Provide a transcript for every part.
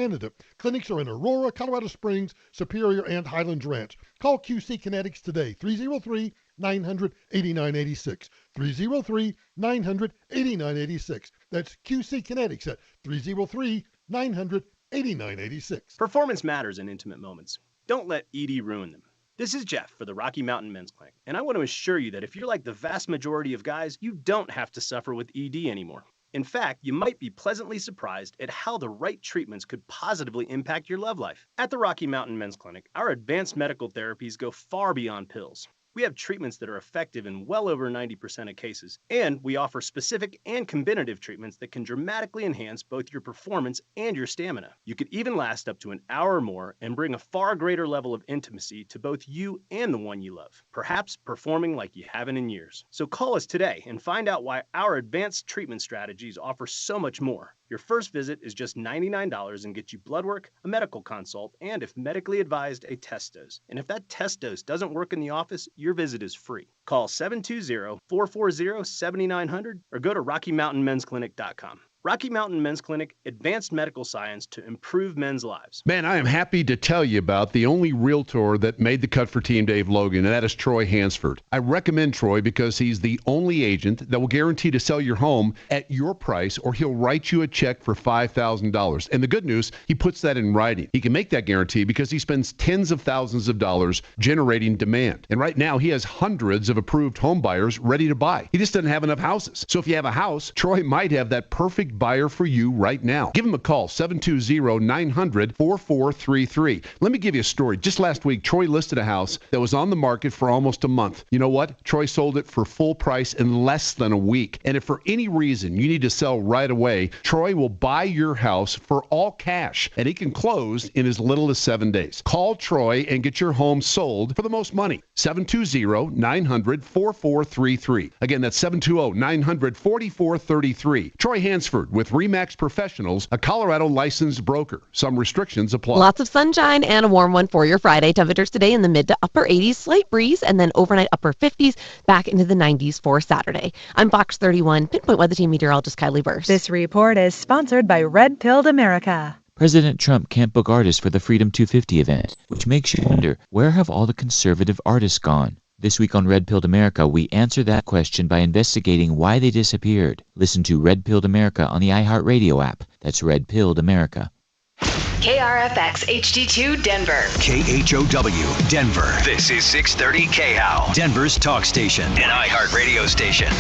Canada. Clinics are in Aurora, Colorado Springs, Superior, and Highlands Ranch. Call QC Kinetics today, 303-900-8986. 303-900-8986. That's QC Kinetics at 303-900-8986. Performance matters in intimate moments. Don't let ED ruin them. This is Jeff for the Rocky Mountain Men's Clinic, and I want to assure you that if you're like the vast majority of guys, you don't have to suffer with ED anymore. In fact, you might be pleasantly surprised at how the right treatments could positively impact your love life. At the Rocky Mountain Men's Clinic, our advanced medical therapies go far beyond pills. We have treatments that are effective in well over 90% of cases, and we offer specific and combinative treatments that can dramatically enhance both your performance and your stamina. You could even last up to an hour or more and bring a far greater level of intimacy to both you and the one you love, perhaps performing like you haven't in years. So call us today and find out why our advanced treatment strategies offer so much more. Your first visit is just $99 and gets you blood work, a medical consult, and if medically advised, a test dose. And if that test dose doesn't work in the office, your visit is free. Call 720-440-7900 or go to RockyMountainMen'sClinic.com. Rocky Mountain Men's Clinic, advanced medical science to improve men's lives. Man, I am happy to tell you about the only realtor that made the cut for Team Dave Logan, and that is Troy Hansford. I recommend Troy because he's the only agent that will guarantee to sell your home at your price, or he'll write you a check for $5,000. And the good news, he puts that in writing. He can make that guarantee because he spends tens of thousands of dollars generating demand. And right now, he has hundreds of approved home buyers ready to buy. He just doesn't have enough houses. So if you have a house, Troy might have that perfect buyer for you right now. Give him a call, 720-900-4433. Let me give you a story. Just last week, Troy listed a house that was on the market for almost a month. You know what? Troy sold it for full price in less than a week. And if for any reason you need to sell right away, Troy will buy your house for all cash, and he can close in as little as 7 days. Call Troy and get your home sold for the most money. 720-900-4433. Again, that's 720-900-4433. Troy Hansford with RE/MAX Professionals, a Colorado licensed broker. Some restrictions apply. Lots of sunshine and a warm one for your Friday. Temperatures today in the mid to upper 80s, slight breeze, and then overnight upper 50s, back into the 90s for Saturday. I'm Fox 31 Pinpoint Weather Team meteorologist Kylie Burst. This report is sponsored by Red Pilled America. President Trump can't book artists for the Freedom 250 event, which makes you wonder, where have all the conservative artists gone? This week on Red Pilled America, we answer that question by investigating why they disappeared. Listen to Red Pilled America on the iHeartRadio app. That's Red Pilled America. KRFX HD2 Denver. KHOW Denver. This is 630 KHOW, Denver's talk station, an iHeartRadio station.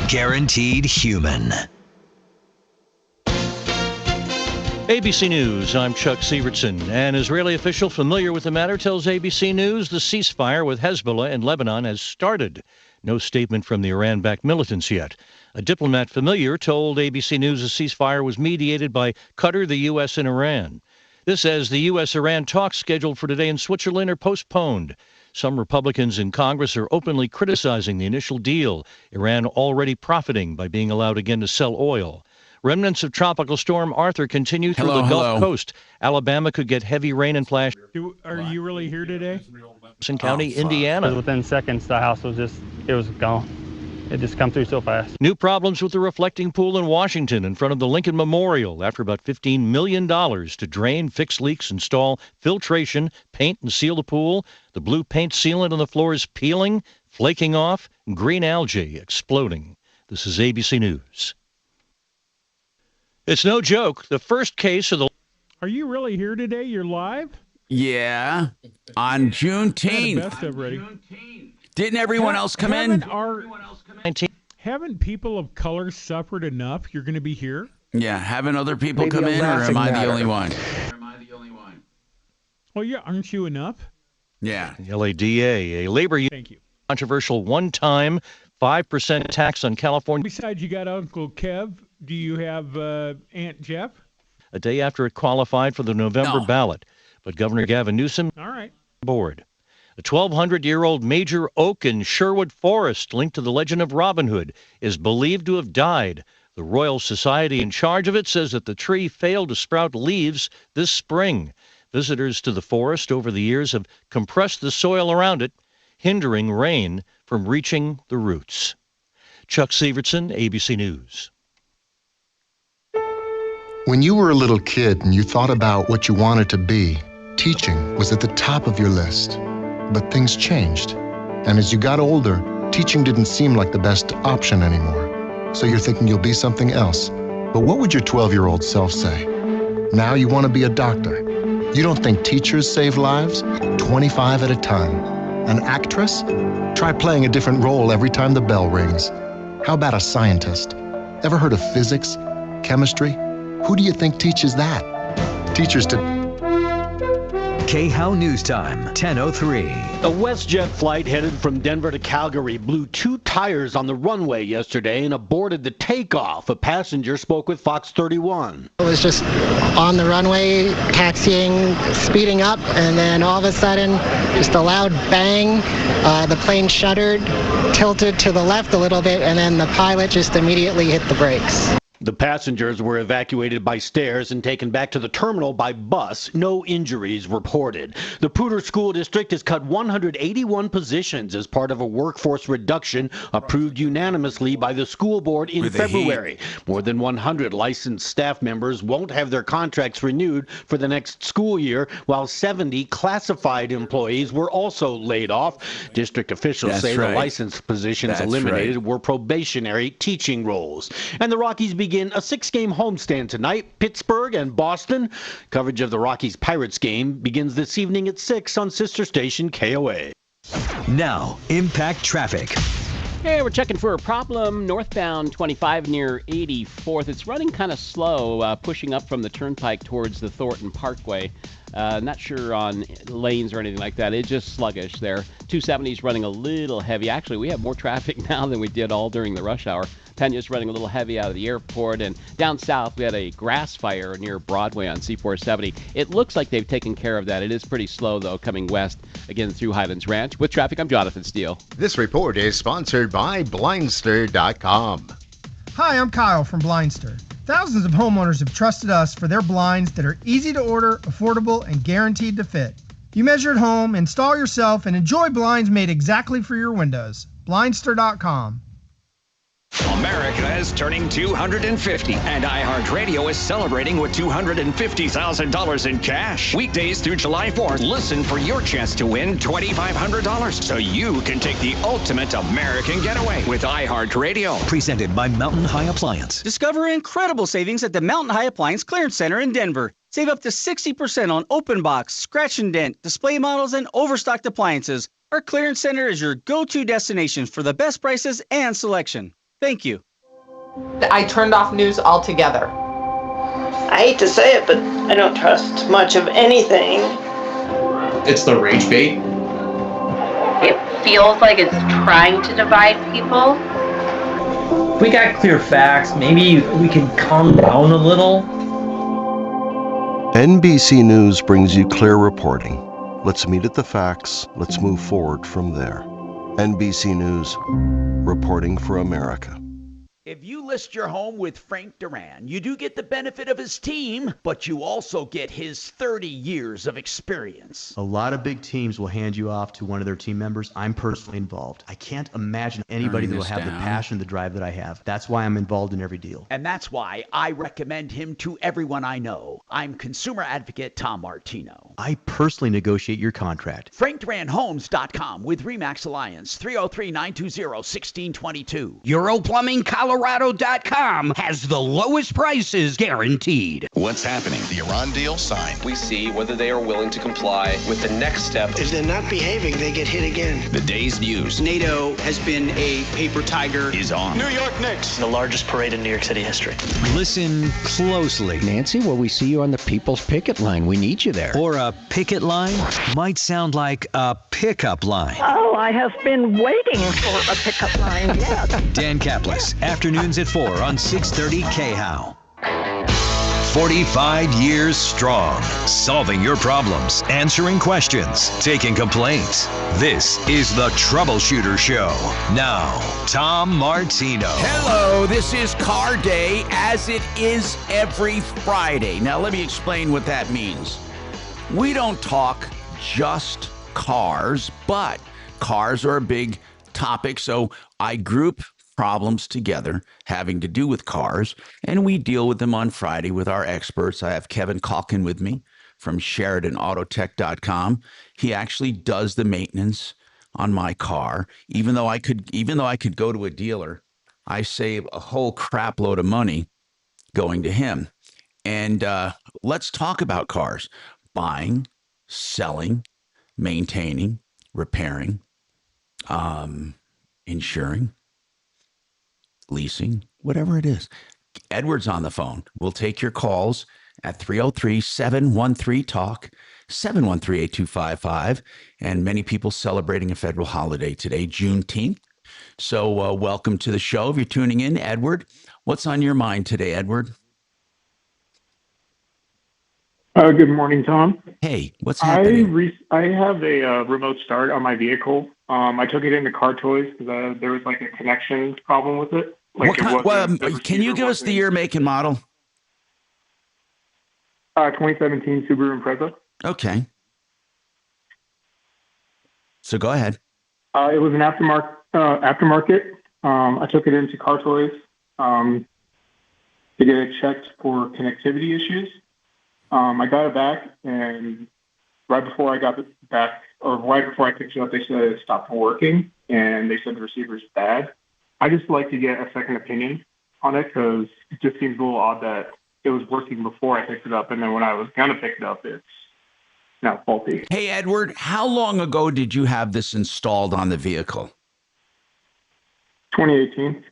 Guaranteed human. ABC News, I'm Chuck Sievertson. An Israeli official familiar with the matter tells ABC News the ceasefire with Hezbollah in Lebanon has started. No statement from the Iran-backed militants yet. A diplomat familiar told ABC News the ceasefire was mediated by Qatar, the U.S., and Iran. This as the U.S.-Iran talks scheduled for today in Switzerland are postponed. Some Republicans in Congress are openly criticizing the initial deal, Iran already profiting by being allowed again to sell oil. Remnants of Tropical Storm Arthur continue through the Gulf Coast. Alabama could get heavy rain and flash. Are you really here today? In County, Indiana. Within seconds, the house was it was gone. It just come through so fast. New problems with the reflecting pool in Washington in front of the Lincoln Memorial after about $15 million to drain, fix leaks, install filtration, paint, and seal the pool. The blue paint sealant on the floor is peeling, flaking off, and green algae exploding. This is ABC News. It's no joke. The first case of the... Are you really here today? You're live? Yeah. On Juneteenth. Best of ready. Didn't everyone else come in? Haven't people of color suffered enough? You're going to be here? Yeah. Haven't other people come in, or am I the only one? Well, yeah. Aren't you enough? Yeah. LADA, a labor union. Thank you. Controversial one-time 5% tax on California. Besides, you got Uncle Kev. Do you have Aunt Jeff? A day after it qualified for the November ballot. But Governor Gavin Newsom board. A 1,200-year-old major oak in Sherwood Forest linked to the legend of Robin Hood is believed to have died. The Royal Society in charge of it says that the tree failed to sprout leaves this spring. Visitors to the forest over the years have compressed the soil around it, hindering rain from reaching the roots. Chuck Sievertson, ABC News. When you were a little kid and you thought about what you wanted to be, teaching was at the top of your list. But things changed. And as you got older, teaching didn't seem like the best option anymore. So you're thinking you'll be something else. But what would your 12-year-old self say? Now you want to be a doctor. You don't think teachers save lives? 25 at a time. An actress? Try playing a different role every time the bell rings. How about a scientist? Ever heard of physics? Chemistry? Who do you think teaches that? Teachers to... KHOW News Time, 10:03. A WestJet flight headed from Denver to Calgary blew 2 tires on the runway yesterday and aborted the takeoff. A passenger spoke with Fox 31. It was just on the runway, taxiing, speeding up, and then all of a sudden, just a loud bang. The plane shuddered, tilted to the left a little bit, and then the pilot just immediately hit the brakes. The passengers were evacuated by stairs and taken back to the terminal by bus. No injuries reported. The Poudre School District has cut 181 positions as part of a workforce reduction approved unanimously by the school board in February. More than 100 licensed staff members won't have their contracts renewed for the next school year, while 70 classified employees were also laid off. District officials say the licensed positions eliminated were probationary teaching roles. And the Rockies begin a 6-game homestand tonight. Pittsburgh and Boston. Coverage of the Rockies-Pirates game begins this evening at 6 on sister station KOA. Now, Impact Traffic. Hey, we're checking for a problem northbound 25 near 84th. It's running kind of slow, pushing up from the turnpike towards the Thornton Parkway. Not sure on lanes or anything like that. It's just sluggish there. 270 is running a little heavy. Actually, we have more traffic now than we did all during the rush hour. Pena's running a little heavy out of the airport. And down south, we had a grass fire near Broadway on C470. It looks like they've taken care of that. It is pretty slow, though, coming west, again, through Highlands Ranch. With traffic, I'm Jonathan Steele. This report is sponsored by Blindster.com. Hi, I'm Kyle from Blindster. Thousands of homeowners have trusted us for their blinds that are easy to order, affordable, and guaranteed to fit. You measure at home, install yourself, and enjoy blinds made exactly for your windows. Blindster.com. America is turning 250, and iHeartRadio is celebrating with $250,000 in cash. Weekdays through July 4th, listen for your chance to win $2,500 so you can take the ultimate American getaway with iHeartRadio. Presented by Mountain High Appliance. Discover incredible savings at the Mountain High Appliance Clearance Center in Denver. Save up to 60% on open box, scratch and dent, display models, and overstocked appliances. Our Clearance Center is your go-to destination for the best prices and selection. Thank you. I turned off news altogether. I hate to say it, but I don't trust much of anything. It's the rage bait. It feels like it's trying to divide people. If we got clear facts, maybe we can calm down a little. NBC News brings you clear reporting. Let's meet at the facts. Let's move forward from there. NBC News, reporting for America. If you list your home with Frank Duran, you do get the benefit of his team, but you also get his 30 years of experience. A lot of big teams will hand you off to one of their team members. I'm personally involved. I can't imagine anybody that will have the passion, the drive that I have. That's why I'm involved in every deal. And that's why I recommend him to everyone I know. I'm consumer advocate Tom Martino. I personally negotiate your contract. FrankDuranHomes.com with RE/MAX Alliance, 303-920-1622. EuroPlumbingColorado.com has the lowest prices guaranteed. What's happening? The Iran deal signed. We see whether they are willing to comply with the next step. If they're not behaving, they get hit again. The day's news. NATO has been a paper tiger. Is on. New York Knicks. The largest parade in New York City history. Listen closely. Nancy, will we see you on the People's Picket Line? We need you there. Or a picket line might sound like a pickup line. Oh, I have been waiting for a pickup line, yes. Dan Kaplis, afternoons at 4 on 630 KHOW. 45 years strong, solving your problems, answering questions, taking complaints. This is the Troubleshooter Show. Now, Tom Martino. Hello, this is Car Day, as it is every Friday. Now, let me explain what that means. We don't talk just cars, but cars are a big topic, so I group problems together having to do with cars, and we deal with them on Friday with our experts. I have Kevin Calkin with me from SheridanAutotech.com. He actually does the maintenance on my car. Even though I could go to a dealer, I save a whole crap load of money going to him. And let's talk about cars: buying, selling, maintaining, repairing, insuring, leasing, whatever it is. Edward's on the phone. We'll take your calls at 303-713-TALK, 713-8255. And many people celebrating a federal holiday today, Juneteenth. So welcome to the show. If you're tuning in, Edward, what's on your mind today, Edward? Good morning, Tom. Hey, what's happening? I have a remote start on my vehicle. I took it into Car Toys because there was like a connection problem with it. Like can you give us the year, make, and model? 2017 Subaru Impreza. Okay. So go ahead. It was an aftermarket. I took it into Car Toys to get it checked for connectivity issues. I got it back, and right before I got it back, or right before I picked it up, they said it stopped working, and they said the receiver's bad. I just like to get a second opinion on it because it just seems a little odd that it was working before I picked it up, and then when I was going to pick it up, it's now faulty. Hey, Edward, how long ago did you have this installed on the vehicle? 2018.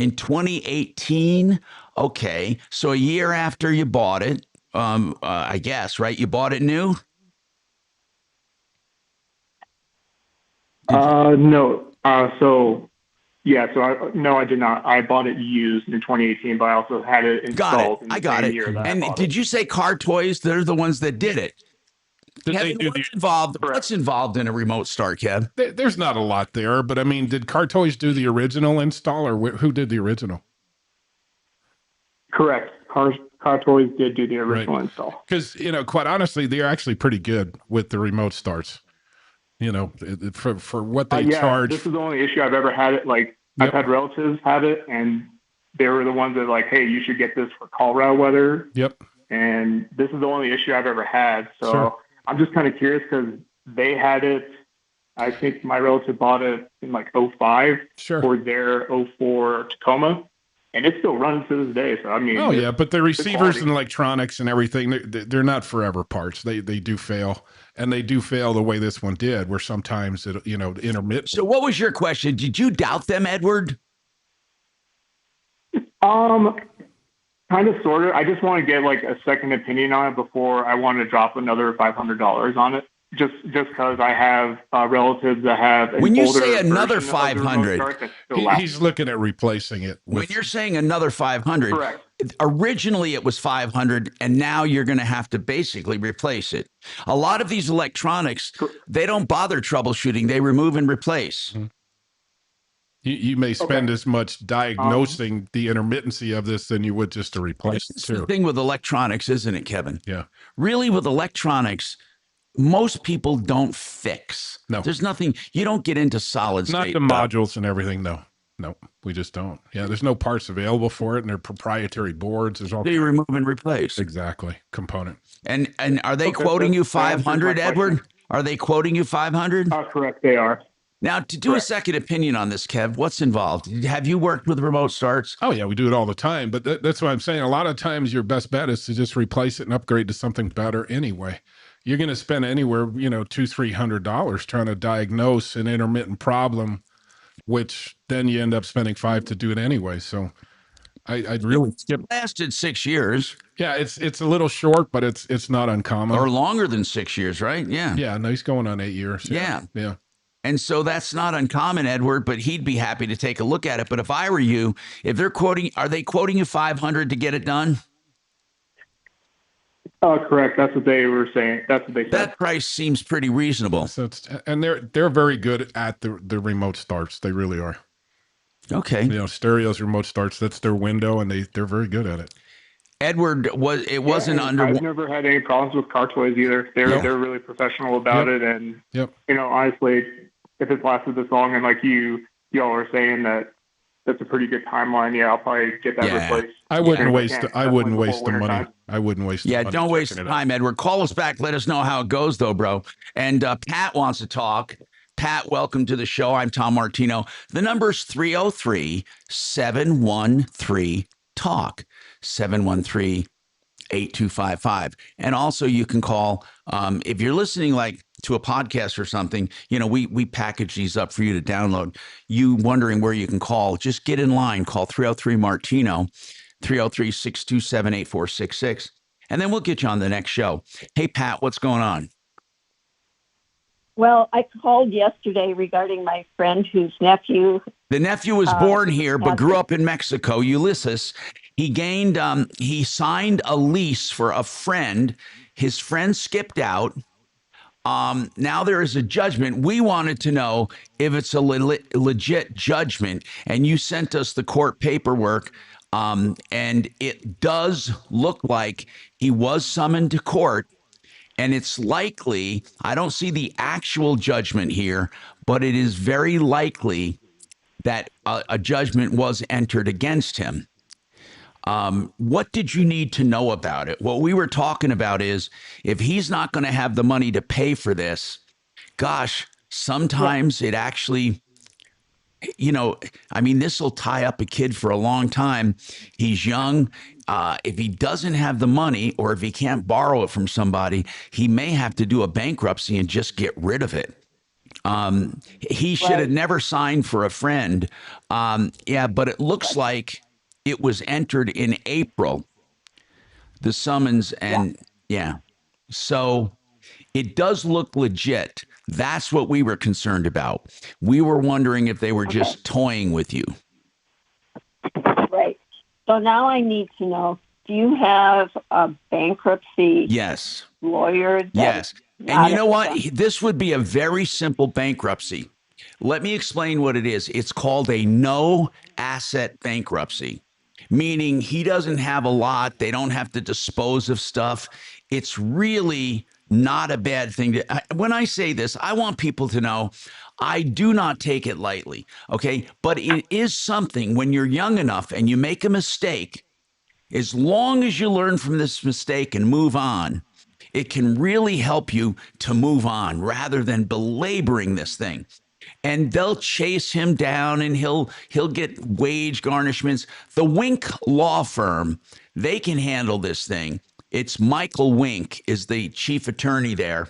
In 2018? Okay. So a year after you bought it, I guess, right? You bought it new? No. I did not. I bought it used in 2018, but I also had it installed. I got it. And did you say Car Toys? They're the ones that did it. What's involved in a remote start, Kev? There's not a lot there, but I mean, did Car Toys do the original install, or who did the original? Correct. Car Toys did do the original install. Because, quite honestly, they're actually pretty good with the remote starts. For what they charge. This is the only issue I've ever had it. I've had relatives have it, and they were the ones that hey, you should get this for Colorado weather. Yep. And this is the only issue I've ever had. So sure. I'm just kind of curious because they had it. I think my relative bought it in 2005 for their 2004 Tacoma. And it's still running to this day. So, I mean. Oh, yeah. But the receivers and electronics and everything, they're not forever parts. They do fail. And they do fail the way this one did, where sometimes it, intermittent. So what was your question? Did you doubt them, Edward? Kind of, sort of. I just want to get a second opinion on it before I want to drop another $500 on it. Just because I have relatives that have. When you say another 500, he's looking at replacing it. When you're saying another 500, correct. Originally it was 500, and now you're going to have to basically replace it. A lot of these electronics, they don't bother troubleshooting; they remove and replace. Mm-hmm. You may spend as much diagnosing the intermittency of this than you would just to replace it. That's the thing with electronics, isn't it, Kevin? Yeah. Really, with electronics, most people don't fix. No. There's nothing. You don't get into solid state. Not the modules and everything, no. No, we just don't. Yeah, there's no parts available for it, and they're proprietary boards. There's all they remove and replace. Exactly. Component. And are they quoting you 500, Edward? Are they quoting you 500? Correct, they are. Now, to do a second opinion on this, Kev, what's involved? Have you worked with remote starts? Oh, yeah, we do it all the time. But that's what I'm saying. A lot of times your best bet is to just replace it and upgrade to something better anyway. You're going to spend anywhere, $200-300 trying to diagnose an intermittent problem, which then you end up spending $500 to do it anyway. So I'd really skip. It lasted 6 years. Yeah, it's a little short, but it's not uncommon. Or longer than 6 years, right? Yeah. Yeah, no, he's going on 8 years. Yeah. Yeah. And so that's not uncommon, Edward, but he'd be happy to take a look at it. But if I were you, are they quoting you 500 to get it done? Correct. That's what they were saying. That's what they said. That price seems pretty reasonable. So they're very good at the remote starts. They really are. Okay. Stereos, remote starts, that's their window, and they're very good at it. Edward, wasn't under. I've never had any problems with Car Toys either. They're really professional about it, and honestly, if it's lasted this long and you y'all are saying that that's a pretty good timeline. Yeah, I'll probably get that replaced. I wouldn't waste. I wouldn't before waste the winter money. time. I wouldn't waste. Yeah, the money don't waste checking the it out. time, Edward. Call us back. Let us know how it goes, though, bro. And Pat wants to talk. Pat, welcome to the show. I'm Tom Martino. The number's 303-713-TALK. 713-8255. And also you can call, if you're listening like to a podcast or something, you know, we package these up for you to download. You wondering where you can call, just get in line. Call 303-MARTINO, 303-627-8466. And then we'll get you on the next show. Hey, Pat, what's going on? Well, I called yesterday regarding my friend whose nephew. The nephew was born here, but grew up in Mexico, Ulysses. He signed a lease for a friend. His friend skipped out. Now there is a judgment. We wanted to know if it's a legit judgment. And you sent us the court paperwork. And it does look like he was summoned to court. And it's likely, I don't see the actual judgment here, but it is very likely that a judgment was entered against him. What did you need to know about it? What we were talking about is if he's not going to have the money to pay for this, gosh, sometimes it actually, you know, I mean, this will tie up a kid for a long time. He's young. If he doesn't have the money or if he can't borrow it from somebody, he may have to do a bankruptcy and just get rid of it. He should have never signed for a friend. But it looks like it was entered in April, the summons. And so it does look legit. That's what we were concerned about. We were wondering if they were just toying with you. Right. So now I need to know, do you have a bankruptcy lawyer? Yes. And you know what? This would be a very simple bankruptcy. Let me explain what it is. It's called a no asset bankruptcy, meaning he doesn't have a lot. They don't have to dispose of stuff. It's really not a bad thing. When I say this, I want people to know I do not take it lightly, okay? But it is something when you're young enough and you make a mistake, as long as you learn from this mistake and move on, it can really help you to move on rather than belaboring this thing. And they'll chase him down and he'll get wage garnishments. The Wink law firm, they can handle this thing. It's Michael Wink is the chief attorney there.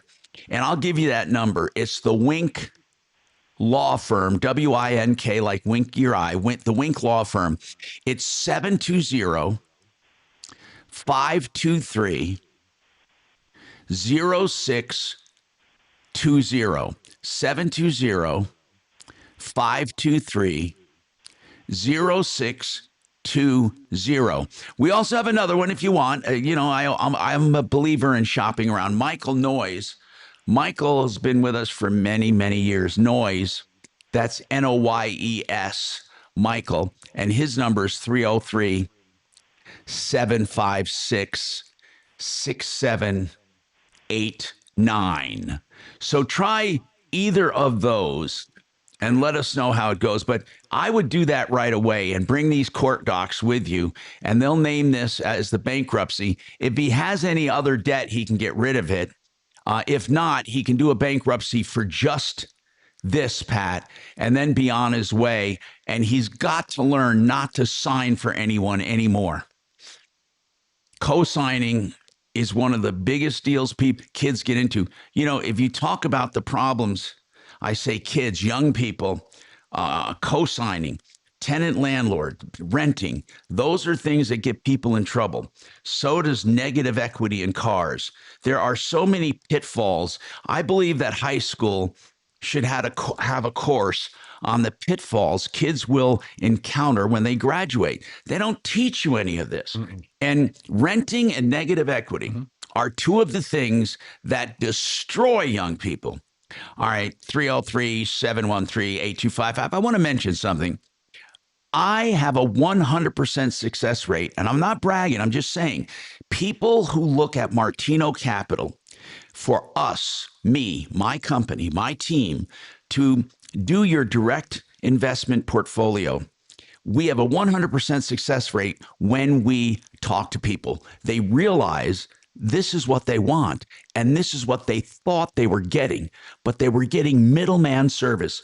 And I'll give you that number. It's the Wink law firm, W-I-N-K, like wink your eye, the Wink law firm. It's 720-523-0620. 720-523-0620. We also have another one if you want. I'm a believer in shopping around. Michael Noyes. Michael has been with us for many, many years. Noyes, that's Noyes, Michael. And his number is 303-756-6789. So try either of those and let us know how it goes. But I would do that right away and bring these court docs with you, and they'll name this as the bankruptcy. If he has any other debt, he can get rid of it. If not, he can do a bankruptcy for just this, Pat, and then be on his way. And he's got to learn not to sign for anyone anymore. Co-signing is one of the biggest deals kids get into. You know, if you talk about the problems, I say kids, young people, co-signing, tenant landlord, renting, those are things that get people in trouble. So does negative equity in cars. There are so many pitfalls. I believe that high school should have a course on the pitfalls kids will encounter when they graduate. They don't teach you any of this. Mm-hmm. And renting and negative equity are two of the things that destroy young people. All right, 303-713-8255. I want to mention something. I have a 100% success rate, and I'm not bragging. I'm just saying people who look at Martino Capital for us, me, my company, my team, to do your direct investment portfolio. We have a 100% success rate when we talk to people. They realize this is what they want, and this is what they thought they were getting, but they were getting middleman service.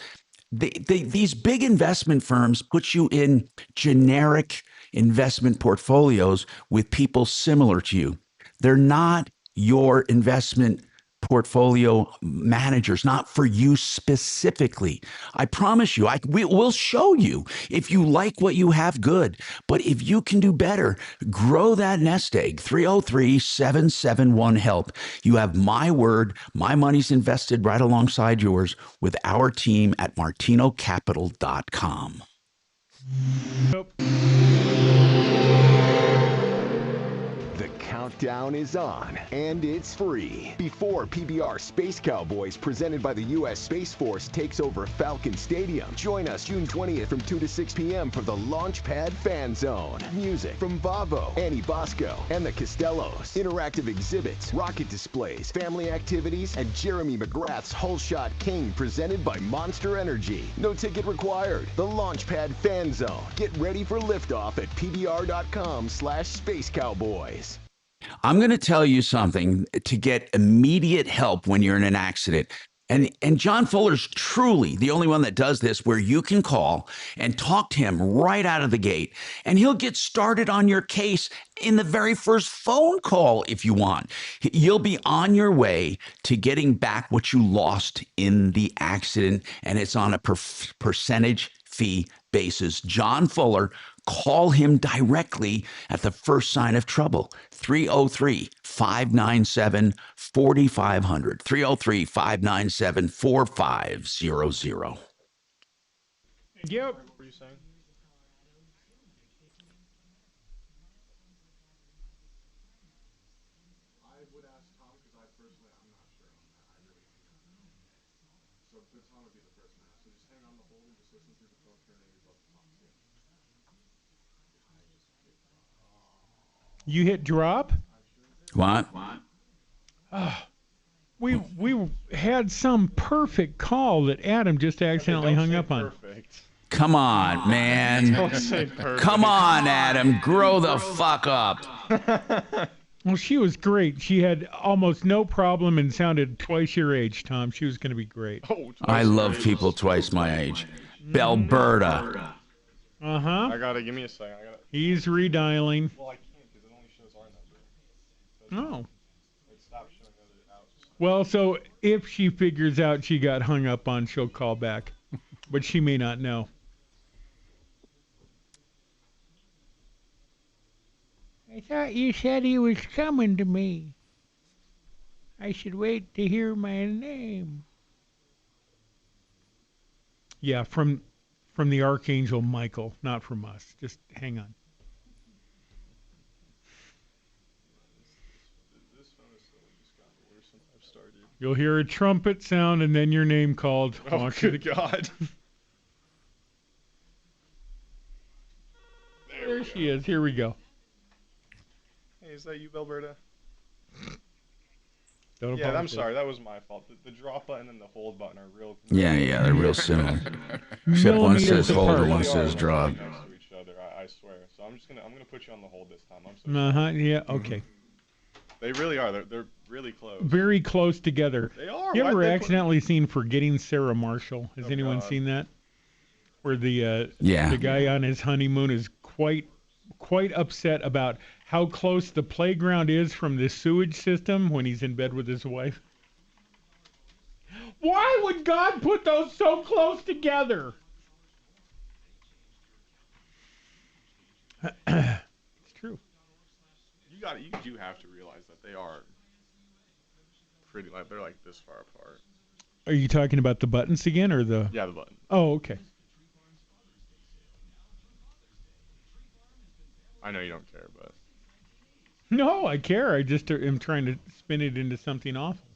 These big investment firms put you in generic investment portfolios with people similar to you. They're not your investment portfolio managers, not for you specifically. I promise you, we'll show you. If you like what you have, good. But if you can do better, grow that nest egg. 303-771-HELP. You have my word. My money's invested right alongside yours with our team at martinocapital.com. The countdown is on, and it's free. Before PBR Space Cowboys, presented by the U.S. Space Force, takes over Falcon Stadium, join us June 20th from 2 to 6 p.m. for the Launchpad Fan Zone. Music from Vavo, Annie Bosco, and the Costellos. Interactive exhibits, rocket displays, family activities, and Jeremy McGrath's Hull Shot King, presented by Monster Energy. No ticket required. The Launchpad Fan Zone. Get ready for liftoff at pbr.com/Space Cowboys. I'm going to tell you something to get immediate help when you're in an accident. And John Fuller's truly the only one that does this, where you can call and talk to him right out of the gate, and he'll get started on your case in the very first phone call if you want. You'll be on your way to getting back what you lost in the accident, and it's on a percentage fee basis. John Fuller, call him directly at the first sign of trouble. 303-597-4500. 303-597-4500. Yep. You hit drop? What? We had some perfect call that Adam just accidentally hung up on. Come on, man. Come on, Adam. Grow the fuck up. Well, she was great. She had almost no problem and sounded twice your age, Tom. She was going to be great. I love people twice my age. Belberta. Uh-huh. Give me a second. He's redialing. Well, I can't because it only shows our number. Oh. It stopped showing other out. Well, so if she figures out she got hung up on, she'll call back. But she may not know. I thought you said he was coming to me. I should wait to hear my name. Yeah, from the Archangel Michael, not from us. Just hang on. This phone has just gotten worse since I've started. You'll hear a trumpet sound and then your name called. Oh, good God. There she is. Here we go. Hey, is that you, Belberta? Don't yeah, I'm sorry. That was my fault. The drop button and the hold button are real. Yeah, they're real similar. Except one says hold and one says drop. Next to each other, I swear. So I'm gonna put you on the hold this time. I'm so sorry. Yeah. Okay. They really are. They're really close. Very close together. They are. You ever accidentally seen Forgetting Sarah Marshall? Has anyone seen that? Where the guy on his honeymoon is quite upset about how close the playground is from the sewage system when he's in bed with his wife. Why would God put those so close together? It's true. You do have to realize that they are pretty they're like this far apart. Are you talking about the buttons again or the? Yeah, the button. Oh, okay. I know you don't care, but. No, I care. I just am trying to spin it into something awful.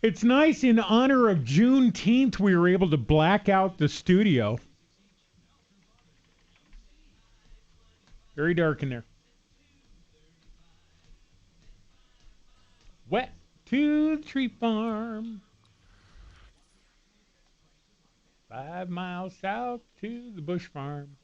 It's nice, in honor of Juneteenth, we were able to black out the studio. Very dark in there. Wet to the tree farm. 5 miles south to the Bush Farm.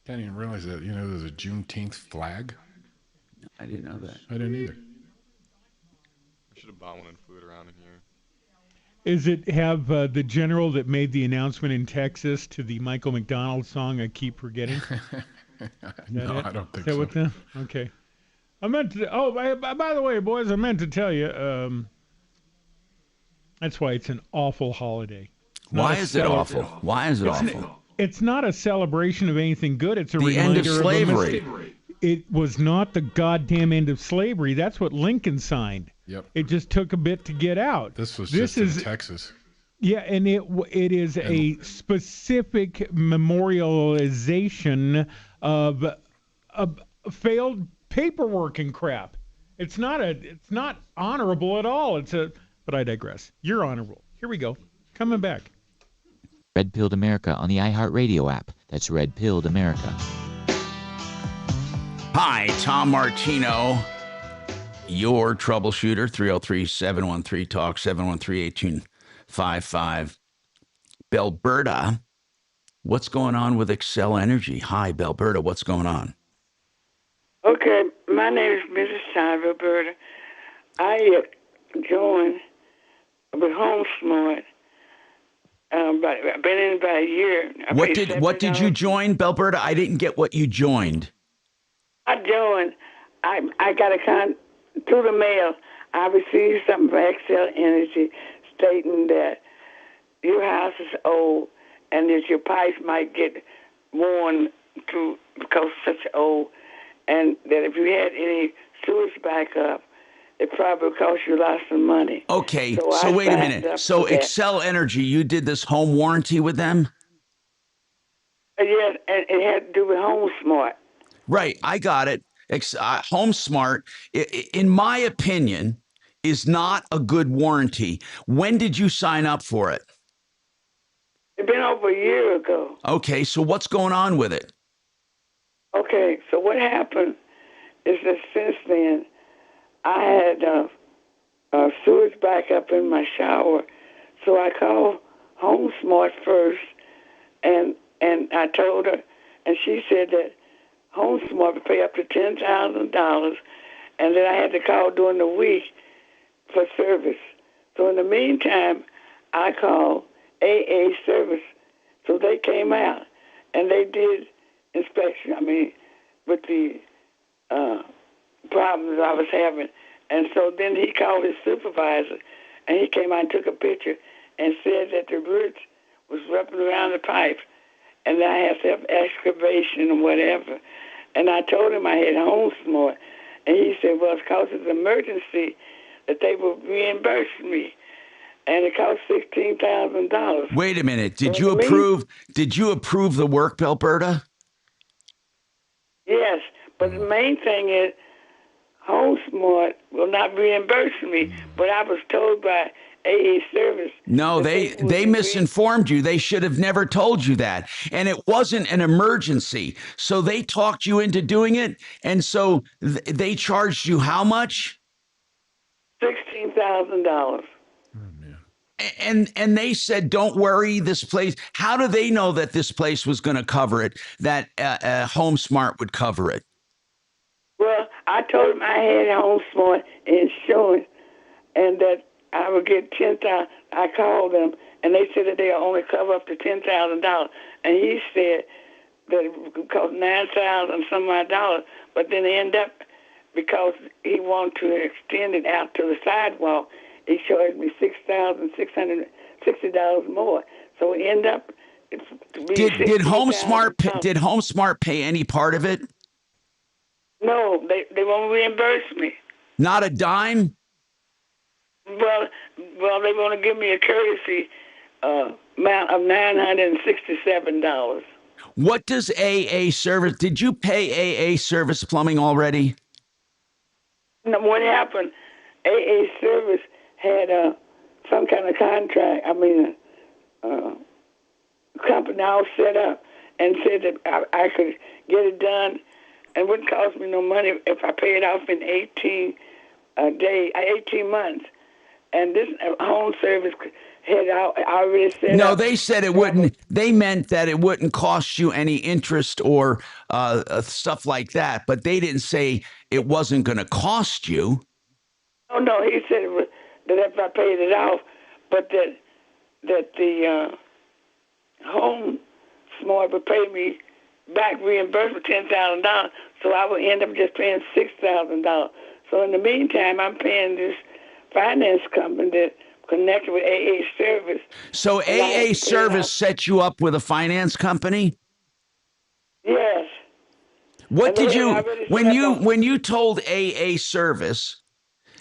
Can't even realize that, there's a Juneteenth flag. I didn't know that. I didn't either. I should have bought one and flew it around in here. Is it have the general that made the announcement in Texas to the Michael McDonald song, I Keep Forgetting? No, I don't think Is that so. what the, okay. I meant to, by the way, boys, I meant to tell you, that's why it's an awful holiday. Why is it awful? Why is it awful? It's not a celebration of anything good. It's a reminder end of slavery. It was not the goddamn end of slavery. That's what Lincoln signed. Yep. It just took a bit to get out. This was just in Texas. Yeah, and it is a specific memorialization of failed paperwork and crap. It's not honorable at all. But I digress. You're honorable. Here we go. Coming back. Red Pilled America on the iHeartRadio app. That's Red Pilled America. Hi, Tom Martino, your troubleshooter, 303-713-TALK, 713-1855. Belberta, what's going on with Excel Energy? Hi, Belberta, what's going on? Okay, my name is Mrs. Sean Belberta. I joined with HomeSmart. I've been in about a year. What did you join, Belberta? I didn't get what you joined. I joined. I got through the mail. I received something from Excel Energy stating that your house is old and that your pipes might get worn because it's such old, and that if you had any sewage backup, it probably would cost you lots of money. Okay, so wait a minute. So Excel Energy, you did this home warranty with them? Yes, and it had to do with HomeSmart. Right, I got it. HomeSmart, in my opinion, is not a good warranty. When did you sign up for it? It's been over a year ago. Okay, so what's going on with it? Okay, so what happened is that since then, I had a sewage backup in my shower, so I called HomeSmart first, and I told her, and she said that HomeSmart would pay up to $10,000, and then I had to call during the week for service. So in the meantime, I called AA Service, so they came out, and they did inspection, with the problems I was having. And so then he called his supervisor, and he came out and took a picture and said that the roots was wrapping around the pipe, and I have to have excavation or whatever. And I told him I had HomeSmart, and he said, well, it's because it's an emergency that they will reimburse me. And it cost $16,000. Wait a minute. Did you approve the work, Belberta? Yes, but the main thing is HomeSmart will not reimburse me. But I was told by AA Service. No, they misinformed you. They should have never told you that. And it wasn't an emergency. So they talked you into doing it. And so they charged you how much? $16,000. And they said, don't worry, this place. How do they know that this place was going to cover it, that HomeSmart would cover it? Well, I told them I had HomeSmart insurance and that I would get $10,000. I called them, and they said that they'll only cover up to $10,000. And he said that it would cost $9,000 some odd dollars, but then they end up, because he wanted to extend it out to the sidewalk, he charged me $6,660 more. So it ended up. Did HomeSmart pay any part of it? No, they won't reimburse me. Not a dime? Well, they want to give me a courtesy amount of $967. What does AA Service, did you pay AA Service Plumbing already? No, what happened, AA Service had some kind of contract, company all set up and said that I could get it done and it wouldn't cost me no money if I pay it off in 18 months. And this home service had already said No, they said it wouldn't. They meant that it wouldn't cost you any interest or stuff like that, but they didn't say it wasn't going to cost you. Oh, no, he said that if I paid it off, but that the Home Smart would pay me back reimbursement $10,000, so I would end up just paying $6,000. So in the meantime, I'm paying this finance company that connected with AA Service. So AA Service set you up with a finance company? Yes. What did you when you told AA Service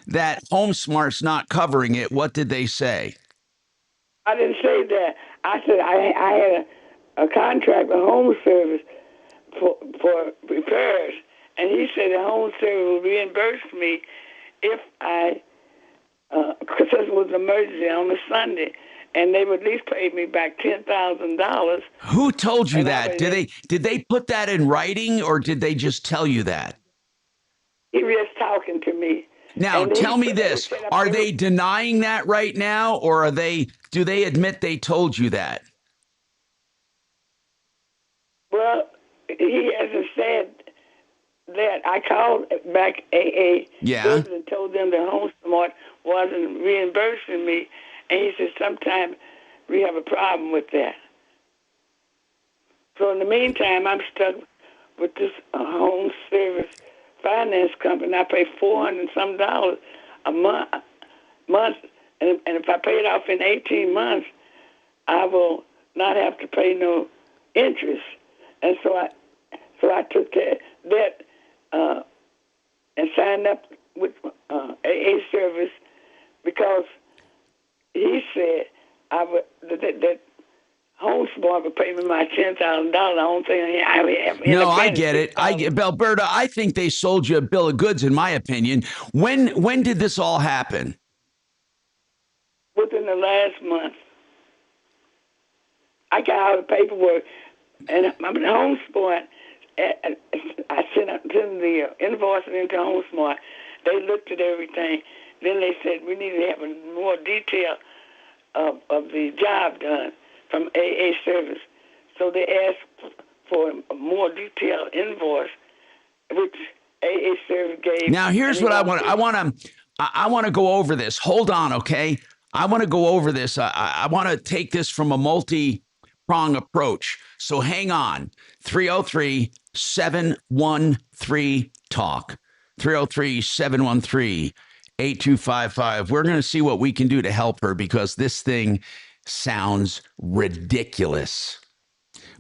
that Home Smart's not covering it, what did they say? I didn't say that. I said I had a contract with Home Service for repairs, and he said the Home Service would reimburse me if I, because this was an emergency on a Sunday, and they would at least pay me back $10,000. Who told you that? Did they put that in writing, or did they just tell you that? He was talking to me. Now, tell me this. Are they denying that right now, or do they admit they told you that? Well, he hasn't said that. I called back AA and told them that Home Smart wasn't reimbursing me, and he said sometimes we have a problem with that. So in the meantime, I'm stuck with this home service finance company. I pay $400 and some a month, and if I pay it off in 18 months, I will not have to pay no interest. And so I took that and signed up with AA Service because he said that Home Smart would pay me my $10,000. I don't think I have. No, I get it. Alberta, I think they sold you a bill of goods, in my opinion. When did this all happen? Within the last month. I got all the paperwork, and I'm in Home Smart. I sent the invoice into Home Smart. They looked at everything. Then they said we need to have more detail of the job done from AA Service. So they asked for a more detailed invoice, which AA Service gave. Now, here's what I want. I want to go over this. Hold on, okay? I want to go over this. I want to take this from a multi-prong approach. So hang on. 303-713-TALK. 303-713-8255. We're going to see what we can do to help her because this thing sounds ridiculous.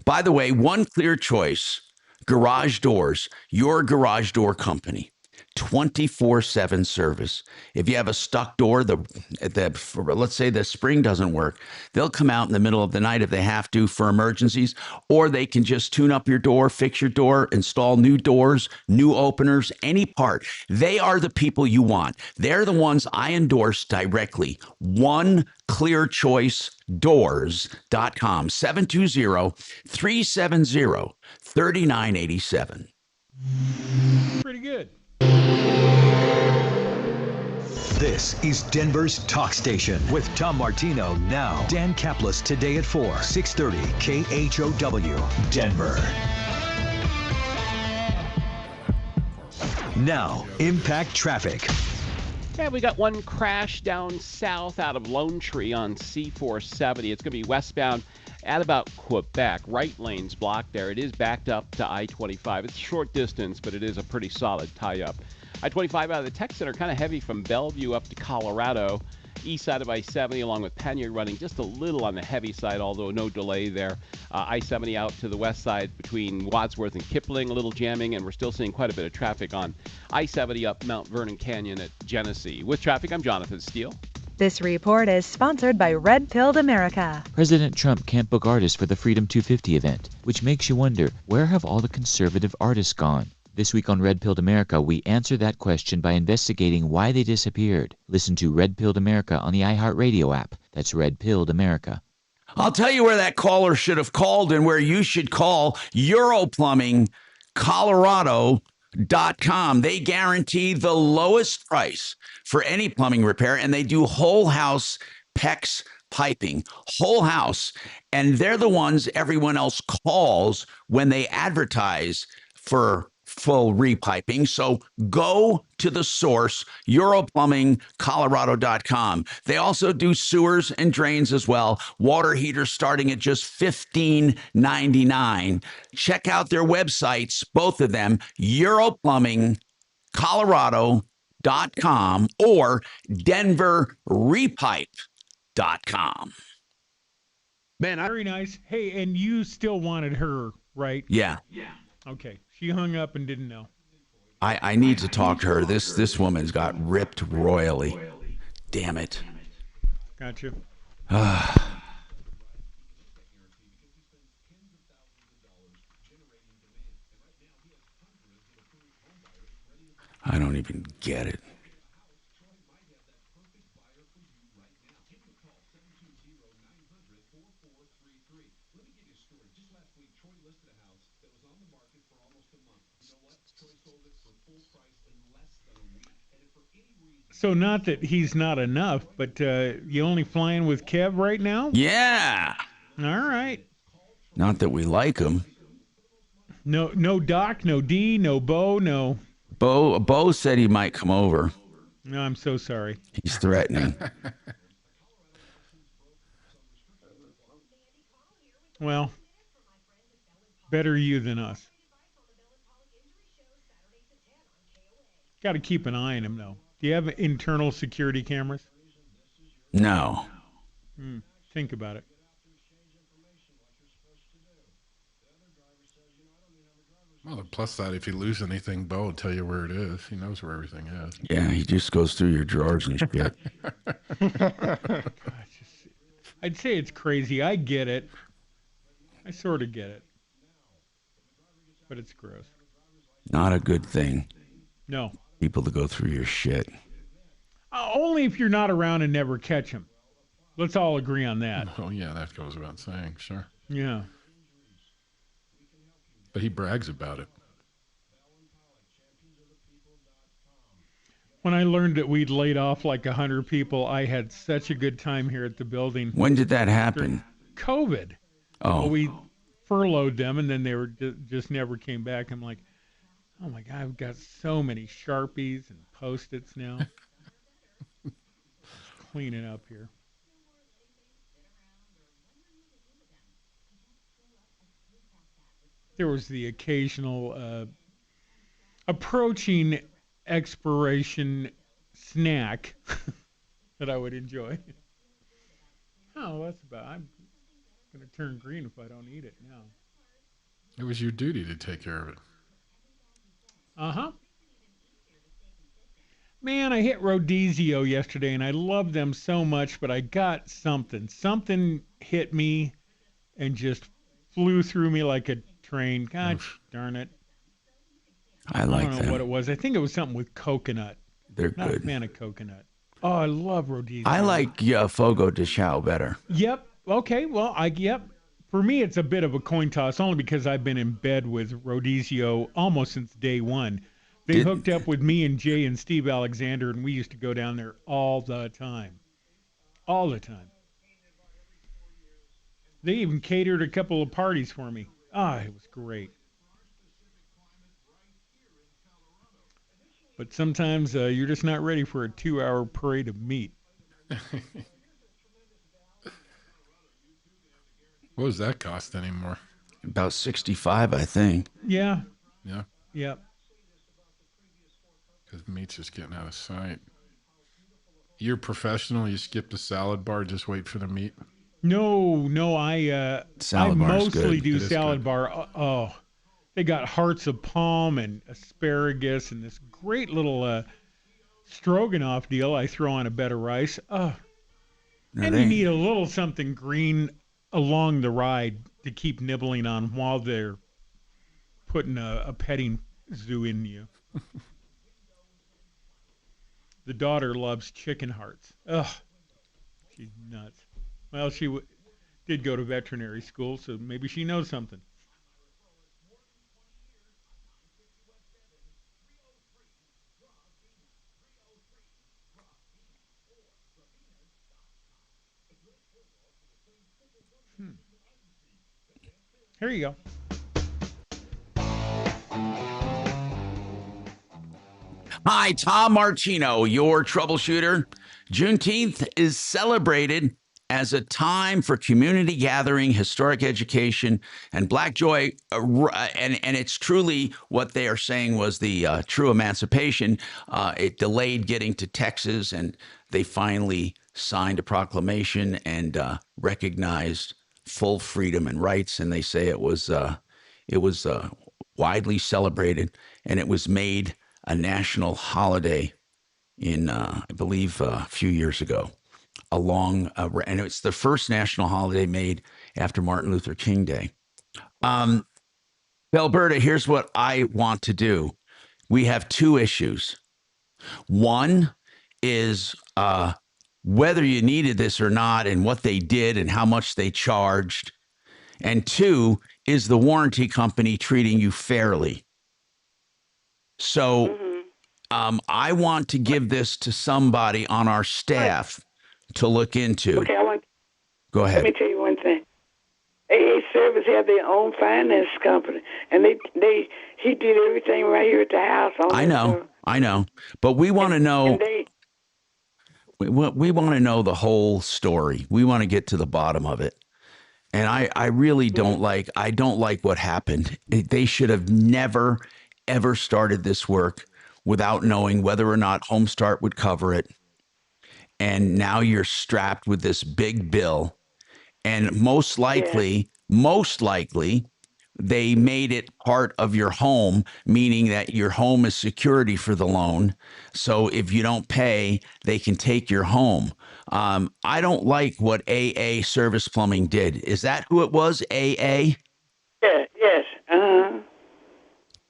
By the way, One Clear Choice, Garage Doors, your garage door company, 24/7 service. If you have a stuck door, let's say the spring doesn't work, they'll come out in the middle of the night if they have to for emergencies, or they can just tune up your door, fix your door, install new doors, new openers, any part. They are the people you want. They're the ones I endorse directly. OneClearChoiceDoors.com, 720-370-3987. Pretty good. This is Denver's talk station with Tom Martino now. Dan Kaplis today at 4, 630 KHOW, Denver. Now, impact traffic. Yeah, we got one crash down south out of Lone Tree on C470. It's going to be westbound at about Quebec. Right lane's blocked there. It is backed up to I-25. It's a short distance, but it is a pretty solid tie-up. I-25 out of the tech center, kind of heavy from Bellevue up to Colorado. East side of I-70 along with Pena running just a little on the heavy side, although no delay there. I-70 out to the west side between Wadsworth and Kipling, a little jamming, and we're still seeing quite a bit of traffic on I-70 up Mount Vernon Canyon at Genesee. With traffic, I'm Jonathan Steele. This report is sponsored by Red Pilled America. President Trump can't book artists for the Freedom 250 event, which makes you wonder, where have all the conservative artists gone? This week on Red Pilled America, we answer that question by investigating why they disappeared. Listen to Red Pilled America on the iHeartRadio app. That's Red Pilled America. I'll tell you where that caller should have called and where you should call Europlumbing, Colorado.com. They guarantee the lowest price for any plumbing repair, and they do whole house PEX piping, whole house. And they're the ones everyone else calls when they advertise for full repiping. So go to the source, Europlumbing, They also do sewers and drains as well. Water heaters starting at just $15.99. Check out their websites, both of them, Europlumbing, Colorado.com or DenverRepipe.com. Man, very nice. Hey, and you still wanted her, right? Yeah. Okay. She hung up and didn't know. I need to talk to her. This woman's got ripped royally. Damn it. Gotcha. I don't even get it. So not that he's not enough, but you only flying with Kev right now? Yeah. All right. Not that we like him. No Doc, no D, no Bo, no. Bo said he might come over. No, I'm so sorry. He's threatening. Well, better you than us. Got to keep an eye on him, though. Do you have internal security cameras? No. Think about it. Well, the plus side, if you lose anything, Bo will tell you where it is. He knows where everything is. Yeah, he just goes through your drawers and shit. I'd say it's crazy. I get it. I sort of get it. But it's gross. Not a good thing. No. People to go through your shit. Only if you're not around and never catch them. Let's all agree on that. Oh, yeah, that goes without saying, sure. Yeah. But he brags about it. When I learned that we'd laid off like 100 people, I had such a good time here at the building. When did that happen? COVID. Oh. Well, we furloughed them, and then they were just never came back. I'm like, oh, my God, I've got so many Sharpies and Post-its now. Cleaning up here. There was the occasional approaching expiration snack that I would enjoy. Oh, that's about. I'm going to turn green if I don't eat it now. It was your duty to take care of it. Uh-huh. Man, I hit Rodizio yesterday, and I love them so much, but I got something. Something hit me and just flew through me like a train. God darn it. I don't know them. what it was. I think it was something with coconut. They're Not good. a fan of coconut. Oh, I love Rodizio. I like Fogo de Chao better. Yep. Okay. Well, yep. For me, it's a bit of a coin toss, only because I've been in bed with Rodizio almost since day one. They hooked up with me and Jay and Steve Alexander, and we used to go down there all the time. All the time. They even catered a couple of parties for me. It was great. But sometimes you're just not ready for a 2-hour parade of meat. What does that cost anymore? About $65, I think. Yeah. Yeah. Yep. Because meat's just getting out of sight. You're professional. You skip the salad bar. Just wait for the meat. No. I mostly do salad good. bar. They got hearts of palm and asparagus and this great little stroganoff deal I throw on a bed of rice. And you need a little something green along the ride to keep nibbling on while they're putting a petting zoo in you. The daughter loves chicken hearts. Ugh, she's nuts. Well, she did go to veterinary school, so maybe she knows something. Here you go. Hi, Tom Martino, your troubleshooter. Juneteenth is celebrated as a time for community gathering, historic education, and Black joy. And it's truly what they are saying was the true emancipation. It delayed getting to Texas, and they finally signed a proclamation and recognized full freedom and rights. And they say it was widely celebrated, and it was made a national holiday in, I believe, a few years ago. And it's the first national holiday made after Martin Luther King Day. Alberta, here's what I want to do. We have two issues. One is whether you needed this or not, and what they did and how much they charged. And two, is the warranty company treating you fairly? So I want to give this to somebody on our staff to look into. Okay, Go ahead. Let me tell you one thing. AA Service have their own finance company, and he did everything right here at the house. I know, but we want to know. We want to know the whole story. We want to get to the bottom of it. And I really don't like what happened. They should have never, ever started this work without knowing whether or not HomeStart would cover it. And now you're strapped with this big bill. And most likely, they made it part of your home, meaning that your home is security for the loan. So if you don't pay, they can take your home. I don't like what AA Service Plumbing did. Is that who it was, AA? Yeah, yes.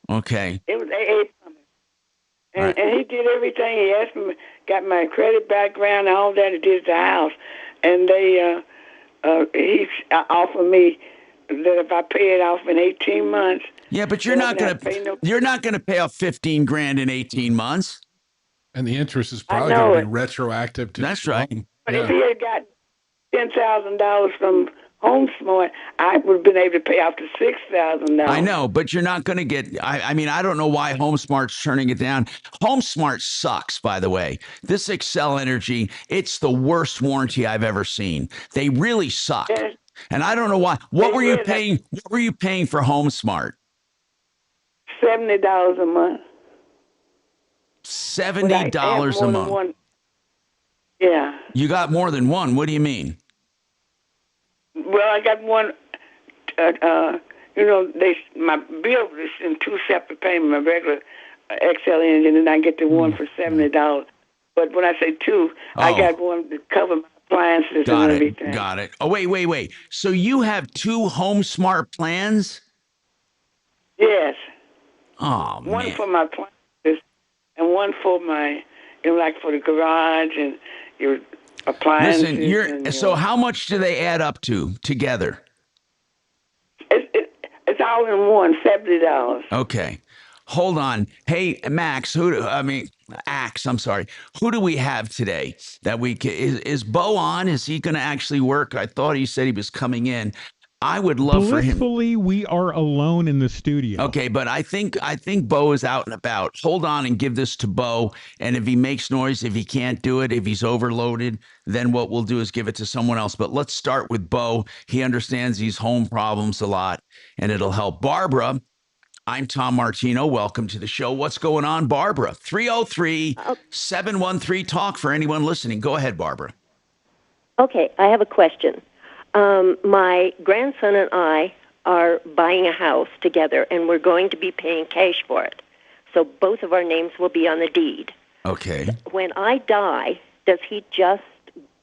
Okay. It was AA Plumbing. And he did everything. He asked me, got my credit background and all that. He did at the house. And he offered me that if I pay it off in 18 months. Yeah, but you're not going to pay off $15,000 in 18 months. And the interest is probably going to be retroactive to. That's right. But if he had got $10,000 from HomeSmart, I would have been able to pay off to $6,000. I know, but you're not going to get. I mean, I don't know why HomeSmart's turning it down. HomeSmart sucks, by the way. This Excel Energy, it's the worst warranty I've ever seen. They really suck. Yes. And I don't know why. What were you paying? What were you paying for HomeSmart? $70 a month. $70 a month. One. Yeah. You got more than one. What do you mean? Well, I got one. My bill is in two separate payments. My regular Excel engine, and I get the one for $70. But when I say two, I got one to cover my appliances and everything. Got it. Oh, wait. So you have two HomeSmart plans? Yes. Oh, man. One for my appliances and one for my, like for the garage and your appliances. Listen, so how much do they add up to together? It's all in one, $70. Okay. Hold on. Hey, Max, I'm sorry. Who do we have today that we can, is Bo on? Is he going to actually work? I thought he said he was coming in. I would love for him. Blissfully, we are alone in the studio. Okay, but I think Bo is out and about. Hold on and give this to Bo. And if he makes noise, if he can't do it, if he's overloaded, then what we'll do is give it to someone else. But let's start with Bo. He understands these home problems a lot, and it'll help. Barbara, I'm Tom Martino. Welcome to the show. What's going on, Barbara? 303-713-TALK for anyone listening. Go ahead, Barbara. Okay, I have a question. My grandson and I are buying a house together, and we're going to be paying cash for it. So both of our names will be on the deed. Okay. When I die, does he just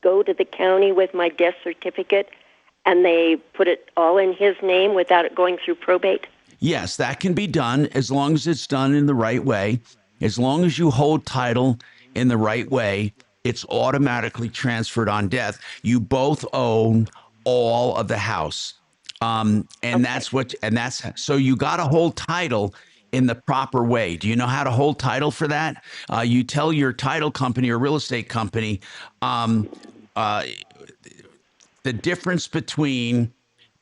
go to the county with my death certificate and they put it all in his name without it going through probate? Yes, that can be done as long as it's done in the right way. As long as you hold title in the right way, it's automatically transferred on death. You both own all of the house. So you got to hold title in the proper way. Do you know how to hold title for that? You tell your title company or real estate company the difference between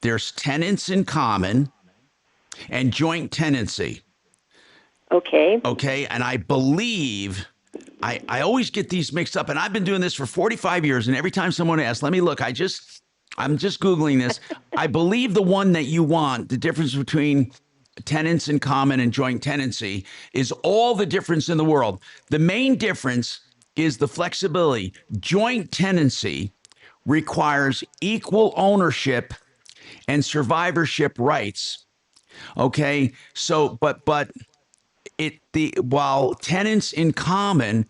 there's tenants in common and joint tenancy. Okay. Okay. And I believe I always get these mixed up, and I've been doing this for 45 years. And every time someone asks, let me look, I'm just Googling this. I believe the one that you want, the difference between tenants in common and joint tenancy, is all the difference in the world. The main difference is the flexibility. Joint tenancy requires equal ownership and survivorship rights. Okay, so while tenants in common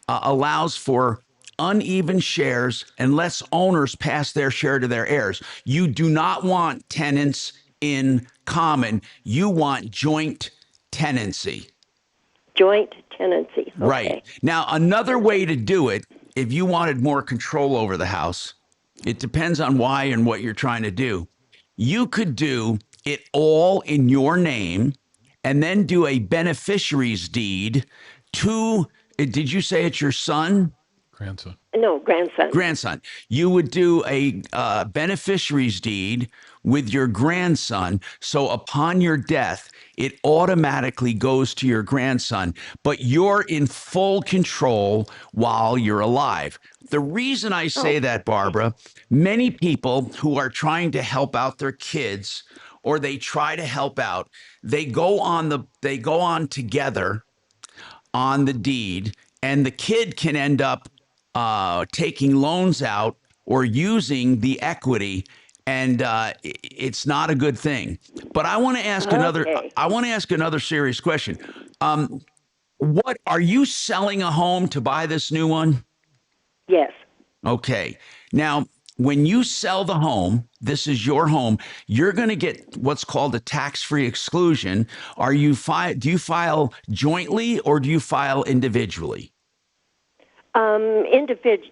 allows for uneven shares unless owners pass their share to their heirs. You do not want tenants in common. You want joint tenancy. Joint tenancy. Okay. Right. Now, another way to do it, if you wanted more control over the house, it depends on why and what you're trying to do. You could do it all in your name and then do a beneficiary's deed to, did you say it's your son? Grandson. No, grandson. Grandson. You would do a beneficiary's deed with your grandson. So upon your death, it automatically goes to your grandson, but you're in full control while you're alive. The reason I say that, Barbara, many people who are trying to help out their kids, or they try to help out, they go on together on the deed, and the kid can end up taking loans out or using the equity, and it's not a good thing. But I want to ask another serious question. What are you selling a home to buy this new one? Yes. Okay. Now, when you sell the home, this is your home, you're going to get what's called a tax-free exclusion. Do you file jointly or do you file individually?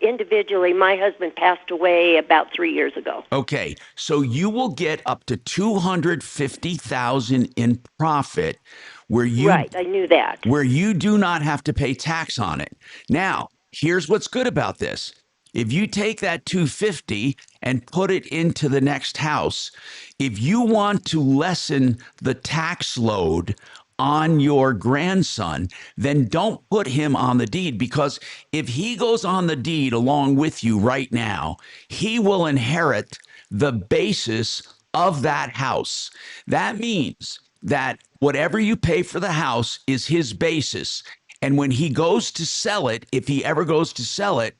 Individually. My husband passed away about 3 years ago. Okay, so you will get up to $250,000 in profit, where you right. I knew that. Where you do not have to pay tax on it. Now, here's what's good about this. If you take that $250,000 and put it into the next house, if you want to lessen the tax load on your grandson, then don't put him on the deed, because if he goes on the deed along with you right now, he will inherit the basis of that house. That means that whatever you pay for the house is his basis. And when he goes to sell it, if he ever goes to sell it,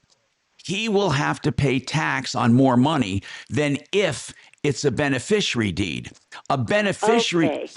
he will have to pay tax on more money than if it's a beneficiary deed. A beneficiary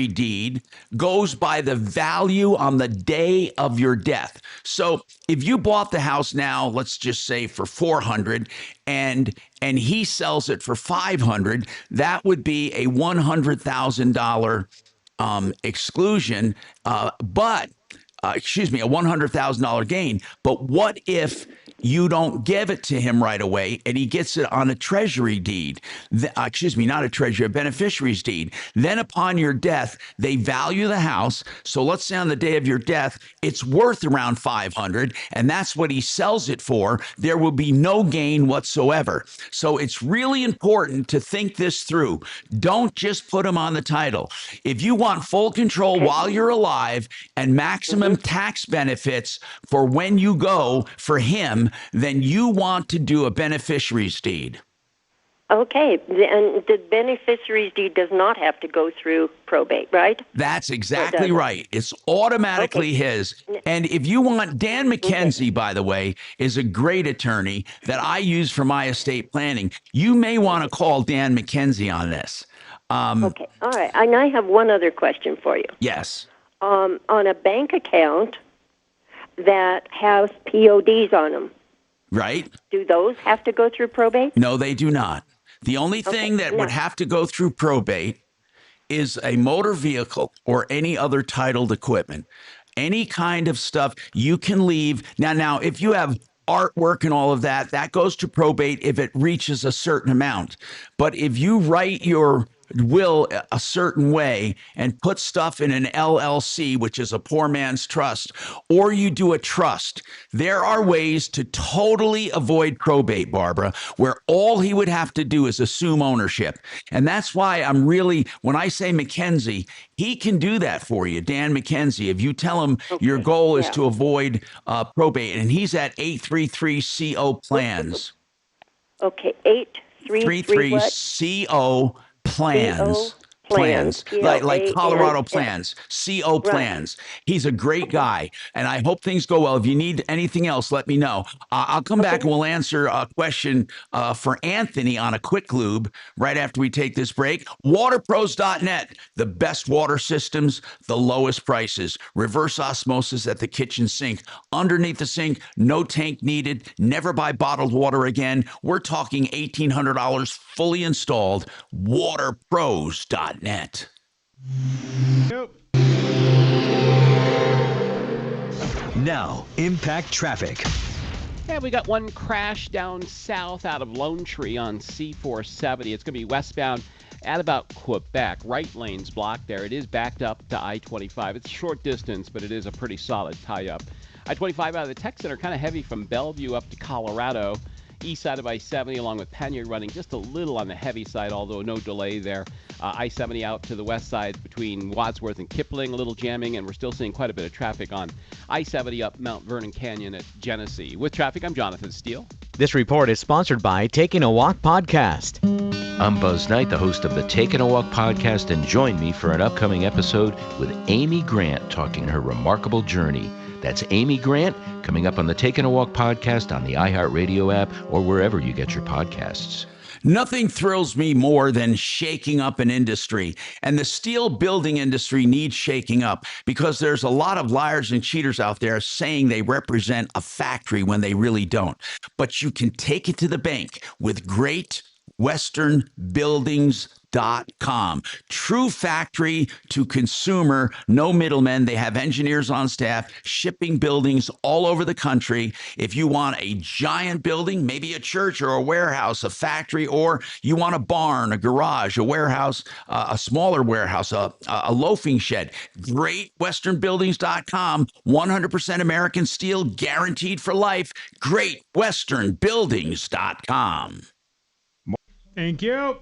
deed goes by the value on the day of your death. So if you bought the house now, let's just say for $400,000, and he sells it for $500,000, that would be a $100,000 exclusion, a $100,000 gain. But what if you don't give it to him right away and he gets it on a treasury deed? Not a treasury, a beneficiary's deed. Then upon your death, they value the house. So let's say on the day of your death, it's worth around $500,000, and that's what he sells it for. There will be no gain whatsoever. So it's really important to think this through. Don't just put him on the title. If you want full control while you're alive and maximum tax benefits for when you go for him, then you want to do a beneficiary's deed. Okay, and the beneficiary's deed does not have to go through probate, right? That's exactly right. It's automatically his. And if you want, Dan McKenzie, by the way, is a great attorney that I use for my estate planning. You may want to call Dan McKenzie on this. Okay, all right. And I have one other question for you. Yes. On a bank account that has PODs on them, right? Do those have to go through probate? No, they do not. The only thing that would have to go through probate is a motor vehicle or any other titled equipment. Any kind of stuff you can leave. Now, if you have artwork and all of that, that goes to probate if it reaches a certain amount. But if you write your will a certain way and put stuff in an LLC, which is a poor man's trust, or you do a trust, there are ways to totally avoid probate, Barbara, where all he would have to do is assume ownership. And that's why I'm really, when I say McKenzie, he can do that for you, Dan McKenzie. If you tell him your goal is to avoid probate, and he's at 833 CO Plans. Okay, 833 what? CO Plans. Plans, like Colorado Plans, CO Plans. He's a great guy, and I hope things go well. If you need anything else, let me know. I'll come back and we'll answer a question for Anthony on a quick lube right after we take this break. Waterpros.net, the best water systems, the lowest prices. Reverse osmosis at the kitchen sink. Underneath the sink, no tank needed. Never buy bottled water again. We're talking $1,800 fully installed. Waterpros.net. Nope. Now, impact traffic. Yeah, we got one crash down south out of Lone Tree on C470. It's going to be westbound at about Quebec. Right lane's blocked there. It is backed up to I-25. It's a short distance, but it is a pretty solid tie-up. I-25 out of the Tech Center, kind of heavy from Bellevue up to Colorado. East side of I-70 along with Pena running just a little on the heavy side, although no delay there. I-70 out to the west side between Wadsworth and Kipling, a little jamming, and we're still seeing quite a bit of traffic on I-70 up Mount Vernon Canyon at Genesee. With traffic, I'm Jonathan Steele. This report is sponsored by Taking a Walk Podcast. I'm Buzz Knight, the host of the Taking a Walk Podcast, and join me for an upcoming episode with Amy Grant talking her remarkable journey. That's Amy Grant, coming up on the Taking a Walk Podcast on the iHeartRadio app or wherever you get your podcasts. Nothing thrills me more than shaking up an industry. And the steel building industry needs shaking up because there's a lot of liars and cheaters out there saying they represent a factory when they really don't. But you can take it to the bank with Great Western Buildings.com. True factory to consumer, no middlemen. They have engineers on staff, shipping buildings all over the country. If you want a giant building, maybe a church or a warehouse, a factory, or you want a barn, a garage, a warehouse, a smaller warehouse, a loafing shed, GreatWesternBuildings.com. 100% American steel, guaranteed for life. GreatWesternBuildings.com. Thank you.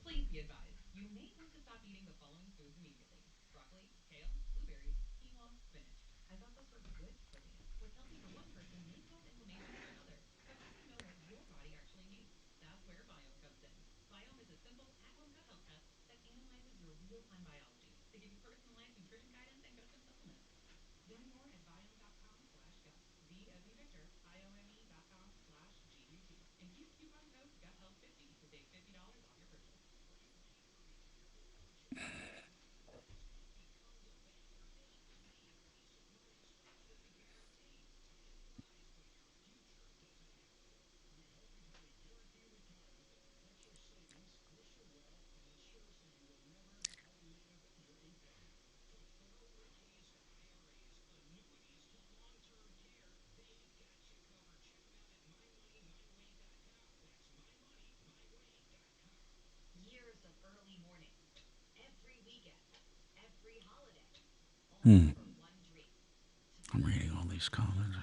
Please be advised, you may want to stop eating the following foods immediately. Broccoli, kale, blueberries, quinoa, spinach. I thought those were good for me. What's healthy for one person may cause inflammation for another. So how do you know what your body actually needs? That's where Biome comes in. Biome is a simple at-home gut health test that analyzes your real-time biology to give you personalized nutrition guidance and custom supplements. Learn more at biome.com/gut. V as in Victor, biome.com/GUT. And use coupon code GUTHEALTH50 to save $50 off your purchase. I'm reading all these comments.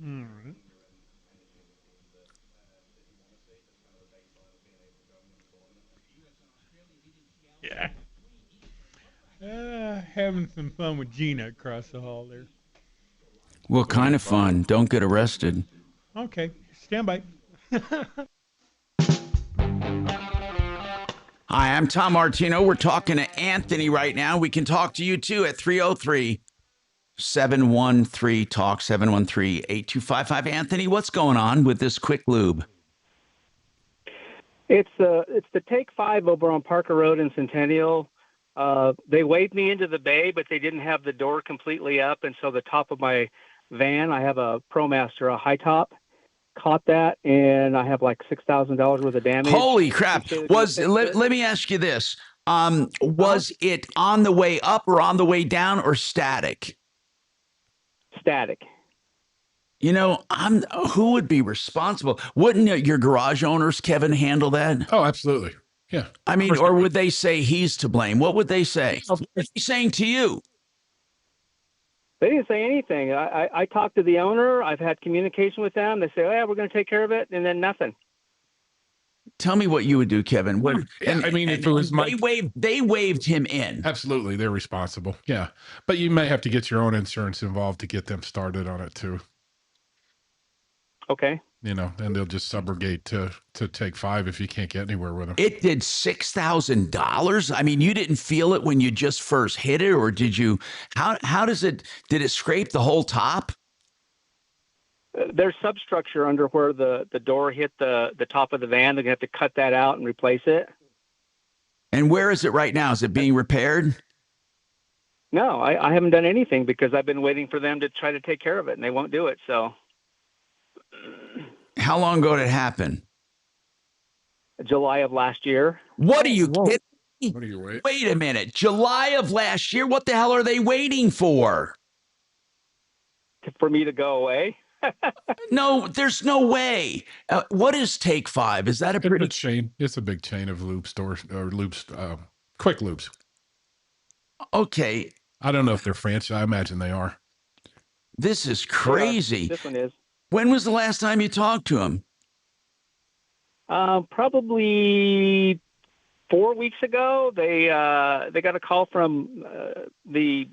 All right. Yeah. Having some fun with Gina across the hall there. Well, kind of fun. Don't get arrested. Okay, stand by. Hi, I'm Tom Martino. We're talking to Anthony right now. We can talk to you too at 303-713-TALK, 713-8255. Anthony, what's going on with this quick lube? It's the Take 5 over on Parker Road in Centennial. They waved me into the bay, but they didn't have the door completely up, and so the top of my van, I have a ProMaster, a high top, caught that, and I have like $6,000 worth of damage. Holy crap. Let me ask you this. Was it on the way up or on the way down or static? Static. You know, who would be responsible? Wouldn't your garage owners, Kevin, handle that? Oh, absolutely. Yeah. I mean, or would they say he's to blame? What would they say? What are they saying to you? They didn't say anything. I talked to the owner. I've had communication with them. They say, oh, yeah, we're going to take care of it, and then nothing. Tell me what you would do, Kevin. If it was they waved him in. Absolutely, they're responsible. Yeah, but you may have to get your own insurance involved to get them started on it too. Okay. You know, then they'll just subrogate to Take 5 if you can't get anywhere with them. It did $6,000. I mean, you didn't feel it when you just first hit it, or did you? How does it? Did it scrape the whole top? There's substructure under where the door hit the top of the van. They're going to have to cut that out and replace it. And where is it right now? Is it being repaired? No, I haven't done anything because I've been waiting for them to try to take care of it, and they won't do it. So. How long ago did it happen? July of last year. What are you kidding me? What are you waiting? Wait a minute. July of last year? What the hell are they waiting for? For me to go away? No, there's no way. What is Take 5? Is that a pretty chain? It's a big chain of lube stores or lubes, quick lubes. Okay. I don't know if they're franchise. I imagine they are. This is crazy. This one is. When was the last time you talked to him? Probably 4 weeks ago. They got a call from the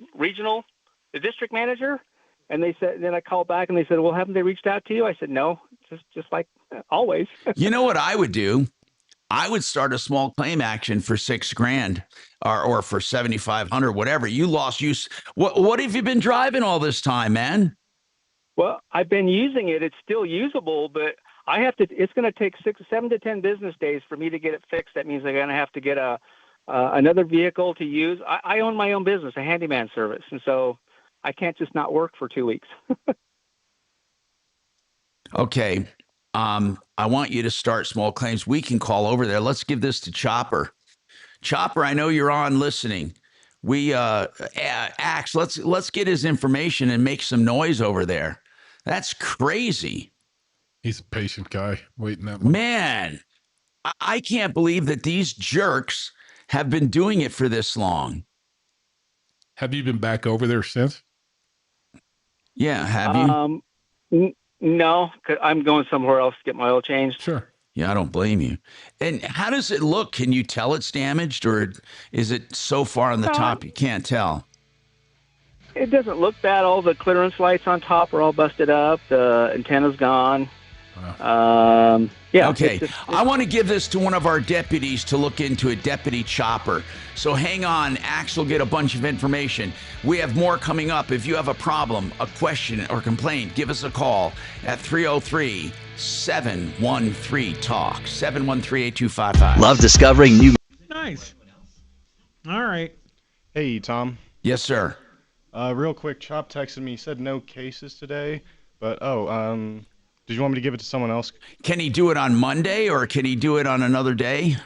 district manager, and they said. Then I called back and they said, "Well, haven't they reached out to you?" I said, "No, just like always." You know what I would do? I would start a small claim action for $6,000 or for 7,500, whatever. You lost use. What have you been driving all this time, man? Well, I've been using it. It's still usable, but I have to. It's going to take 7 to 10 business days for me to get it fixed. That means I'm going to have to get another vehicle to use. I own my own business, a handyman service, and so I can't just not work for 2 weeks. Okay. I want you to start small claims. We can call over there. Let's give this to Chopper. Chopper, I know you're on listening. We Axe, let's get his information and make some noise over there. That's crazy. He's a patient guy waiting that long. Man, I can't believe that these jerks have been doing it for this long. Have you been back over there since? Yeah, have you? No, 'cause I'm going somewhere else to get my oil changed. Sure. Yeah, I don't blame you. And how does it look? Can you tell it's damaged, or is it so far on the top you can't tell? It doesn't look bad. All the clearance lights on top are all busted up. The antenna's gone. Yeah. Okay. I want to give this to one of our deputies to look into it, Deputy Chopper. So hang on. Axe will get a bunch of information. We have more coming up. If you have a problem, a question, or complaint, give us a call at 303-713-TALK, 713-8255. Love discovering new. Nice. All right. Hey, Tom. Yes, sir. Real quick, Chop texted me. He said no cases today, but did you want me to give it to someone else? Can he do it on Monday, or can he do it on another day?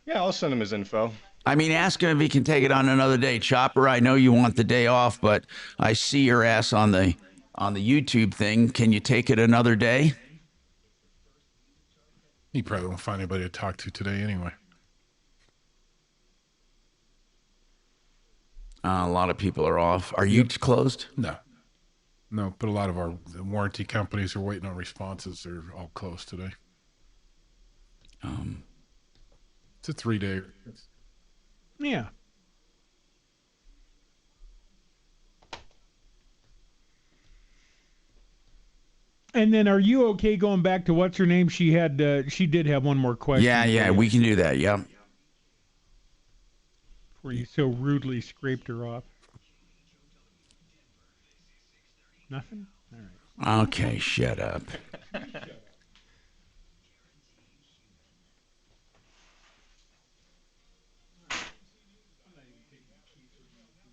Yeah, I'll send him his info. I mean, ask him if he can take it on another day. Chopper, I know you want the day off, but I see your ass on the YouTube thing. Can you take it another day? He probably won't find anybody to talk to today anyway. A lot of people are off. Are you closed? No, but a lot of our warranty companies are waiting on responses. They're all closed today. It's a 3-day. Yeah. And then, are you okay going back to what's her name? She did have one more question. Yeah, we can do that. Yeah. Where you so rudely scraped her off. Nothing? All right. Okay, shut up.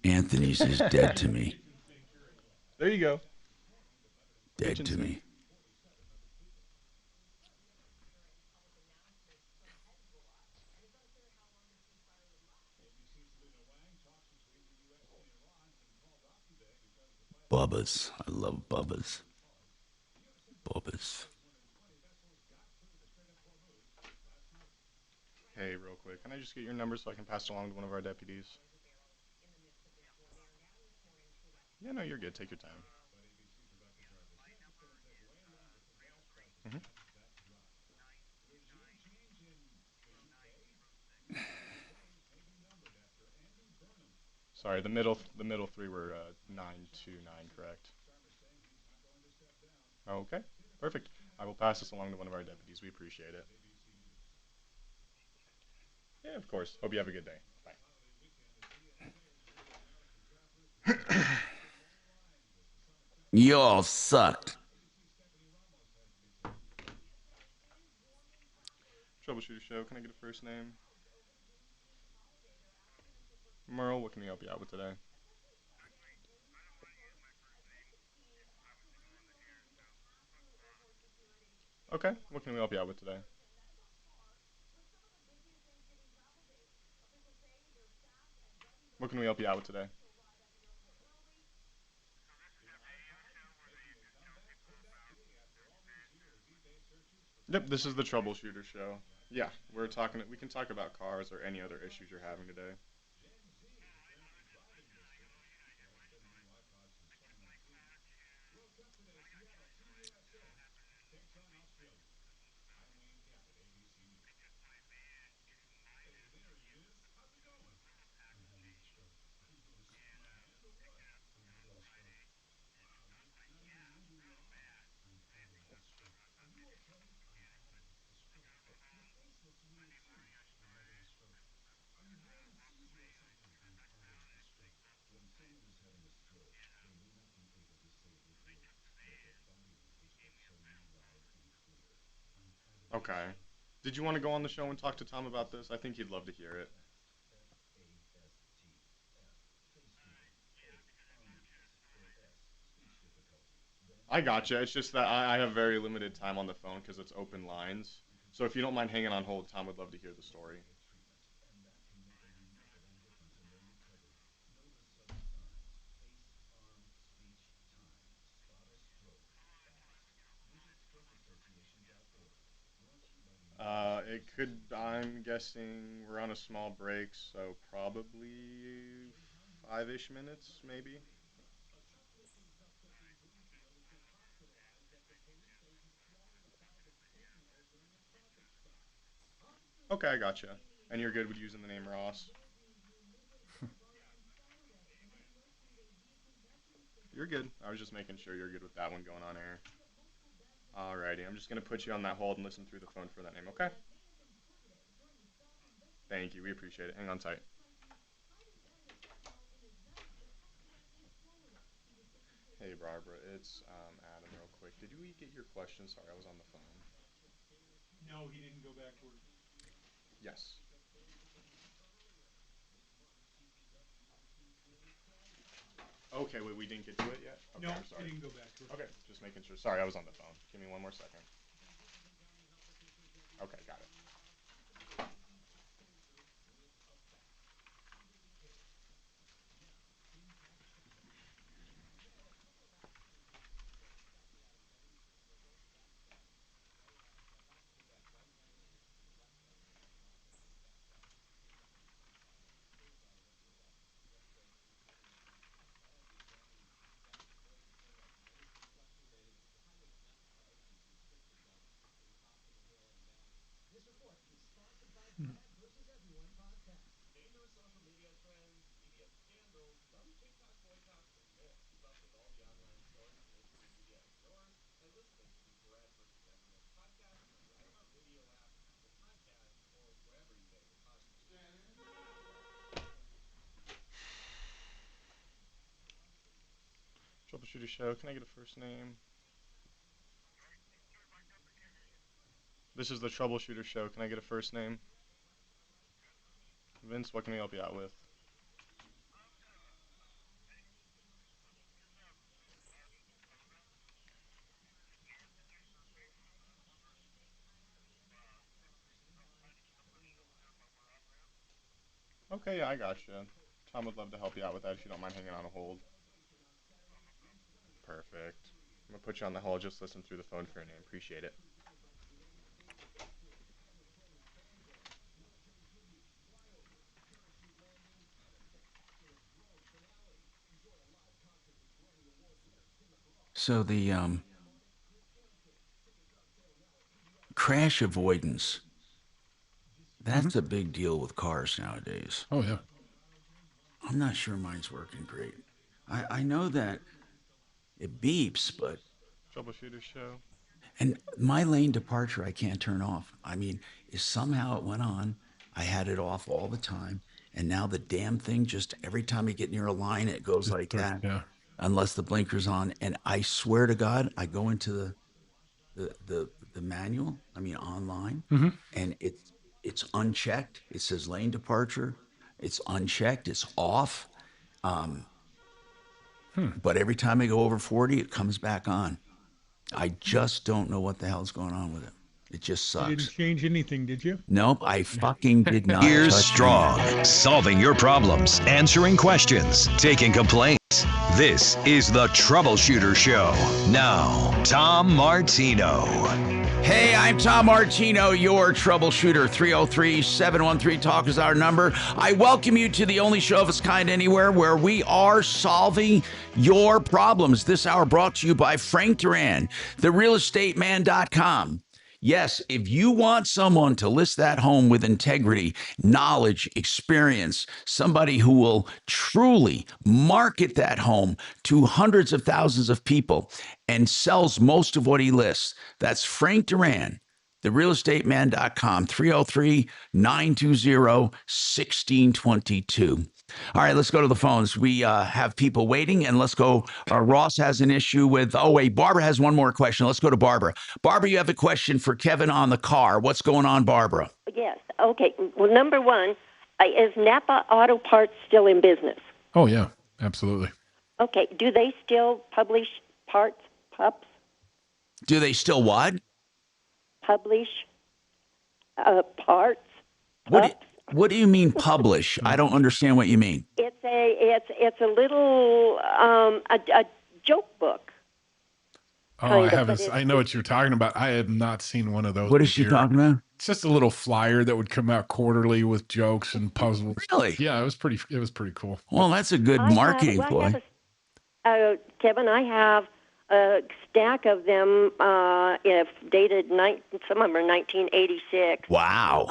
Anthony's is dead to me. There you go. Dead to me. Bubba's. I love Bubba's. Bubba's. Hey, real quick, can I just get your number so I can pass it along to one of our deputies? Yeah, no, you're good. Take your time. Sorry, the middle three were 929, correct? Okay, perfect. I will pass this along to one of our deputies. We appreciate it. Yeah, of course. Hope you have a good day. Bye. You all sucked. Troubleshooter Show, can I get a first name? Merle, what can we help you out with today? Okay, what can we help you out with today? What can we help you out with today? Yep, this is the Troubleshooter Show. Yeah, we can talk about cars or any other issues you're having today. Okay. Did you want to go on the show and talk to Tom about this? I think he'd love to hear it. I gotcha. It's just that I have very limited time on the phone because it's open lines. So if you don't mind hanging on hold, Tom would love to hear the story. It could, I'm guessing we're on a small break, so probably 5-ish minutes, maybe. Okay, I gotcha. And you're good with using the name Ross? You're good. I was just making sure you're good with that one going on air. Alrighty, I'm just going to put you on that hold and listen through the phone for that name, okay? Thank you, we appreciate it. Hang on tight. Hey Barbara, it's Adam real quick. Did we get your question? Sorry, I was on the phone. No, he didn't go back to work. Yes. Okay, wait, we didn't get to it yet? Okay, No, I'm sorry. he didn't go back to work. Okay, just making sure. Sorry, I was on the phone. Give me one more second. Okay, got it. Troubleshooter Show, can I get a first name? This is the Troubleshooter Show, can I get a first name? Vince, what can we help you out with? Okay, yeah, I gotcha. Tom would love to help you out with that if you don't mind hanging on a hold. Perfect. I'm gonna put you on the hold, just listen through the phone for your name. Appreciate it. So the crash avoidance, that's a big deal with cars nowadays. Oh, yeah. I'm not sure mine's working great. I know that it beeps, but... Troubleshooter Show. And my lane departure, I can't turn off. I mean, somehow it went on. I had it off all the time. And now the damn thing, just every time you get near a line, it goes like that. Yeah. Unless the blinker's on. And I swear to God, I go into the manual, I mean online, and it's unchecked. It says lane departure. It's unchecked. It's off. But every time I go over 40, it comes back on. I just don't know what the hell's going on with it. It just sucks. You didn't change anything, did you? Nope, I fucking did not. Ears touch strong, anything. solving your problems, answering questions, taking complaints. This is the Troubleshooter Show. Now, Tom Martino. Hey, I'm Tom Martino, your troubleshooter. 303-713-TALK is our number. I welcome you to the only show of its kind anywhere where we are solving your problems. This hour brought to you by Frank Duran, therealestateman.com. Yes, if you want someone to list that home with integrity, knowledge, experience, somebody who will truly market that home to hundreds of thousands of people and sells most of what he lists, that's Frank Duran, therealestateman.com, 303-920-1622. All right, let's go to the phones. We have people waiting, and let's go. Ross has an issue with. Oh wait, Barbara has one more question. Let's go to Barbara. Barbara, you have a question for Kevin on the car. What's going on, Barbara? Yes. Okay. Well, number one, is Napa Auto Parts still in business? Oh yeah, absolutely. Okay. Do they still publish parts, pups? Do they still what? Publish parts. What do you mean publish? I don't understand what you mean. It's a little a joke book. Oh, I haven't. I know what you're talking about. I have not seen one of those. What is she talking about? It's just a little flyer that would come out quarterly with jokes and puzzles. Really? Yeah, it was pretty cool. Well, that's a good marketing ploy. Kevin, I have a stack of them. If dated some of them are 1986. Wow.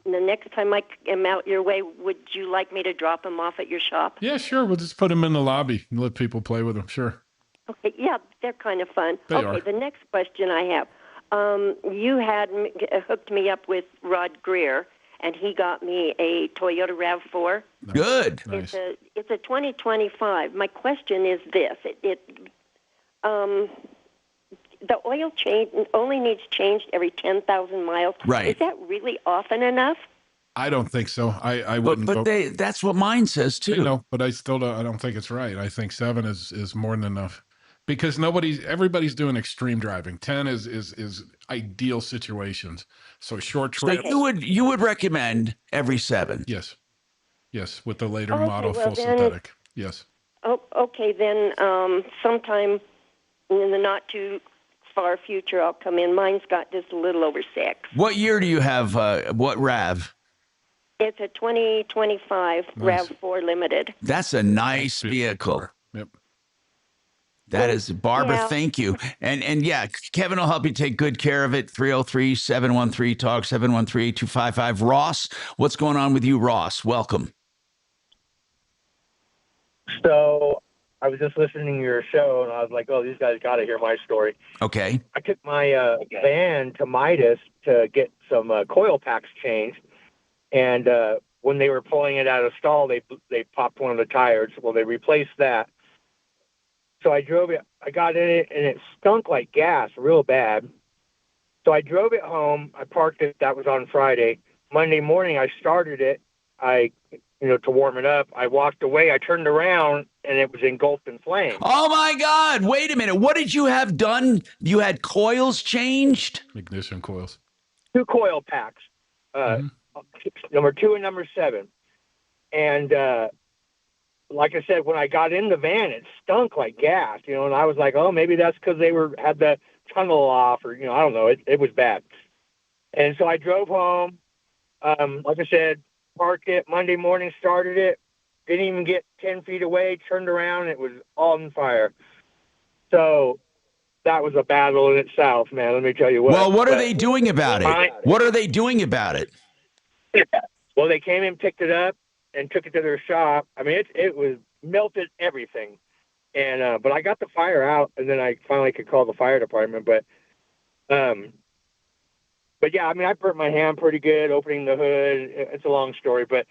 The next time I am out your way, would you like me to drop them off at your shop? Yeah, sure. We'll just put them in the lobby and let people play with them. Sure. Okay, yeah, they're kind of fun. They okay, are. The next question I have. You had hooked me up with Rod Greer, and he got me a Toyota RAV4. Good. Nice. It's a 2025. My question is this: the oil change only needs changed every 10,000 miles. Right. Is that really often enough? I don't think so. I wouldn't. But that's what mine says too. No, but I still don't. I don't think it's right. I think 7 is more than enough. Because everybody's doing extreme driving. 10 is ideal situations. So short trips. So you would recommend every 7? Yes, with the later model full then, synthetic. Yes. Oh, okay, then sometime in the not too far future, I'll come in. Mine's got just a little over 6. What year do you have? What RAV? It's a 2025 RAV4 Limited. That's a nice vehicle. Yep. That is, Barbara, Yeah. thank you. And yeah, Kevin will help you take good care of it. 303-713-TALK, 713-255. Ross, what's going on with you, Ross? Welcome. So I was just listening to your show, and I was like, oh, these guys got to hear my story. Okay. I took my van to Midas to get some coil packs changed, and when they were pulling it out of stall, they popped one of the tires. Well, they replaced that. So I drove it. I got in it, and it stunk like gas, real bad. So I drove it home. I parked it. That was on Friday. Monday morning, I started it. To warm it up. I walked away. I turned around, and it was engulfed in flames. Oh my God! Wait a minute. What did you have done? You had coils changed? Ignition coils. 2 coil packs, number 2 and number 7, and. Like I said, when I got in the van, it stunk like gas, and I was like, oh, maybe that's because they had the tunnel off, or, I don't know. It was bad. And so I drove home, like I said, parked it, Monday morning, started it, didn't even get 10 feet away, turned around, and it was all on fire. So that was a battle in itself, man, let me tell you what. Well, what are they doing about it? What are they doing about it? Well, they came in, picked it up, and took it to their shop. I mean, it was melted everything, and but I got the fire out, and then I finally could call the fire department. But yeah, I mean, I burnt my hand pretty good opening the hood. It's a long story, but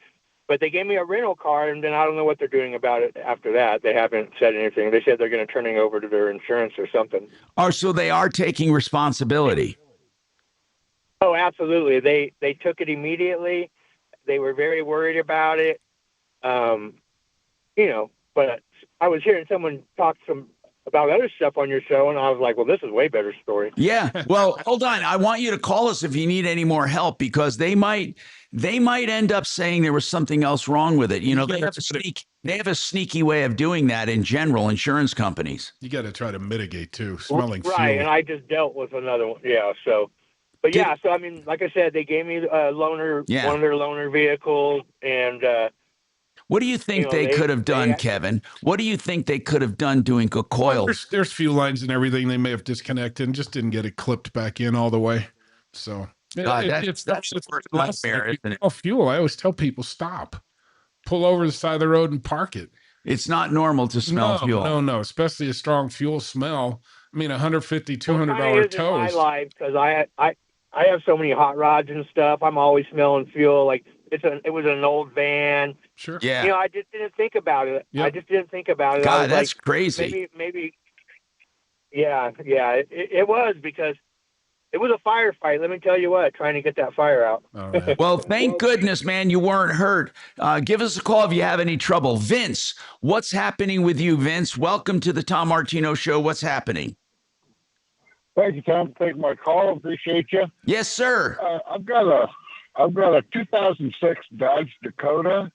they gave me a rental car, and then I don't know what they're doing about it after that. They haven't said anything. They said they're going to turn it over to their insurance or something. Oh, so they are taking responsibility. Oh, absolutely. They took it immediately. They were very worried about it, but I was hearing someone talk about other stuff on your show, and I was like, well, this is a way better story. Yeah. Well, hold on. I want you to call us if you need any more help, because they might end up saying there was something else wrong with it. They have a sneaky way of doing that in general, insurance companies. You got to try to mitigate too, smelling right, fuel. And I just dealt with another one. Yeah, so... But so I mean, like I said, they gave me a loaner, one of their loaner vehicles, and what do you think they could have done, Kevin? What do you think they could have done doing a coil? There's fuel lines and everything they may have disconnected and just didn't get it clipped back in all the way. So that's the first nightmare, isn't it? Oh, fuel. I always tell people, stop, pull over the side of the road and park it. It's not normal to smell fuel. No, especially a strong fuel smell. I mean, $150, $200 tows. In my life, because I have so many hot rods and stuff. I'm always smelling fuel. Like it was an old van. Sure. Yeah. You know, I just didn't think about it. Yep. I just didn't think about it. I God, was that's like, crazy. Maybe. Yeah. It was, because it was a firefight. Let me tell you what, trying to get that fire out. All right. Well, thank goodness, man, you weren't hurt. Give us a call if you have any trouble. Vince, what's happening with you, Vince? Welcome to the Tom Martino Show. What's happening? Thank you, Tom, for taking my call. Appreciate you. Yes, sir. I've got a 2006 Dodge Dakota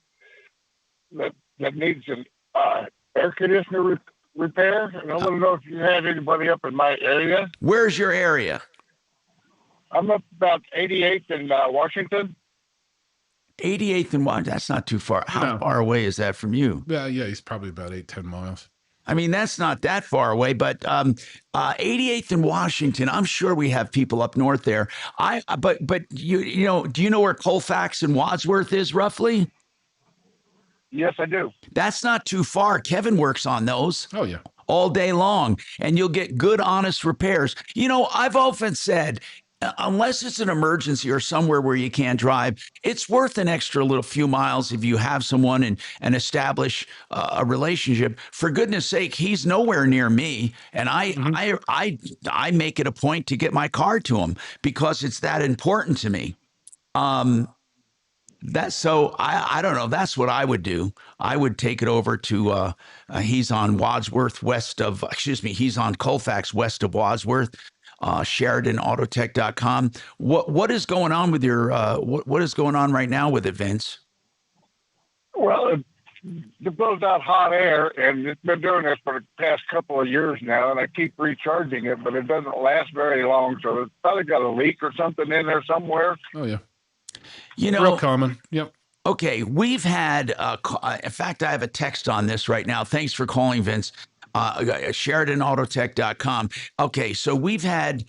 that needs an air conditioner repair, and I want to know if you have anybody up in my area. Where's your area? I'm up about 88th in Washington. 88th and Washington. That's not too far. How far away is that from you? Yeah, he's probably about 10 miles. I mean, that's not that far away, but 88th and Washington, I'm sure we have people up north there. But you know, do you know where Colfax and Wadsworth is roughly? Yes, I do. That's not too far. Kevin works on those. Oh, yeah. All day long, and you'll get good, honest repairs. You know, I've often said, unless it's an emergency or somewhere where you can't drive, it's worth an extra little few miles if you have someone and establish a relationship. For goodness sake, he's nowhere near me, and I make it a point to get my car to him because it's that important to me. So I don't know. That's what I would do. I would take it over to, he's on Wadsworth he's on Colfax west of Wadsworth, SheridanAutotech.com. What is going on with your, what is going on right now with it, Vince? Well, it blows out hot air, and it's been doing this for the past couple of years now, and I keep recharging it, but it doesn't last very long, so it's probably got a leak or something in there somewhere. Oh, yeah. You know, real common. Yep. Okay, we've had. In fact, I have a text on this right now. Thanks for calling, Vince. SheridanAutotech.com. Okay, so we have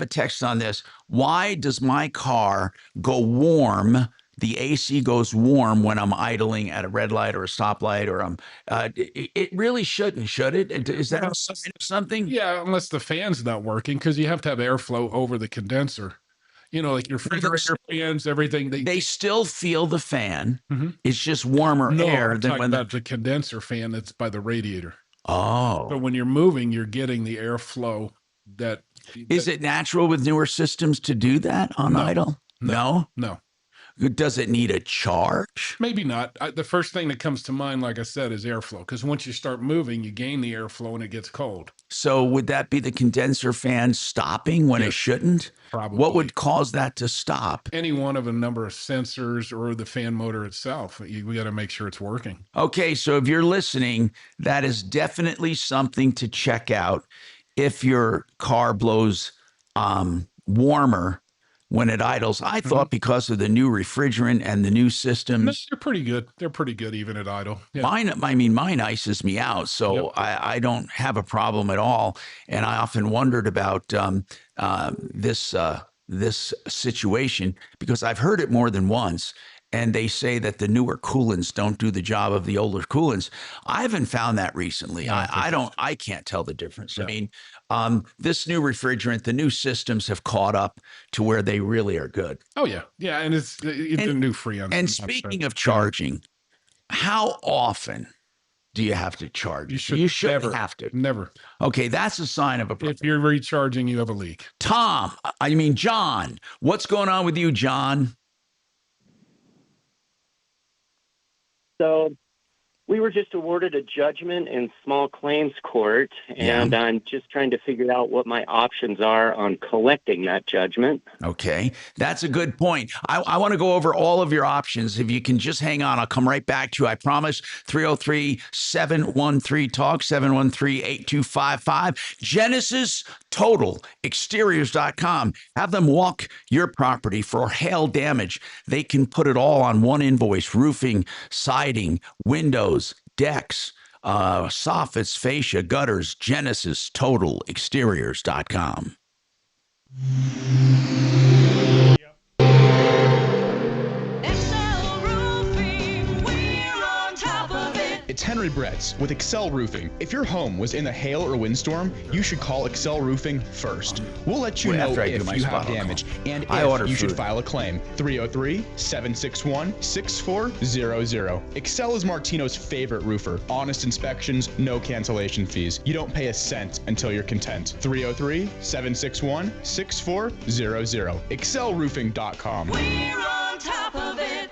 a text on this. Why does my car go warm? The AC goes warm when I'm idling at a red light or a stoplight, or it really shouldn't, should it? Is that something? Yeah, unless the fan's not working, because you have to have airflow over the condenser. You know, like your refrigerator fans, everything. They still feel the fan. Mm-hmm. It's just warmer air than when the condenser fan that's by the radiator. Oh. But when you're moving, you're getting the airflow that. Is it natural with newer systems to do that on idle? No. Does it need a charge? Maybe not. The first thing that comes to mind, like I said, is airflow. Because once you start moving, you gain the airflow and it gets cold. So would that be the condenser fan stopping when it shouldn't? Probably. What would cause that to stop? Any one of a number of sensors or the fan motor itself. We got to make sure it's working. Okay, so if you're listening, that is definitely something to check out. If your car blows warmer when it idles, I thought because of the new refrigerant and the new systems. No, they're pretty good. They're pretty good even at idle. Yeah. Mine ices me out, so I don't have a problem at all. And I often wondered about this situation because I've heard it more than once. And they say that the newer coolants don't do the job of the older coolants. I haven't found that recently. I can't tell the difference. Yeah. I mean, this new refrigerant, the new systems have caught up to where they really are good. Oh yeah. Yeah. And it's a new Freon. And speaking of charging, how often do you have to charge? You should never have to. Never. Okay. That's a sign of a problem. If you're recharging, you have a leak. John, what's going on with you, John? So we were just awarded a judgment in small claims court, and I'm just trying to figure out what my options are on collecting that judgment. Okay, that's a good point. I want to go over all of your options. If you can just hang on, I'll come right back to you. I promise. 303-713-TALK, 713-8255. Genesis Total Exteriors.com. Have them walk your property for hail damage. They can put it all on one invoice: roofing, siding, windows, decks, soffits, fascia, gutters. Genesis Total Exteriors.com. It's Henry Bretz with Excel Roofing. If your home was in a hail or windstorm, you should call Excel Roofing first. We'll let you know if you have damage and if you should file a claim. 303-761-6400. Excel is Martino's favorite roofer. Honest inspections, no cancellation fees. You don't pay a cent until you're content. 303-761-6400. ExcelRoofing.com. We're on top of it.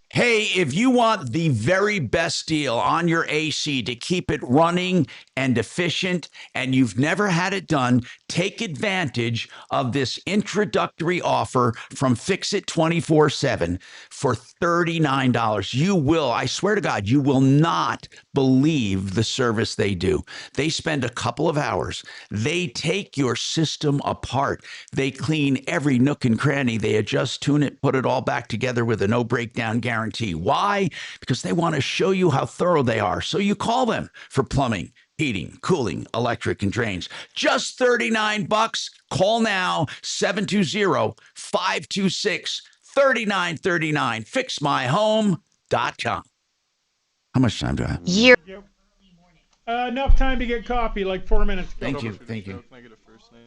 Hey, if you want the very best deal on your AC to keep it running and efficient, and you've never had it done, take advantage of this introductory offer from Fix It 24/7 for $39. You will, I swear to God, you will not believe the service they do. They spend a couple of hours. They take your system apart. They clean every nook and cranny. They adjust, tune it, put it all back together with a no breakdown guarantee. Why? Because they want to show you how thorough they are. So you call them for plumbing, heating, cooling, electric, and drains. Just $39. Call now, 720-526-3939. FixMyHome.com. How much time do I have? Enough time to get coffee, like 4 minutes ago. Thank you. Thank you. Can I get a first name?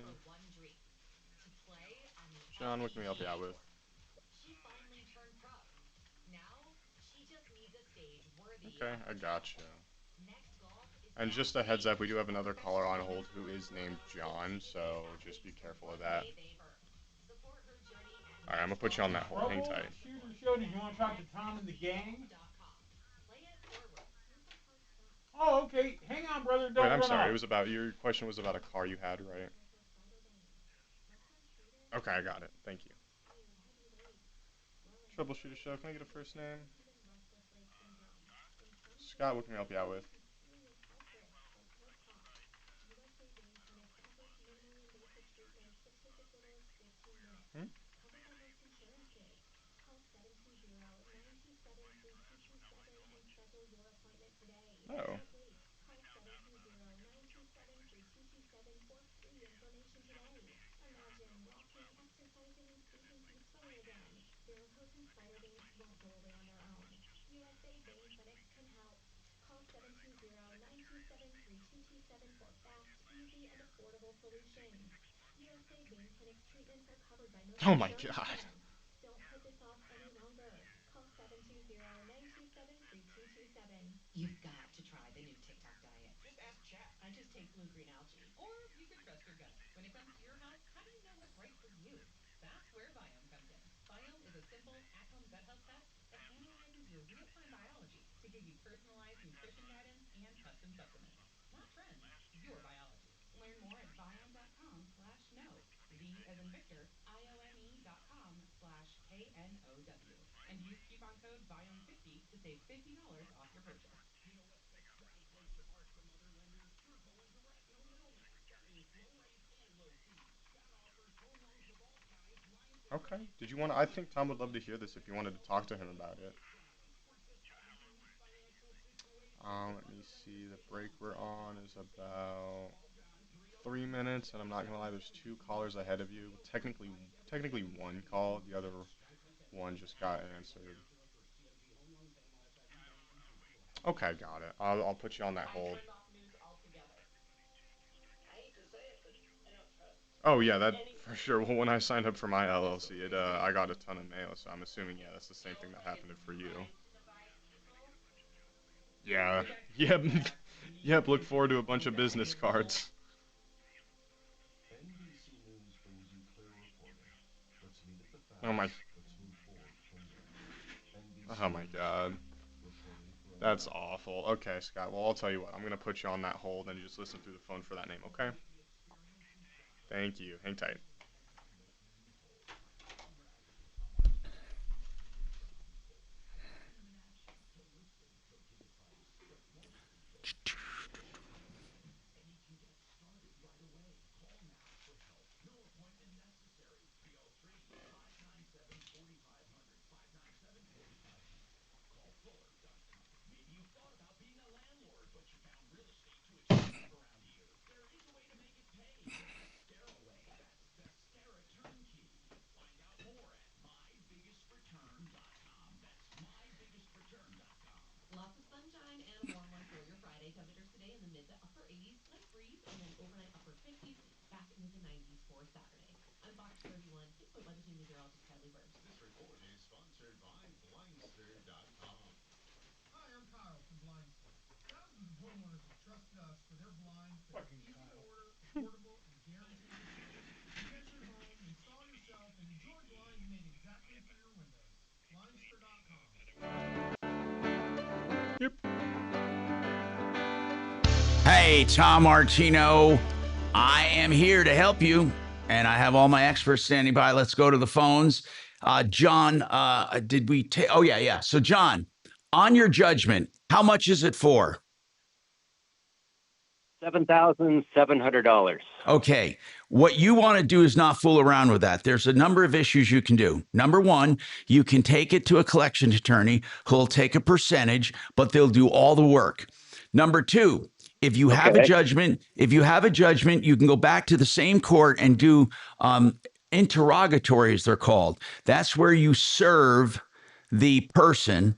John, what can we help you out with? Okay, I gotcha. And just a heads up, we do have another caller on hold who is named John, so just be careful of that. All right, I'm gonna put you on that hold. Hang tight. Troubleshooter Show. Did you want to talk to Tom and the gang? Oh, okay. Hang on, brother. Don't Wait, I'm run sorry. off. It was about your question was about a car you had, right? Okay, I got it. Thank you. Troubleshooter Show. Can I get a first name? Scott, what can we help you out with? Hmm? Oh. Oh my God. You've got to try the new TikTok diet. Just ask Chat. I just take blue-green algae. Or you could trust your gut. When it comes to your health, how do you know what's right for you? That's where Viome comes in. Viome is a simple, at-home gut health test that analyzes your real-time biology to give you personalized nutrition guidance and custom supplements. Not trends, your biology. Learn more at Viome.com/know. V as in Victor, IOME.com/KNOW. And use coupon code VIOME50 to save $50 off your purchase. Okay. Did you want to? I think Tom would love to hear this if you wanted to talk to him about it. Let me see. The break we're on is about 3 minutes, and I'm not gonna lie. There's 2 callers ahead of you. Technically 1 call. The other one just got answered. Okay, got it. I'll put you on that hold. Oh yeah, that for sure. Well, when I signed up for my LLC, I got a ton of mail, so I'm assuming that's the same thing that happened for you. Yeah. Yep. Yep. Look forward to a bunch of business cards. Oh my. Oh my God. That's awful. Okay, Scott. Well, I'll tell you what. I'm gonna put you on that hold and just listen through the phone for that name. Okay. Thank you. Hang tight. Hey, Tom Martino. I am here to help you, and I have all my experts standing by. Let's go to the phones. John, did we take? Oh, yeah. So, John, on your judgment, how much is it for? $7,700. Okay. What you want to do is not fool around with that. There's a number of issues you can do. Number one, you can take it to a collection attorney who'll take a percentage, but they'll do all the work. Number two, if you have a judgment, you can go back to the same court and do interrogatories, they're called. That's where you serve the person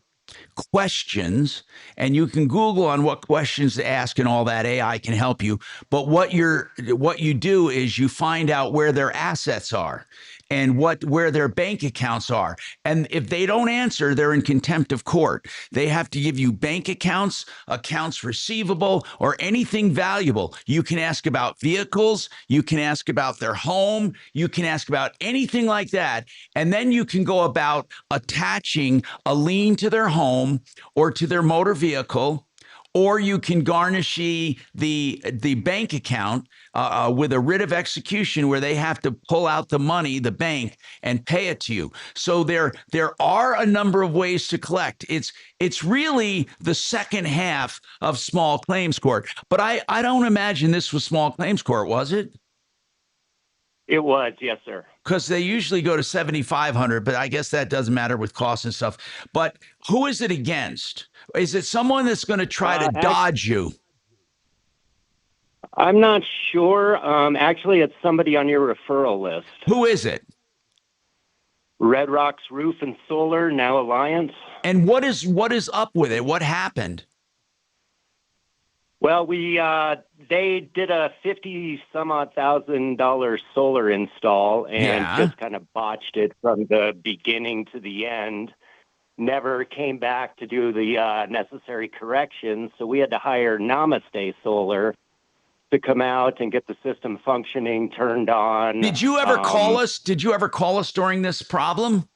questions, and you can Google on what questions to ask and all that. AI can help you. But what you do is you find out where their assets are and where their bank accounts are. And if they don't answer, they're in contempt of court. They have to give you bank accounts, accounts receivable, or anything valuable. You can ask about vehicles. You can ask about their home. You can ask about anything like that. And then you can go about attaching a lien to their home or to their motor vehicle, or you can garnish the bank account with a writ of execution where they have to pull out the money, the bank, and pay it to you. So there are a number of ways to collect. It's really the second half of small claims court. But I don't imagine this was small claims court, was it? It was, yes, sir. Because they usually go to 7,500, but I guess that doesn't matter with costs and stuff. But who is it against? Is it someone that's going to try to dodge you? I'm not sure. Actually, it's somebody on your referral list. Who is it? Red Rocks Roof and Solar, now Alliance. And what is up with it? What happened? Well, they did a $50,000 solar install and just kind of botched it from the beginning to the end. Never came back to do the necessary corrections, so we had to hire Namaste Solar to come out and get the system functioning, turned on. Did you ever call us? Did you ever call us during this problem?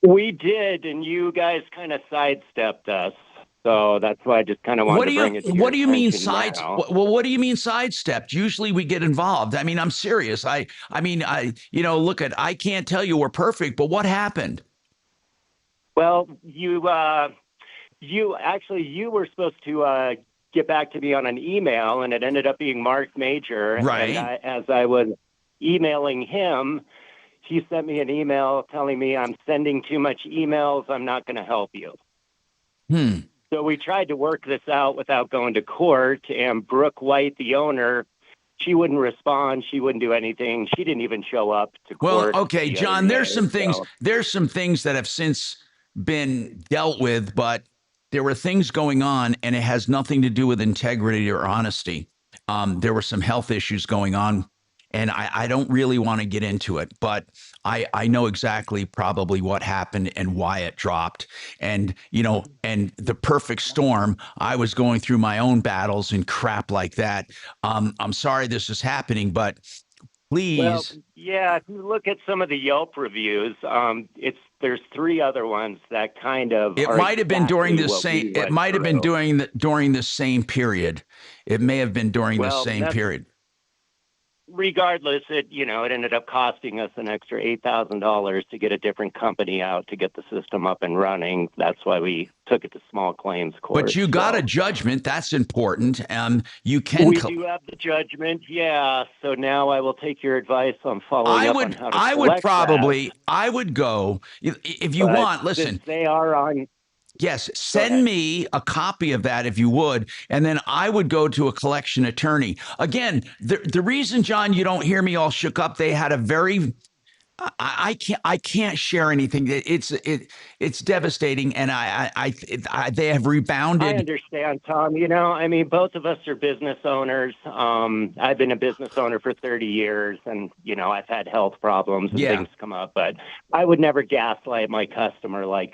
We did, and you guys kind of sidestepped us. So that's why I just kind of wanted to bring it to your What do you mean now. Well, what do you mean sidestepped? Usually we get involved. I mean, I'm serious. I look at, I can't tell you we're perfect, but what happened? Well, you were supposed to get back to me on an email, and it ended up being Marc Mager. Right. And as I was emailing him, he sent me an email telling me I'm sending too much emails. I'm not going to help you. So we tried to work this out without going to court, and Brooke White, the owner, she wouldn't respond. She wouldn't do anything. She didn't even show up to court. Well, okay, John, there's some things that have since been dealt with, but there were things going on, and it has nothing to do with integrity or honesty. There were some health issues going on, and I don't really want to get into it, but I know exactly probably what happened and why it dropped. And, and the perfect storm, I was going through my own battles and crap like that. I'm sorry this is happening, but please. Well, yeah, if you look at some of the Yelp reviews, there's 3 other ones that kind of. It might have been during the same. It might have been during the same period. It may have been during the same period. Regardless, it ended up costing us an extra $8,000 to get a different company out to get the system up and running. That's why we took it to small claims court. But you got a judgment. That's important. You can. We do have the judgment. Yeah. So now I will take your advice on following up on how to collect that. I would go if you want. Listen, they are on. Yes, send me a copy of that if you would, and then I would go to a collection attorney. Again, the reason, John, you don't hear me all shook up, they had a very I can't share anything. It's devastating, and they have rebounded. I understand, Tom. You know, I mean, both of us are business owners. I've been a business owner for 30 years, and you know, I've had health problems and things come up. But I would never gaslight my customer like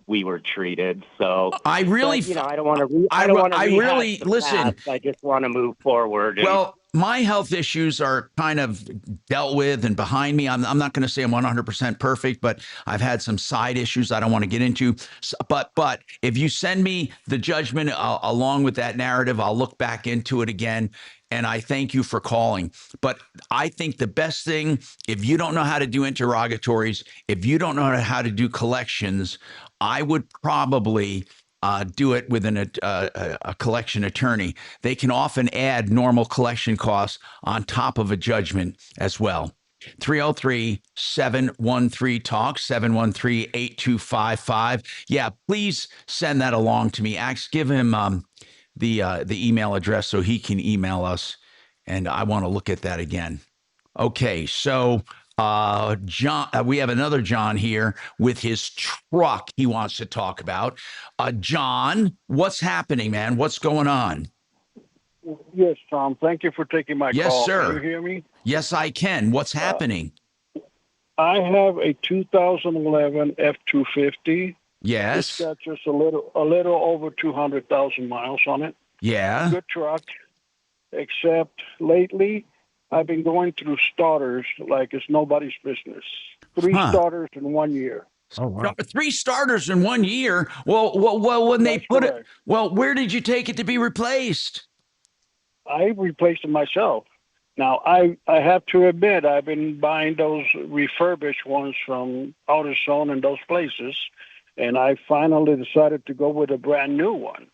we were treated. So I really, but, you know, I don't want to. I don't want to. really listen. Past. I just want to move forward. Well, my health issues are kind of dealt with and behind me. I'm not going to say I'm 100% perfect, but I've had some side issues I don't want to get into. But if you send me the judgment along with that narrative, I'll look back into it again. And I thank you for calling. But I think the best thing, if you don't know how to do interrogatories, if you don't know how to do collections, I would probably do it with a collection attorney. They can often add normal collection costs on top of a judgment as well. 303-713-TALK, 713-8255. Yeah, please send that along to me. Give him the email address so he can email us, and I want to look at that again. Okay, so John, we have another John here with his truck he wants to talk about. John, what's happening, man? What's going on? Yes, Tom. Thank you for taking my call. Yes, sir. Can you hear me? Yes, I can. What's happening? I have a 2011 F-250. Yes. It's got just a little over 200,000 miles on it. Yeah. Good truck, except lately I've been going through starters like it's nobody's business. 3 starters in 1 year. Oh, wow. 3 starters in 1 year. Well, when they put it, well, where did you take it to be replaced? I replaced it myself. Now, I have to admit, I've been buying those refurbished ones from AutoZone and those places, and I finally decided to go with a brand new one.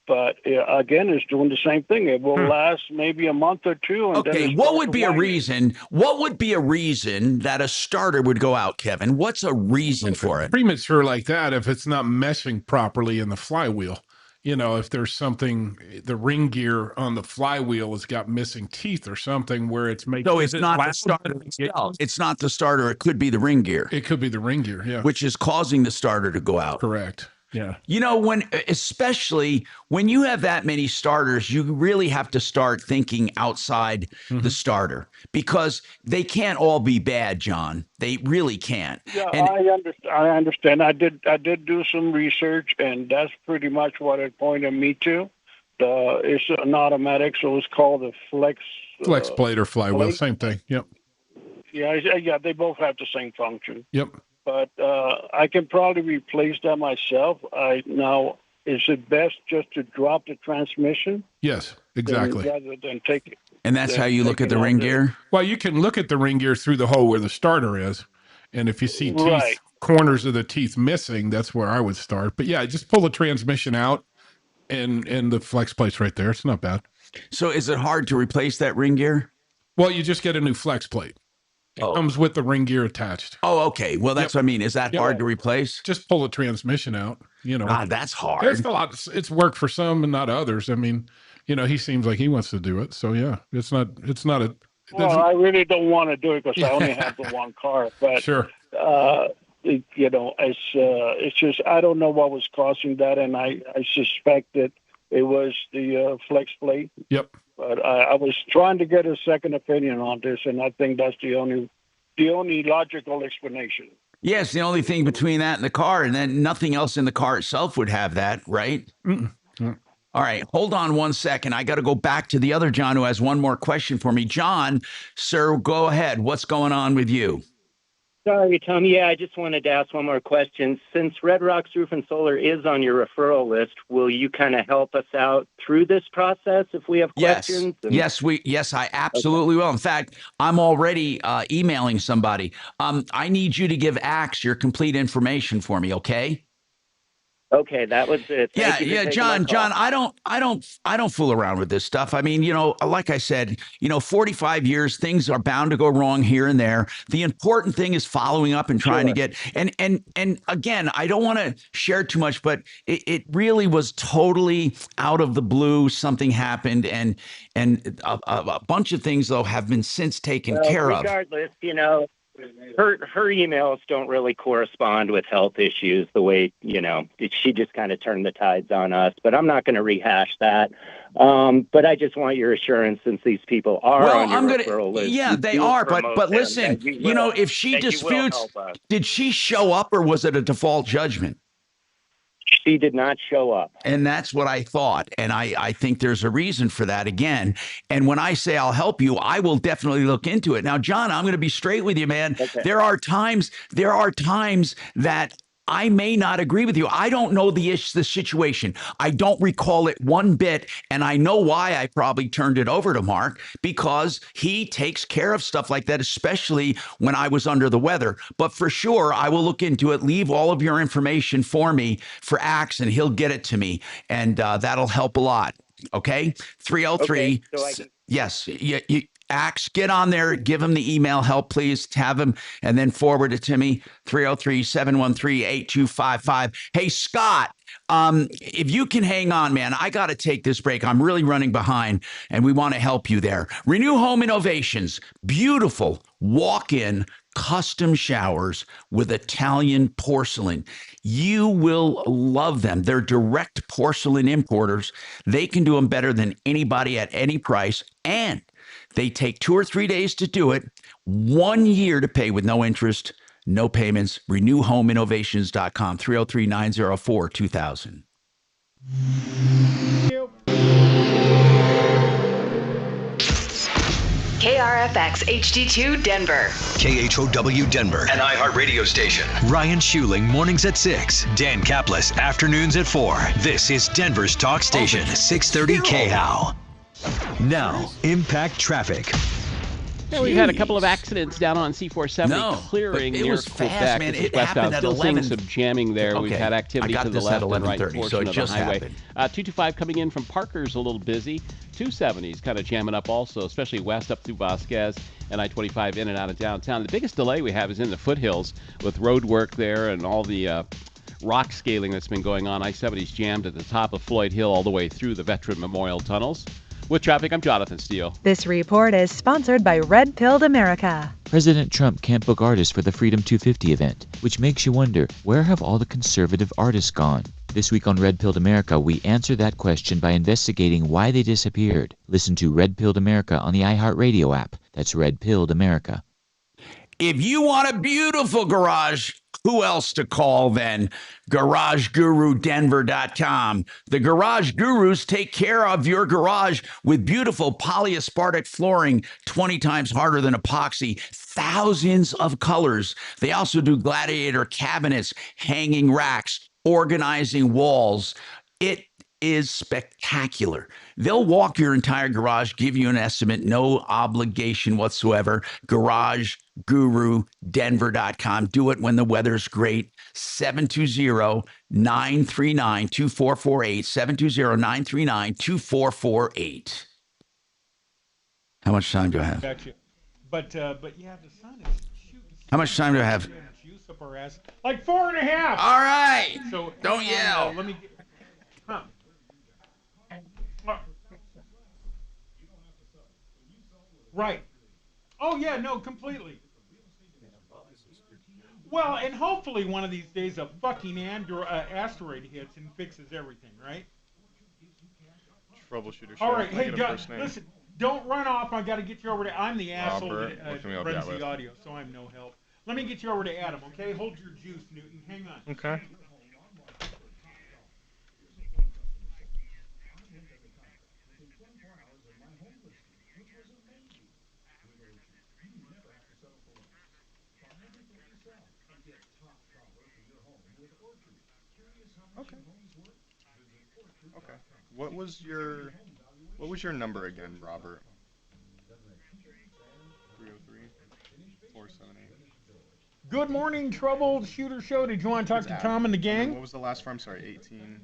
But again, it's doing the same thing. It will last maybe a month or two. And okay, what would be a reason? What would be a reason that a starter would go out, Kevin? What's a reason for it? Premature like that, if it's not meshing properly in the flywheel. You know, if there's something, the ring gear on the flywheel has got missing teeth or something where it's making. So it's not the starter itself. It's not the starter. It could be the ring gear. It could be the ring gear, yeah. Which is causing the starter to go out. Correct. Yeah. You know, especially when you have that many starters, you really have to start thinking outside the starter because they can't all be bad, John. They really can't. Yeah, I understand. I did do some research, and that's pretty much what it pointed me to. It's an automatic, so it's called a flex plate or flywheel, same thing. Yep. Yeah, they both have the same function. Yep. But I can probably replace that myself. Now, is it best just to drop the transmission? Yes, exactly. Rather than take it. And that's how you look at the ring gear? Well, you can look at the ring gear through the hole where the starter is. And if you see teeth, corners of the teeth missing, that's where I would start. But yeah, just pull the transmission out and the flex plate's right there. It's not bad. So is it hard to replace that ring gear? Well, you just get a new flex plate. It comes with the ring gear attached. Oh, okay. Well, that's what I mean. Is that hard to replace? Just pull the transmission out. You know, that's hard. It's a lot. It's work for some and not others. I mean, you know, he seems like he wants to do it. So yeah, it's not a. Well, I really don't want to do it because I only have the one car. But sure. You know, it's just I don't know what was causing that, and I suspect that it was the flex plate. Yep. But I was trying to get a second opinion on this, and I think that's the only logical explanation. Yes, the only thing between that and the car, and then nothing else in the car itself would have that, right? Mm-mm. All right, hold on 1 second. I got to go back to the other John who has one more question for me. John, sir, go ahead. What's going on with you? Sorry, Tom. Yeah, I just wanted to ask one more question. Since Red Rocks Roof and Solar is on your referral list, will you kind of help us out through this process if we have questions? Yes, I absolutely will. In fact, I'm already emailing somebody. I need you to give Axe your complete information for me, okay? Okay, that was it. John, I don't fool around with this stuff. I mean, you know, like I said, 45 years, things are bound to go wrong here and there. The important thing is following up and trying to get, and again, I don't want to share too much, but it really was totally out of the blue. Something happened, and a bunch of things though have been since taken care of. Regardless, you know, her emails don't really correspond with health issues the way, she just kind of turned the tides on us. But I'm not going to rehash that. But I just want your assurance, since these people are on your referral list. Yeah, they are. But listen, if she disputes, did she show up or was it a default judgment? She did not show up. And that's what I thought. And I think there's a reason for that again. And when I say I'll help you, I will definitely look into it. Now, John, I'm going to be straight with you, man. Okay. There are times that I may not agree with you. I don't know the situation. I don't recall it one bit. And I know why I probably turned it over to Mark, because he takes care of stuff like that, especially when I was under the weather. But for sure, I will look into it. Leave all of your information for me for Axe, and he'll get it to me. And that'll help a lot. Okay? 303. Okay, so yes. Axe, get on there, give him the email help, please. Have him, and then forward it to me, 303-713-8255. Hey, Scott, if you can hang on, man, I got to take this break. I'm really running behind, and we want to help you there. Renew Home Innovations, beautiful walk-in custom showers with Italian porcelain. You will love them. They're direct porcelain importers. They can do them better than anybody at any price, and they take 2 or 3 days to do it, 1 year to pay with no interest, no payments. RenewHomeInnovations.com, 303-904-2000. KRFX HD2 Denver. KHOW Denver. An iHeart radio station. Ryan Schuling, mornings at 6. Dan Kaplis, afternoons at 4. This is Denver's talk station, 630 KHOW. Now, impact traffic. Yeah, we've had a couple of accidents down on C470 clearing near Quebec. Man. This is It westbound. happened at Still seeing some jamming there. Okay. We've had activity I got to the this left at and right 11:30, portion so it of just the highway. happened. 225 coming in from Parker's a little busy. 270's kind of jamming up also, especially west up through Vasquez and I-25 in and out of downtown. The biggest delay we have is in the foothills with road work there and all the rock scaling that's been going on. I-70's jammed at the top of Floyd Hill all the way through the Veteran Memorial Tunnels. With traffic, I'm Jonathan Steele. This report is sponsored by Red Pilled America. President Trump can't book artists for the Freedom 250 event, which makes you wonder, where have all the conservative artists gone? This week on Red Pilled America, we answer that question by investigating why they disappeared. Listen to Red Pilled America on the iHeartRadio app. That's Red Pilled America. If you want a beautiful garage, who else to call then? GarageGuruDenver.com. The Garage Gurus take care of your garage with beautiful polyaspartic flooring, 20 times harder than epoxy, thousands of colors. They also do gladiator cabinets, hanging racks, organizing walls. It is spectacular. They'll walk your entire garage, give you an estimate, no obligation whatsoever. GarageGuruDenver.com. Do it when the weather's great. 720-939-2448. 720-939-2448. How much time do I have? Gotcha. But yeah, the sun is shooting. How much time do I have? Juice up our ass. Like 4.5. All right. So don't yell. Let me get. Huh. Right. Oh yeah, no, completely. Well, and hopefully one of these days a fucking asteroid hits and fixes everything, right? Troubleshooter Show. All right, Can I hey, get a John, first name? listen, don't run off. I got to get you over to. I'm the asshole Robert, that what can we help you runs out the with? audio, so I'm no help. Let me get you over to Adam, okay? Hold your juice, Newton. Hang on. Okay. Okay. Okay. What was your number again, Robert? 303-478. Good morning, Troubleshooter Show. Did you want to talk to Tom and the gang? What was the last four? I'm sorry, 18.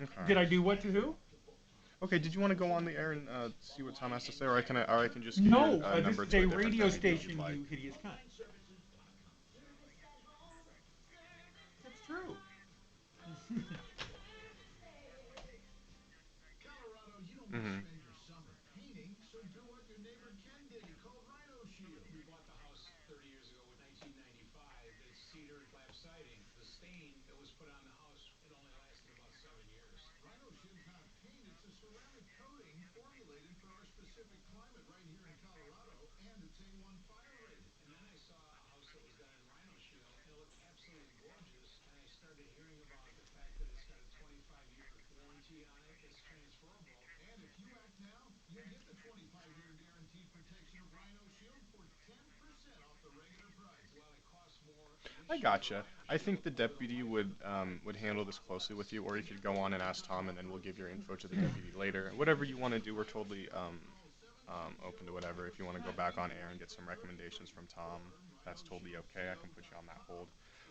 Okay. Did I do what to who? Okay, did you want to go on the air and see what Tom has to say, or I can just give No, you a number this is to a a different radio thing if you'd station, like. you hideous cunt. That's true. Mm-hmm. So do what your neighbor Ken did. He called Rhino Shield. We bought the house 30 years ago in 1995. It's cedar and lap siding. The stain that was put on the house, it only lasted about 7 years. Rhino Shield's not paint, it's a ceramic coating formulated for our specific climate right here in Colorado, and it's A1 fire rated. And then I saw a house that was done in Rhino Shield, and it looked absolutely gorgeous, and I started hearing about the fact that it's got a 25-year warranty on it that's transferable. And if you act now, you'll get the 25-year guaranteed protection of Rhino Shield for 10% off the regular price. While it costs more. I gotcha. I think the deputy would handle this closely with you, or you could go on and ask Tom, and then we'll give your info to the deputy later. Whatever you want to do, we're totally open to whatever. If you want to go back on air and get some recommendations from Tom, that's totally okay. I can put you on that hold,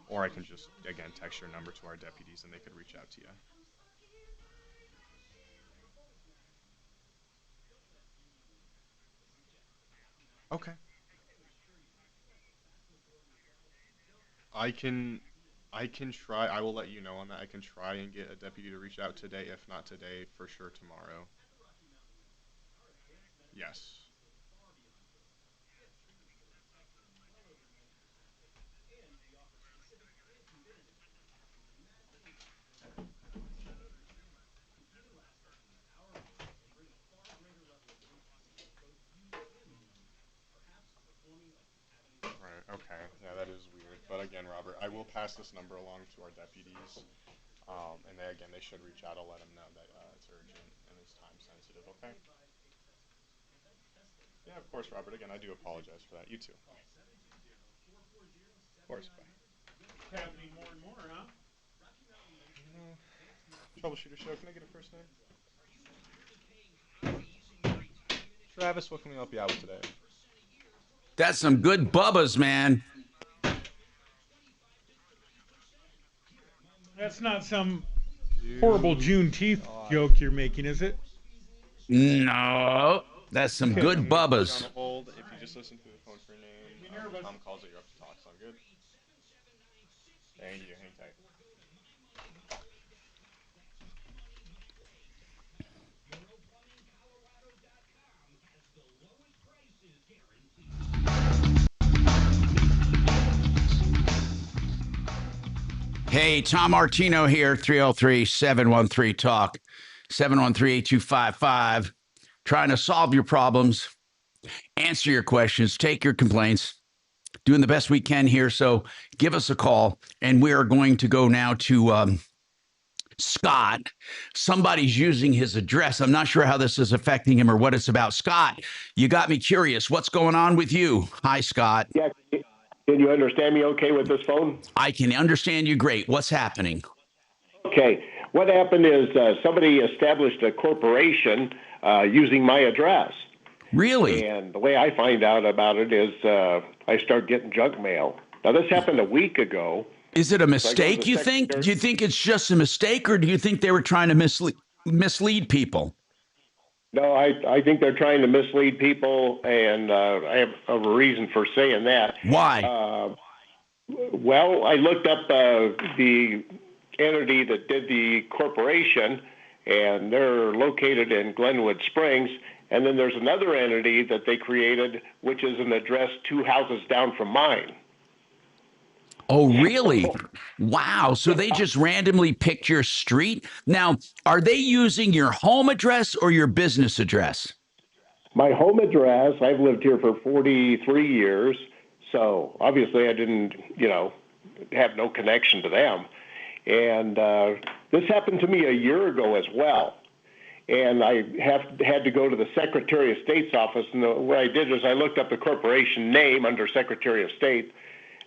or I can just again text your number to our deputies, and they could reach out to you. Okay. I can try. I will let you know on that. I can try and get a deputy to reach out today. If not today, for sure tomorrow. Yes. Right. Okay. Yeah, that is weird. But again, Robert, I will pass this number along to our deputies. And they should reach out. I'll let them know that it's urgent and it's time sensitive. Okay. Yeah, of course, Robert. Again, I do apologize for that. You too. Of course. Bye. It's happening more and more, huh? Troubleshooter Show. Can I get a first name? Travis, what can we help you out with today? That's some good bubbas, man. That's not some horrible Juneteenth joke you're making, is it? No, that's some good bubbas. On hold. If you just listen to the phone for your name, Tom calls it. You're up to talk. Sound good? Thank you. Hang tight. Hey, Tom Martino here, 303-713-TALK, 713-8255. Trying to solve your problems, answer your questions, take your complaints, doing the best we can here. So give us a call, and we are going to go now to Scott. Somebody's using his address. I'm not sure how this is affecting him or what it's about. Scott, you got me curious. What's going on with you? Hi, Scott. Yeah. Can you understand me okay with this phone? I can understand you great. What's happening? Okay. What happened is somebody established a corporation using my address. Really? And the way I find out about it is I start getting junk mail. Now, this happened a week ago. Is it a mistake, you think? Do you think it's just a mistake, or do you think they were trying to mislead people? No, I think they're trying to mislead people, and I have a reason for saying that. Why? Well, I looked up the entity that did the corporation, and they're located in Glenwood Springs. And then there's another entity that they created, which is an address 2 houses down from mine. Oh, really? Wow. So they just randomly picked your street? Now, are they using your home address or your business address? My home address, I've lived here for 43 years. So obviously I didn't, have no connection to them. And this happened to me a year ago as well. And I had to go to the Secretary of State's office. And what I did is I looked up the corporation name under Secretary of State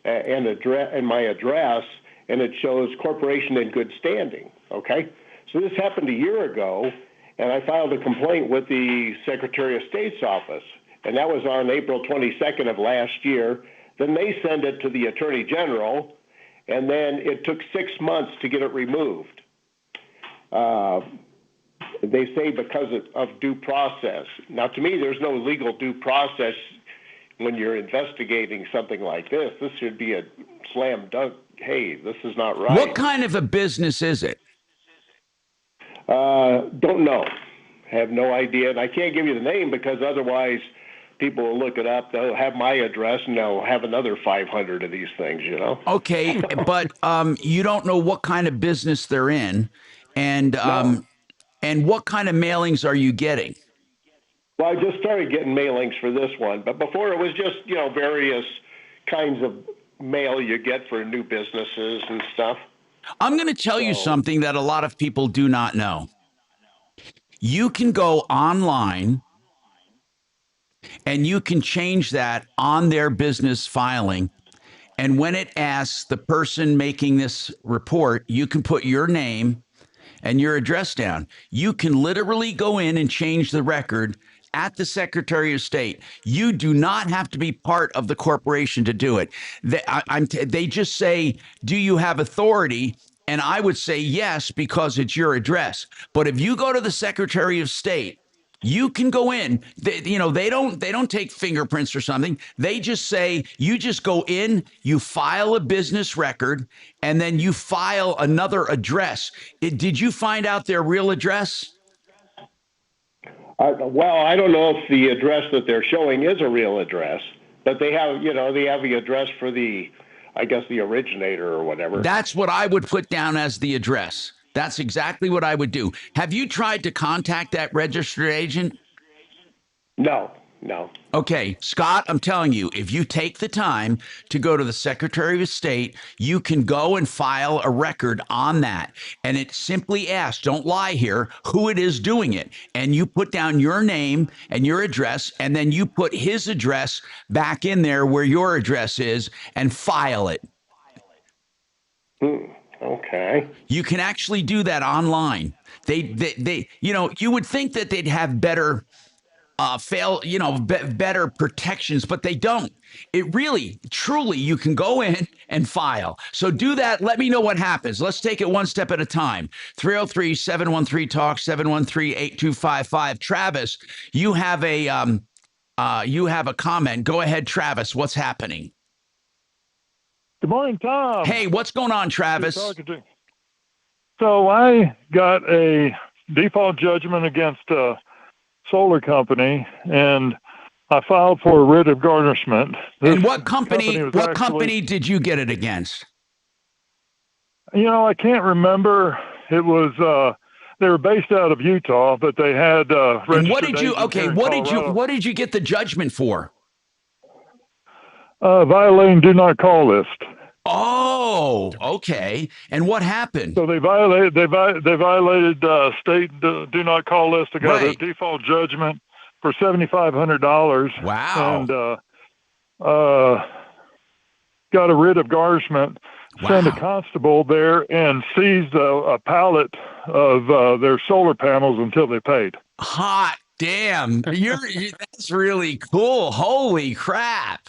and my address, and it shows corporation in good standing. Okay, so this happened a year ago, and I filed a complaint with the Secretary of State's office, and that was on April 22nd of last year. Then they sent it to the Attorney General, and then it took 6 months to get it removed. They say because of due process. Now, to me, there's no legal due process when you're investigating something like this. This should be a slam dunk. Hey, this is not right. What kind of a business is it? Don't know. Have no idea. And I can't give you the name because otherwise people will look it up. They'll have my address and they'll have another 500 of these things, you know? Okay, but you don't know what kind of business they're in. And and what kind of mailings are you getting? Well, I just started getting mailings for this one. But before it was just, various kinds of mail you get for new businesses and stuff. I'm going to tell you something that a lot of people do not know. You can go online and you can change that on their business filing. And when it asks the person making this report, you can put your name and your address down. You can literally go in and change the record at the Secretary of State. You do not have to be part of the corporation to do it. They just say, do you have authority? And I would say yes, because it's your address. But if you go to the Secretary of State, you can go in. They don't take fingerprints or something. They just say, you just go in, you file a business record, and then you file another address. Did you find out their real address? Well, I don't know if the address that they're showing is a real address, but they have the address for the originator or whatever. That's what I would put down as the address. That's exactly what I would do. Have you tried to contact that registered agent? No. Okay, Scott, I'm telling you, if you take the time to go to the Secretary of State, you can go and file a record on that. And it simply asks, don't lie here, who it is doing it. And you put down your name and your address, and then you put his address back in there where your address is and file it. Okay. You can actually do that online. They you would think that they'd have better better protections, but they don't. It really, truly, you can go in and file. So do that. Let me know what happens. Let's take it one step at a time. 303-713-TALK, 713-8255. Travis, you have a comment. Go ahead, Travis. What's happening? Good morning, Tom. Hey, what's going on, Travis? So I got a default judgment against a solar company, and I filed for a writ of garnishment. And what company did you get it against? I can't remember. It was they were based out of Utah, but they had and what did you get the judgment for? Violating do not call list. Oh, okay. And what happened? So they violated state do not call list. They got a default judgment for $7,500. Wow. And got a writ of garnishment. Wow. Sent a constable there and seized a pallet of their solar panels until they paid. Hot damn! That's really cool. Holy crap!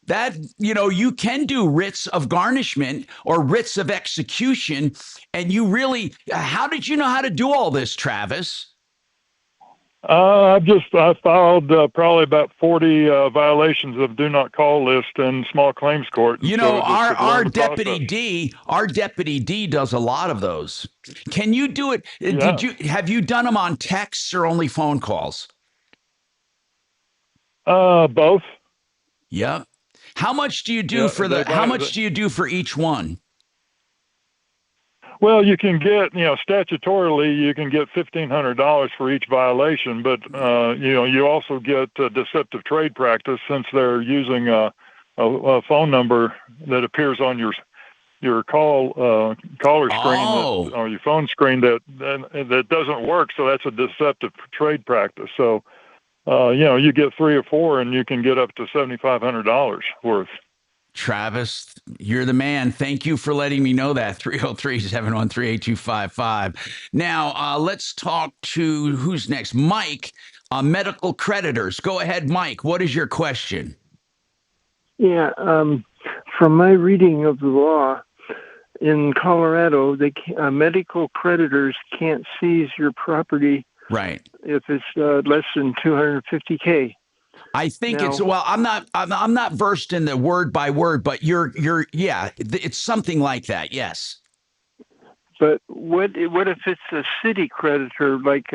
That, you can do writs of garnishment or writs of execution. And how did you know how to do all this, Travis? I filed probably about 40 violations of do not call list in small claims court. Our deputy D does a lot of those. Can you do it? Yeah. Have you done them on texts or only phone calls? Both. Yep. How much do you do how much do you do for each one? Well, you can get, statutorily, you can get $1,500 for each violation, but, you also get deceptive trade practice since they're using a phone number that appears on your caller screen or your phone screen that doesn't work. So that's a deceptive trade practice. So, you get 3 or 4 and you can get up to $7,500 worth. Travis, you're the man. Thank you for letting me know that. 303-713-8255. Now, let's talk to who's next? Mike, medical creditors. Go ahead, Mike. What is your question? Yeah, from my reading of the law, in Colorado, medical creditors can't seize your property Right. if it's less than $250K. I think Now, it's well. I'm not versed in the word by word, but yeah. It's something like that. Yes. But what if it's a city creditor? Like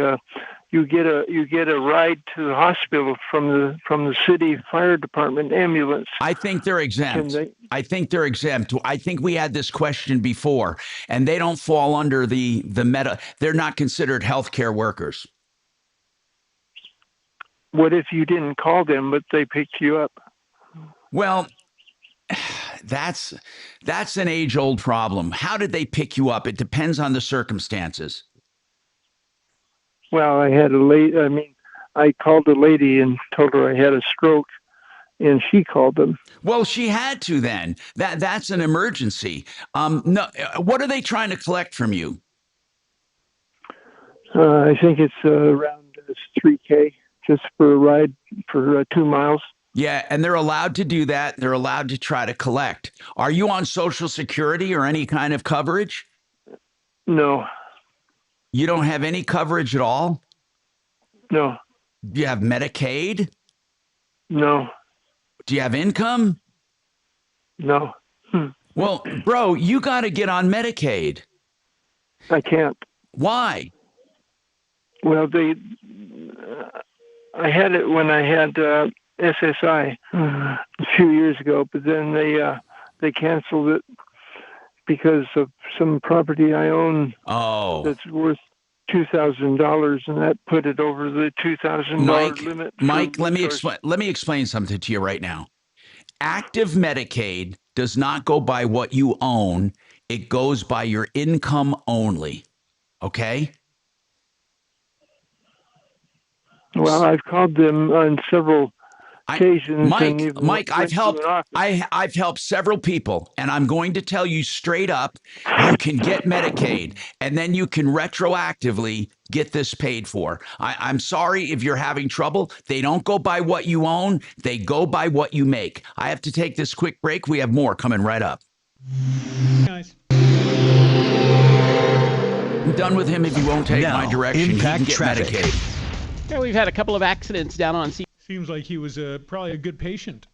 you get a ride to the hospital from the city fire department ambulance. I think they're exempt. I think they're exempt. I think we had this question before, and they don't fall under the meta. They're not considered healthcare workers. What if you didn't call them, but they picked you up? Well, that's an age-old problem. How did they pick you up? It depends on the circumstances. Well, I called a lady and told her I had a stroke, and she called them. Well, she had to then. That's an emergency. No, what are they trying to collect from you? I think it's around $3K just for a ride for 2 miles. Yeah, and they're allowed to do that. They're allowed to try to collect. Are you on Social Security or any kind of coverage? No. You don't have any coverage at all? No. Do you have Medicaid? No. Do you have income? No. Well, bro, you got to get on Medicaid. I can't. Why? Well, I had it when I had SSI a few years ago, but then they canceled it because of some property I own. Oh. That's worth $2,000, and that put it over the $2,000 limit. Mike, let me explain something to you right now. Active Medicaid does not go by what you own. It goes by your income only. Okay? Well, I've called them on several occasions. Mike, I've helped several people, and I'm going to tell you straight up, you can get Medicaid, and then you can retroactively get this paid for. I'm sorry if you're having trouble. They don't go by what you own. They go by what you make. I have to take this quick break. We have more coming right up. Nice. I'm done with him if he won't take my direction. Impact he can get traffic. Medicaid. Yeah, we've had a couple of accidents down on C. Seems like he was probably a good patient.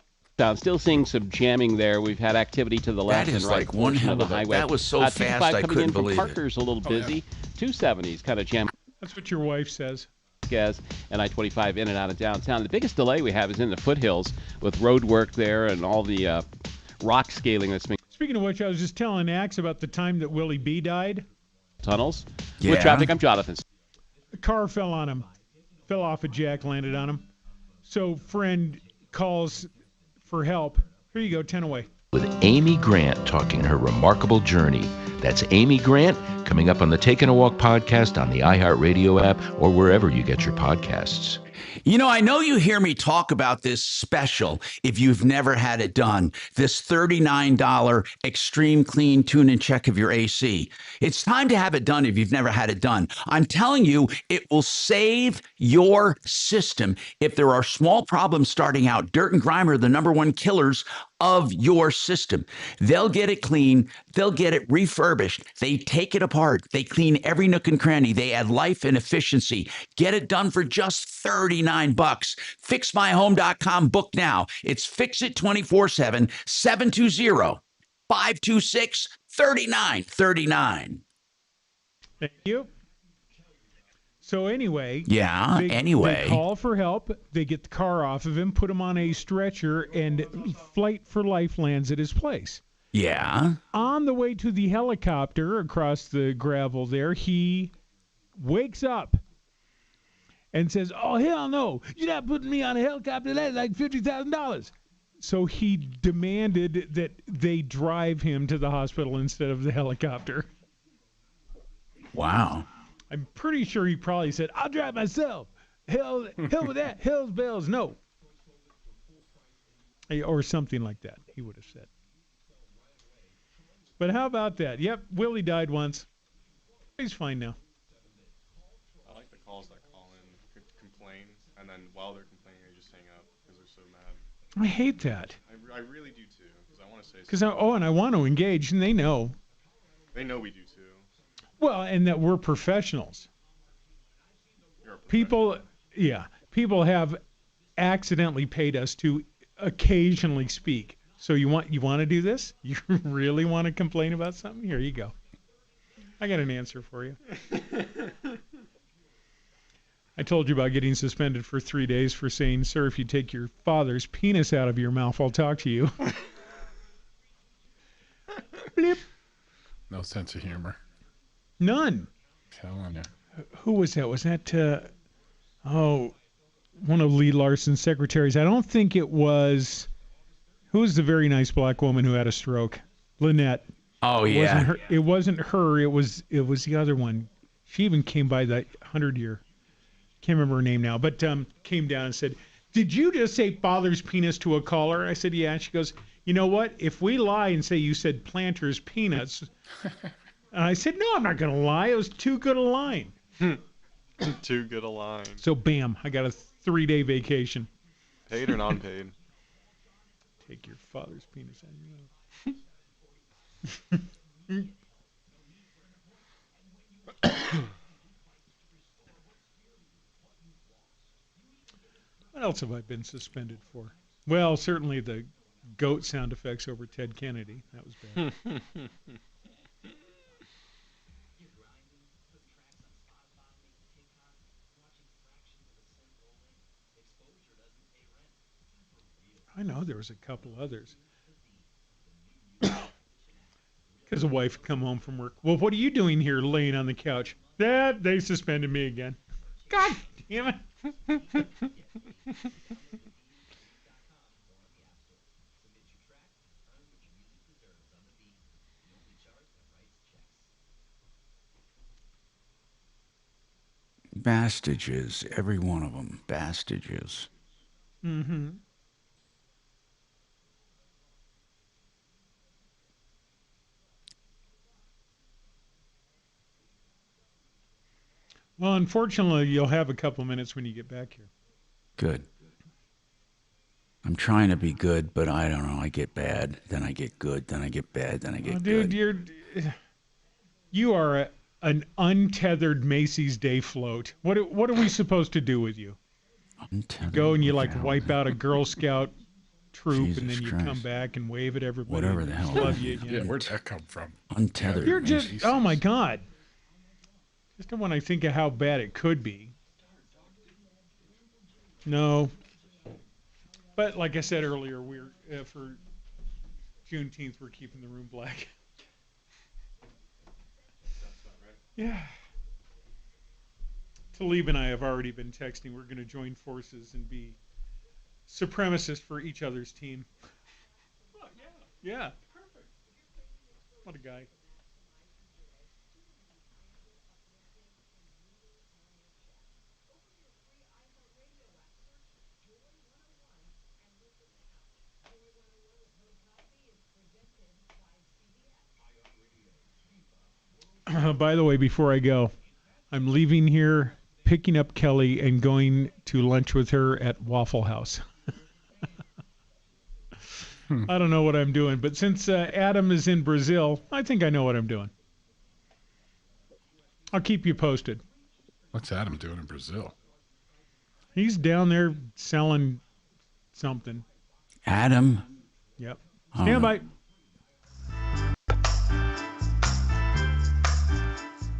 Still seeing some jamming there. We've had activity to the left and right like one portion hell of the of a- highway. that was so fast, 225 I coming couldn't in from believe it. Parker's a little busy. 270's kind of jammed. That's what your wife says. And I-25 in and out of downtown. The biggest delay we have is in the foothills with road work there and all the rock scaling that's been Speaking of which, I was just telling Axe about the time that Willie B died. tunnels. Yeah. With traffic, I'm Jonathan. A car fell on him. Fell off a jack, landed on him. So friend calls for help. Here you go, 10 away. With Amy Grant talking her remarkable journey. That's Amy Grant coming up on the Taking a Walk podcast on the iHeartRadio app or wherever you get your podcasts. You know, I know you hear me talk about this special if you've never had it done, this $39 extreme clean tune and check of your AC. It's time to have it done if you've never had it done. I'm telling you, it will save your system if there are small problems starting out. Dirt and grime are the #1 killers of your system. They'll get it clean. They'll get it refurbished. They take it apart. They clean every nook and cranny. They add life and efficiency. Get it done for just $39. FixMyHome.com. Book now. It's Fix It 24/7, 720-526-3939. Thank you. So anyway, anyway. They call for help. They get the car off of him, put him on a stretcher, and Flight for Life lands at his place. Yeah. On the way to the helicopter across the gravel there, he wakes up and says, "Oh, hell no. You're not putting me on a helicopter. That's like $50,000. So he demanded that they drive him to the hospital instead of the helicopter. Wow. I'm pretty sure he probably said, "I'll drive myself. Hell with that. Hell's bells, no." Or something like that, he would have said. But how about that? Yep, Willie died once. He's fine now. I like the calls that call in, complain, and then while they're complaining, they just hang up because they're so mad. I hate that. I really do too, because I want to say Because I want to engage, and they know. They know we do too. Well, and that we're professionals. People have accidentally paid us to occasionally speak. So you want to do this? You really want to complain about something? Here you go. I got an answer for you. I told you about getting suspended for 3 days for saying, "Sir, if you take your father's penis out of your mouth, I'll talk to you." Blip. No sense of humor. None. Telling you. Who was that? Was that one of Lee Larson's secretaries? I don't think it was. Who was the very nice black woman who had a stroke? Lynette. Oh, It yeah. wasn't her. It wasn't her. It was the other one. She even came by that 100-year. Can't remember her name now, but came down and said, "Did you just say father's penis to a caller?" I said, "Yeah." And she goes, "You know what? If we lie and say you said planter's peanuts," and I said, "No, I'm not going to lie. It was too good a line." Too good a line. So bam, I got a 3-day vacation. Paid or non-paid? Take your father's penis out of your mouth. What else have I been suspended for? Well, certainly the goat sound effects over Ted Kennedy. That was bad. I know there was a couple others. Because a wife come home from work. "Well, what are you doing here laying on the couch?" "That they suspended me again." God damn it. Bastages, every one of them. Bastages. Mm-hmm. Well, unfortunately, you'll have a couple minutes when you get back here. Good. I'm trying to be good, but I don't know. I get bad, then I get good, then I get bad, then I get good. Dude, you are an untethered Macy's Day float. What are we supposed to do with you? Untethered. Go and you wipe out a Girl Scout troop, Jesus and then you Christ. come back and wave at everybody. Whatever and the hell. love you again. Yeah, where'd that come from? Untethered. You're just, oh my God. Just when I think of how bad it could be. No. But like I said earlier, we're for Juneteenth, we're keeping the room black. Yeah. Talib and I have already been texting. We're going to join forces and be supremacists for each other's team. Oh, yeah. Yeah. Perfect. What a guy. By the way, before I go, I'm leaving here, picking up Kelly, and going to lunch with her at Waffle House. I don't know what I'm doing, but since Adam is in Brazil, I think I know what I'm doing. I'll keep you posted. What's Adam doing in Brazil? He's down there selling something. Adam? Yep. Stand by.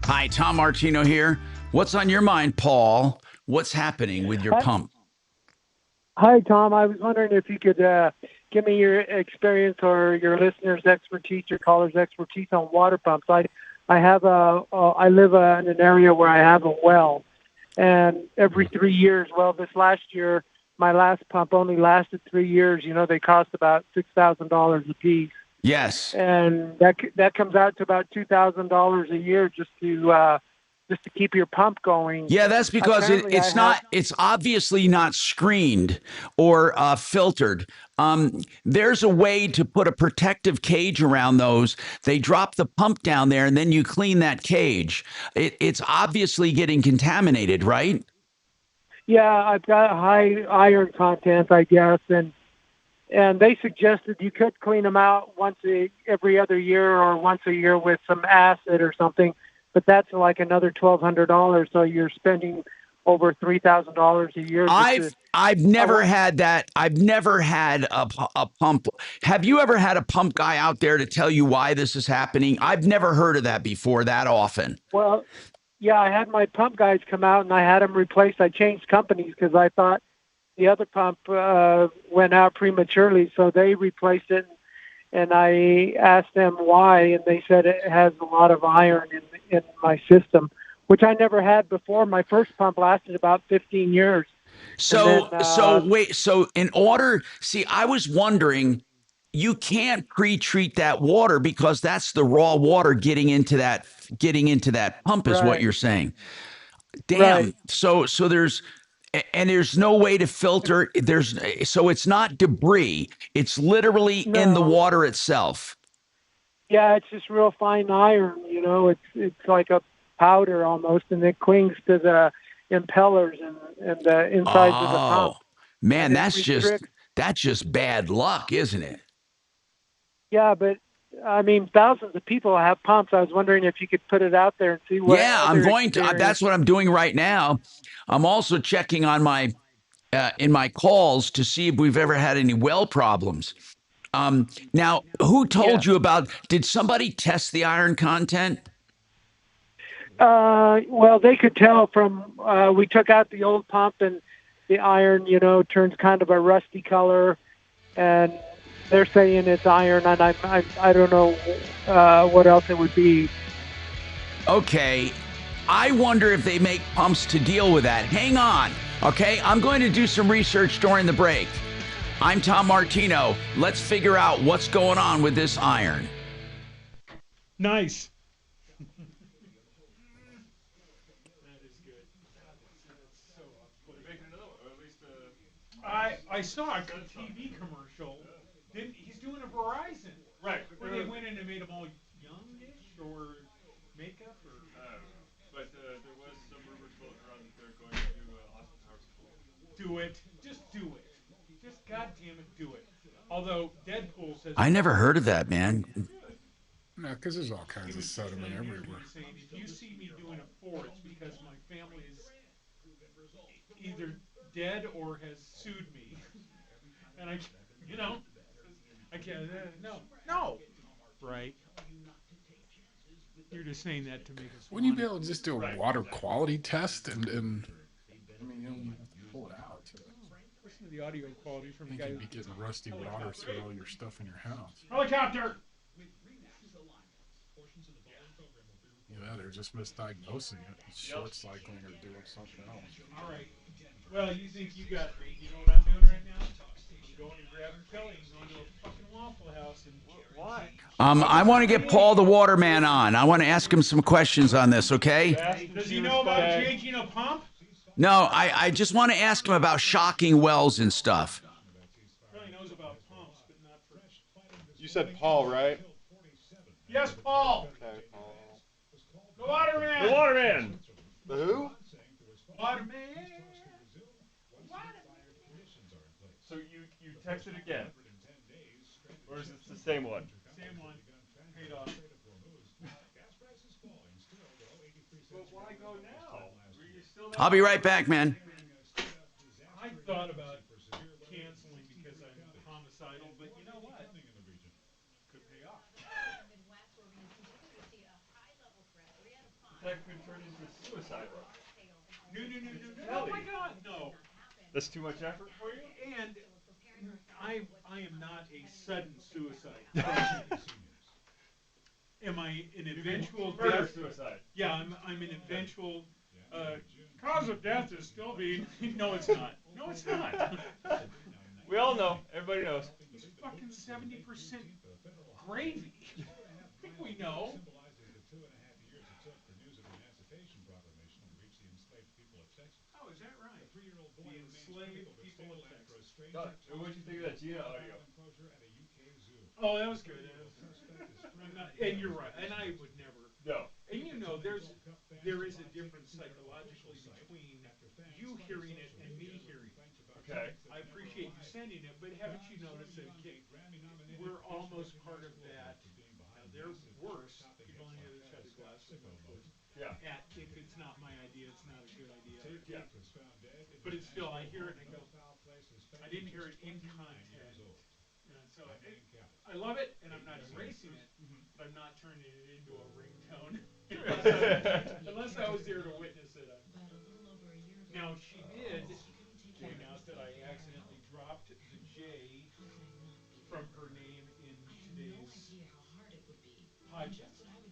Hi, Tom Martino here. What's on your mind, Paul? What's happening with your pump? Hi, Tom. I was wondering if you could give me your experience or your listeners' expertise, your callers' expertise on water pumps. I live in an area where I have a well, and every 3 years, well, this last year, my last pump only lasted 3 years. You know, they cost about $6,000 a piece. Yes. And that comes out to about $2,000 a year just to keep your pump going. Yeah, that's because it's obviously not screened or filtered. There's a way to put a protective cage around those. They drop the pump down there and then you clean that cage. It's obviously getting contaminated, right? Yeah, I've got high iron content, I guess, and and they suggested you could clean them out every other year or once a year with some acid or something, but that's like another $1,200. So you're spending over $3,000 a year. I've never had that. I've never had a pump. Have you ever had a pump guy out there to tell you why this is happening? I've never heard of that before that often. Well, yeah, I had my pump guys come out and I had them replaced. I changed companies because I thought the other pump went out prematurely, so they replaced it. And I asked them why, and they said it has a lot of iron in my system, which I never had before. My first pump lasted about 15 years. So in order, see, I was wondering, you can't pre-treat that water because that's the raw water getting into that pump is what you're saying. Damn. Right. So there's no way to filter. So it's not debris. It's literally in the water itself. Yeah, it's just real fine iron. It's like a powder almost, and it clings to the impellers and the insides of the pump. Man, that's just bad luck, isn't it? Yeah, but I mean, thousands of people have pumps. I was wondering if you could put it out there and see what. Yeah, I'm going to. That's what I'm doing right now. I'm also checking on my in my calls to see if we've ever had any well problems. Now, who told you about? Did somebody test the iron content? Well, they could tell from we took out the old pump and the iron, turns kind of a rusty color, and they're saying it's iron, and I don't know what else it would be. Okay, I wonder if they make pumps to deal with that. Hang on, okay? I'm going to do some research during the break. I'm Tom Martino. Let's figure out what's going on with this iron. Nice. I saw a TV commercial. He's doing a Verizon. Right. Where they went in and made them all youngish or makeup or. But there was some rumors floating around that they're going to do Austin Powers 4. Do it. Just do it. Just goddamn it, do it. Although Deadpool says. I never heard of that, man. No, because there's all kinds of sediment everywhere. If you see me doing a 4, it's because my family is either dead or has sued me, and I can't. No. Right. You're just saying that to make us. Wouldn't you be able to just do a water quality test and I mean, you pull it out? Listen to the audio quality from the guy. You'd be getting rusty water through all your stuff in your house. Helicopter. Yeah, they're just misdiagnosing it, short cycling or doing something else. All right. Well, you think you got me? You know what I'm doing right now? I'm going and grabbing Kelly and going to a fucking Waffle House and why? I want to get Paul the Waterman on. I want to ask him some questions on this, okay? Does he know about changing a pump? No, I just want to ask him about shocking wells and stuff. Really knows about pumps, but not for. You said Paul, right? Yes, Paul. Okay, Paul. The Waterman. The Waterman. The who? Waterman. So you texted again, or is this the same one? Same one. Paid off. But why go now? I'll be right back, man. I thought about canceling because I'm homicidal, but you know what? Could pay off. That could turn into suicide. No. Oh my God, no. That's too much effort for you? And I am not a sudden suicide. Am I an eventual death? Suicide. Yeah, I'm an eventual cause of death is still being. No, it's not. No, it's not. We all know. Everybody knows. It's fucking 70% gravy. I think we know. Oh, is that right? The enslaved people of Texas. What did you think of that Gina audio? Oh, that was good. And you're right. And I would never. No. And there is a difference psychologically between you hearing it and me hearing it. Okay. I appreciate you sending it, but haven't you noticed that we're almost part of that? Now they're worse. People on the other side of the glass are much worse. Yeah. If it's not my idea, it's not a good idea. Yeah. But it's still, I hear it and I go, I didn't hear it in content. So I love it, and I'm not erasing it, but I'm not turning it into a ringtone unless I was there to witness it. Now she did point out that I accidentally dropped the J from her name in today's podcast. Oh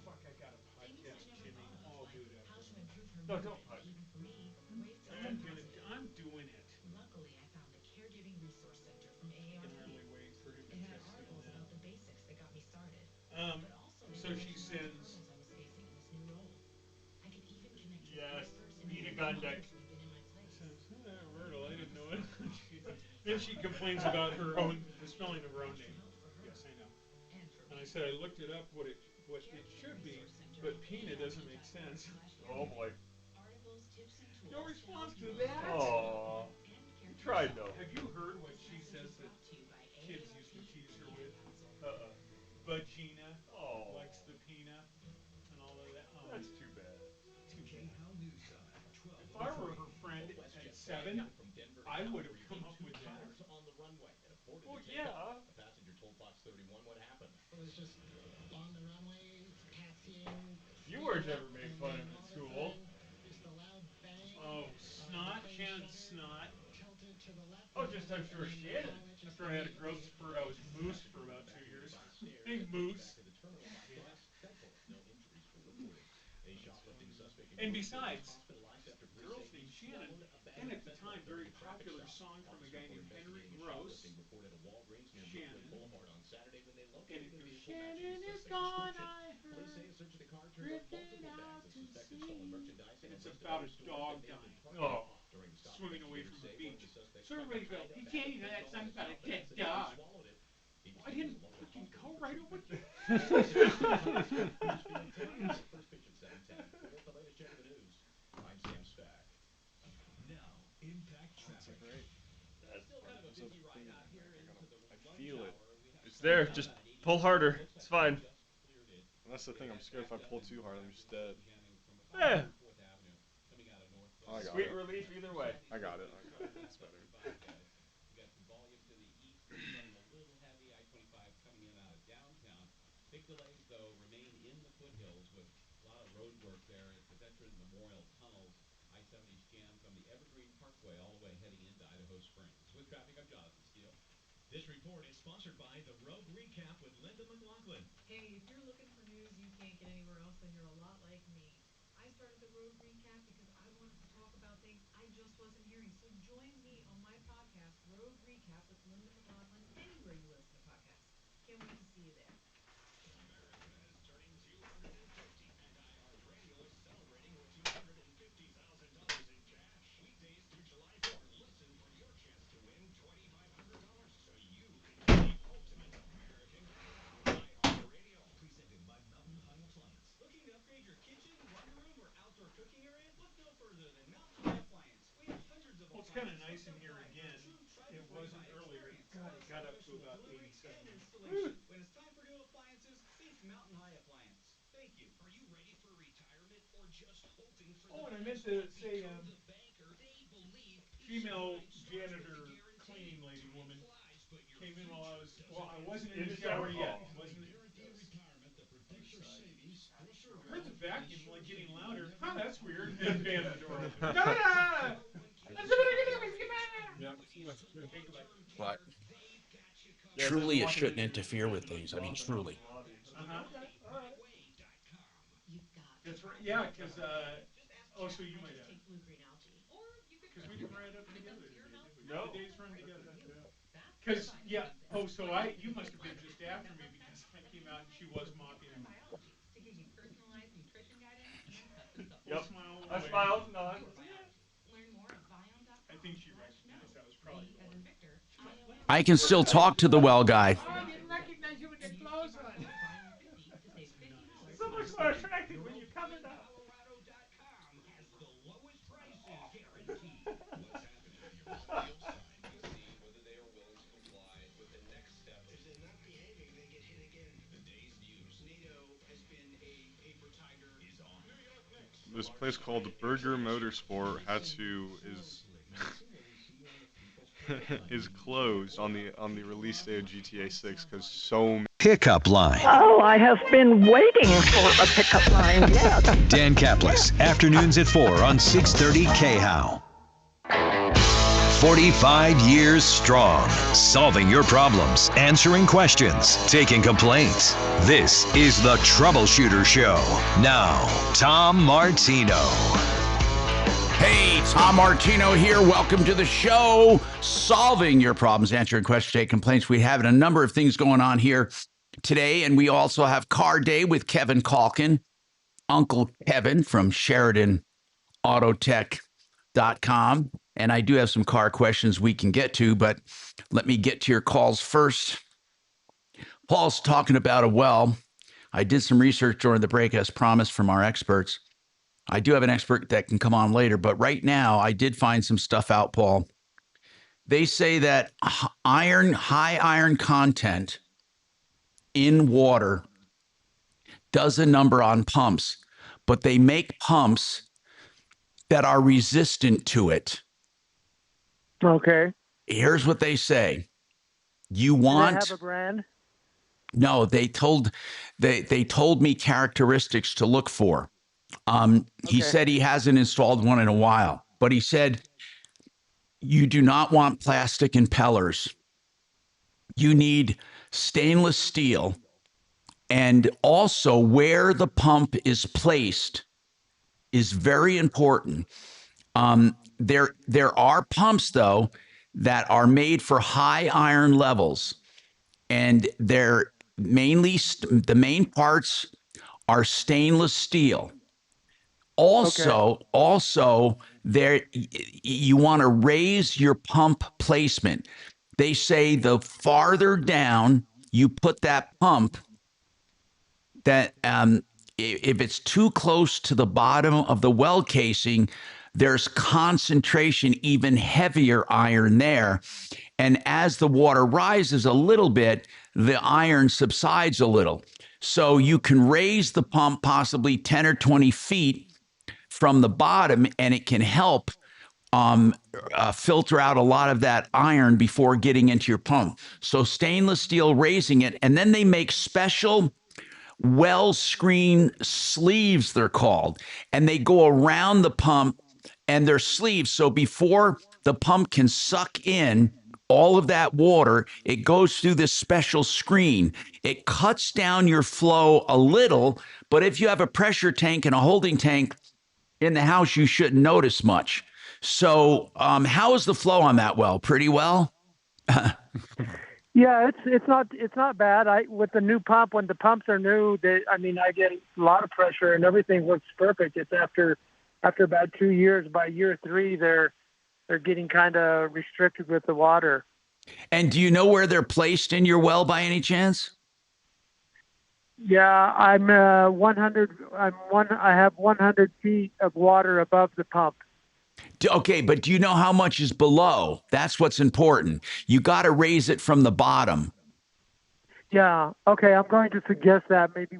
fuck! I got a podcast, Jimmy. Oh, dude, No, don't push. I'm doing it. Luckily, I found the caregiving resource center from AARP. Only waiting for him to It had text articles in about the basics that got me started. that. But also So she sends. I was facing in this new role. I could even connect with Yes. one person Nina who Gondek. had been in my place. Myrtle, I didn't know it. Then she complains about the spelling of her own name. Yes, I know. And I said I looked it up what it should be, but Pina doesn't make sense. Oh boy. Articles, tips, and tools. No response to that. Aww. You tried though. Have you heard what she says that kids used to tease her with? Vagina, Lex the Pina, and all of that. That's too bad. Too bad. If I were her friend at 7, I would have come up with that. On the runway and a quarter Well, to take yeah. off. A passenger told Fox 31 what happened. It was just on the runway, taxiing. You weren't ever made fun of at school. Just a loud bang. Oh, snot, Shannon snot. Tilted to the left. Oh, just I'm sure Shannon. After I had a growth spurt, I was moose for about 2 years. Big moose. No injuries were reported. A shoplifting suspect And besides, girls named Shannon, and at the time, very popular song from a guy named Henry Gross. reported a Walgreens near Shannon. Boulevard on Saturday when they And located it the goes, vehicle matching Shannon the is suspect's gone, description. I heard. Police say a search of the car turned up Drifting multiple out bags of to suspected sea. stolen merchandise And and it's arrested about a other stores dog that may have dying. been Oh. During the stop, Swimming away from the investigators say beach. one of the suspects So everybody go, you can't even have something about a dead dog. I didn't fucking go right over here. First pitch at 7:10. With the latest check of the news, I'm Sam Stack. Now, impact traffic. Still kind of a busy ride out here into the I lunch feel it. hour. We have It's there. Just pull harder. It's fine. And that's the thing. I'm scared if I pull too hard, I'm just dead. Eh. I got Sweet it. relief either way. I got it. It's better. We got some volume to the east, running a little heavy. I-25 coming in out of downtown. Big delays, though, remain in the foothills with a lot of road work there at the Veteran Memorial Tunnels. I-70's jammed from the Evergreen Parkway all the way heading into Idaho Springs. With traffic, I'm Jonathan Steele. This report is sponsored by the Road Recap with Linda McLaughlin. Hey, if you're looking for news you can't get anywhere else, then you're a lot like me. I started the Road Recap because I wanted to talk about things I just wasn't hearing. So join me on my podcast, Road Recap with Linda McLaughlin, anywhere you listen to podcasts. Can't wait to see you there. America is turning 250 and iHeartRadio is celebrating with $250,000 in cash. Weekdays through July 4th, listen for your chance to win $2,500 so you can be the ultimate American dad. iHeartRadio. Presented by Mountain High Appliance. Looking to upgrade your kitchen, laundry room, or outdoor cooking area? Look no further than Mountain High Appliance. We have hundreds of Well, it's kind of nice in here again. It wasn't earlier. God, it got up to about 87. When it's time for new appliances, think Mountain High Appliance. Thank you. Are you ready for retirement or just hoping for Oh, the and I best? meant to say, Become the banker. They believe female janitor, cleaning lady woman came in while I wasn't in the shower yet. Wasn't it? I heard the vacuum like getting louder. Huh, that's weird. And bam, the door open. But truly, it shouldn't interfere with things. I mean, truly. That's right. Yeah, because so you might have. Because we didn't write up together. No. The days run together. Because so you must have been just after me because I came out and she was mopping him. To give you personalized nutrition guidance and custom support. Yep. Smile I away. smiled. Nod. Learn more at Vion.com. I think she recognized that was probably. I can still talk to the well guy. I didn't recognize you with your clothes on. So much more attractive This place called Burger Motorsport is closed on the release day of GTA 6 because so many. Pickup line. Oh, I have been waiting for a pickup line. Yes. Dan Caplis, afternoons at 4 on 630 KHOW. 45 years strong, solving your problems, answering questions, taking complaints. This is the Troubleshooter Show. Now, Tom Martino. Hey, Tom Martino here. Welcome to the show. Solving your problems, answering questions, taking complaints. We have a number of things going on here today, and we also have Car Day with Kevin Calkin, Uncle Kevin from SheridanAutotech.com. And I do have some car questions we can get to, but let me get to your calls first. Paul's talking about a well. I did some research during the break, as promised, from our experts. I do have an expert that can come on later, but right now I did find some stuff out, Paul. They say that high iron content in water does a number on pumps, but they make pumps that are resistant to it. Okay. Here's what they say. You Do want... they have a brand? No, they told me characteristics to look for. He said he hasn't installed one in a while, but he said you do not want plastic impellers. You need stainless steel, and also where the pump is placed is very important. There are pumps, though, that are made for high iron levels, and they're mainly the main parts are stainless steel. Also, there you want to raise your pump placement. They say the farther down you put that pump, that if it's too close to the bottom of the well casing, there's concentration, even heavier iron there. And as the water rises a little bit, the iron subsides a little. So you can raise the pump possibly 10 or 20 feet from the bottom, and it can help filter out a lot of that iron before getting into your pump. So stainless steel, raising it, and then they make special well screen sleeves, they're called, and they go around the pump, and they're sleeves. So before the pump can suck in all of that water, it goes through this special screen. It cuts down your flow a little, but if you have a pressure tank and a holding tank in the house, you shouldn't notice much. So how is the flow on that well? Pretty well? Yeah, it's not bad. With the new pump, when the pumps are new, I get a lot of pressure and everything works perfect. It's after about 2 years. By year 3, they're getting kind of restricted with the water. And do you know where they're placed in your well by any chance? Yeah, I have 100 feet of water above the pump. Okay, but do you know how much is below? That's what's important. You got to raise it from the bottom. Yeah. Okay, I'm going to suggest that. Maybe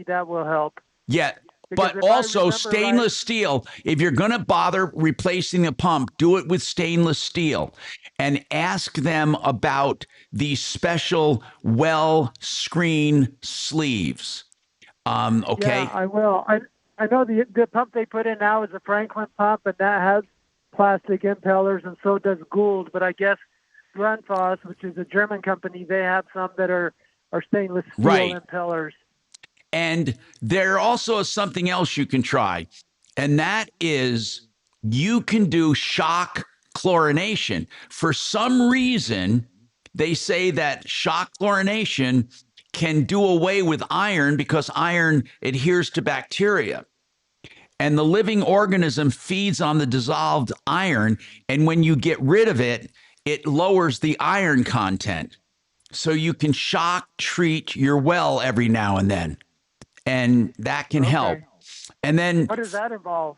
that will help. Yeah. Because But also stainless steel, if you're going to bother replacing the pump, do it with stainless steel and ask them about these special well screen sleeves. Okay. Yeah, I will. I know the pump they put in now is a Franklin pump, and that has plastic impellers, and so does Gould. But I guess Grundfos, which is a German company, they have some that are stainless steel impellers. And there also is something else you can try, and that is you can do shock chlorination. For some reason, they say that shock chlorination can do away with iron because iron adheres to bacteria. And the living organism feeds on the dissolved iron, and when you get rid of it, it lowers the iron content. So you can shock treat your well every now and then. And that can help. And then what does that involve?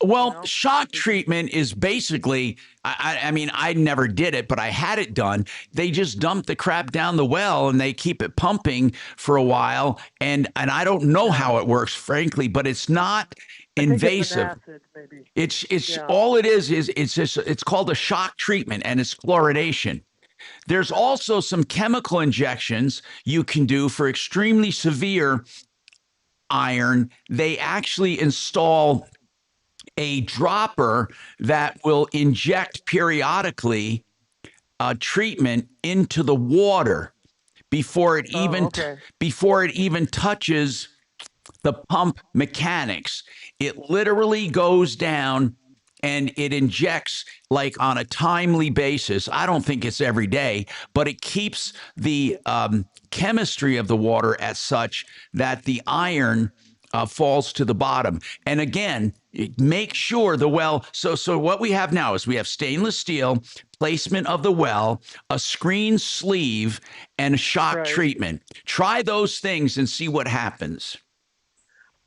Well, shock treatment is basically, I mean, I never did it, but I had it done. They just dump the crap down the well and they keep it pumping for a while. And I don't know how it works, frankly, but it's not invasive. It's all it is it's called a shock treatment, and it's fluoridation. There's also some chemical injections you can do for extremely severe iron. They actually install a dropper that will inject periodically treatment into the water before it even touches the pump mechanics. It literally goes down and it injects like on a timely basis. I don't think it's every day, but it keeps the chemistry of the water as such that the iron falls to the bottom. And again, make sure the well. So what we have now is we have stainless steel, placement of the well, a screen sleeve, and a shock treatment. Try those things and see what happens.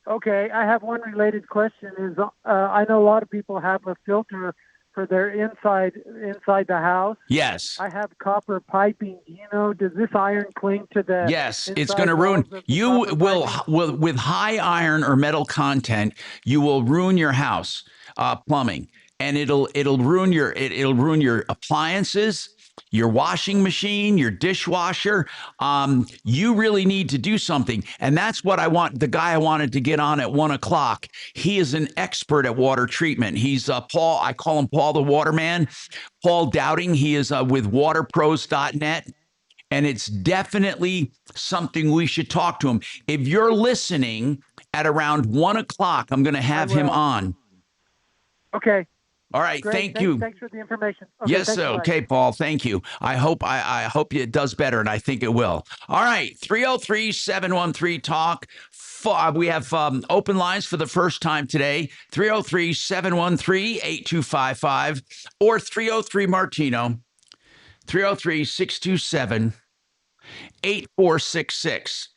Okay, I have one related question. I know a lot of people have a filter for their inside the house. Yes. I have copper piping. Do you know, does this iron cling to the? Yes, it's going to ruin. You will with high iron or metal content. You will ruin your house plumbing, and it'll ruin your appliances, your washing machine, your dishwasher. You really need to do something. And that's what I want. The guy I wanted to get on at 1 o'clock, he is an expert at water treatment. He's Paul. I call him Paul the Waterman. Paul Dowding. He is with waterpros.net. And it's definitely something we should talk to him. If you're listening at around 1 o'clock, I'm going to have him on. Okay. All right, thank you. Thanks for the information. Okay, Yes, okay, Paul. Thank you. I hope it does better, and I think it will. All right, 303-713-TALK. We have open lines for the first time today. 303-713-8255 or 303-Martino. 303-627-8466.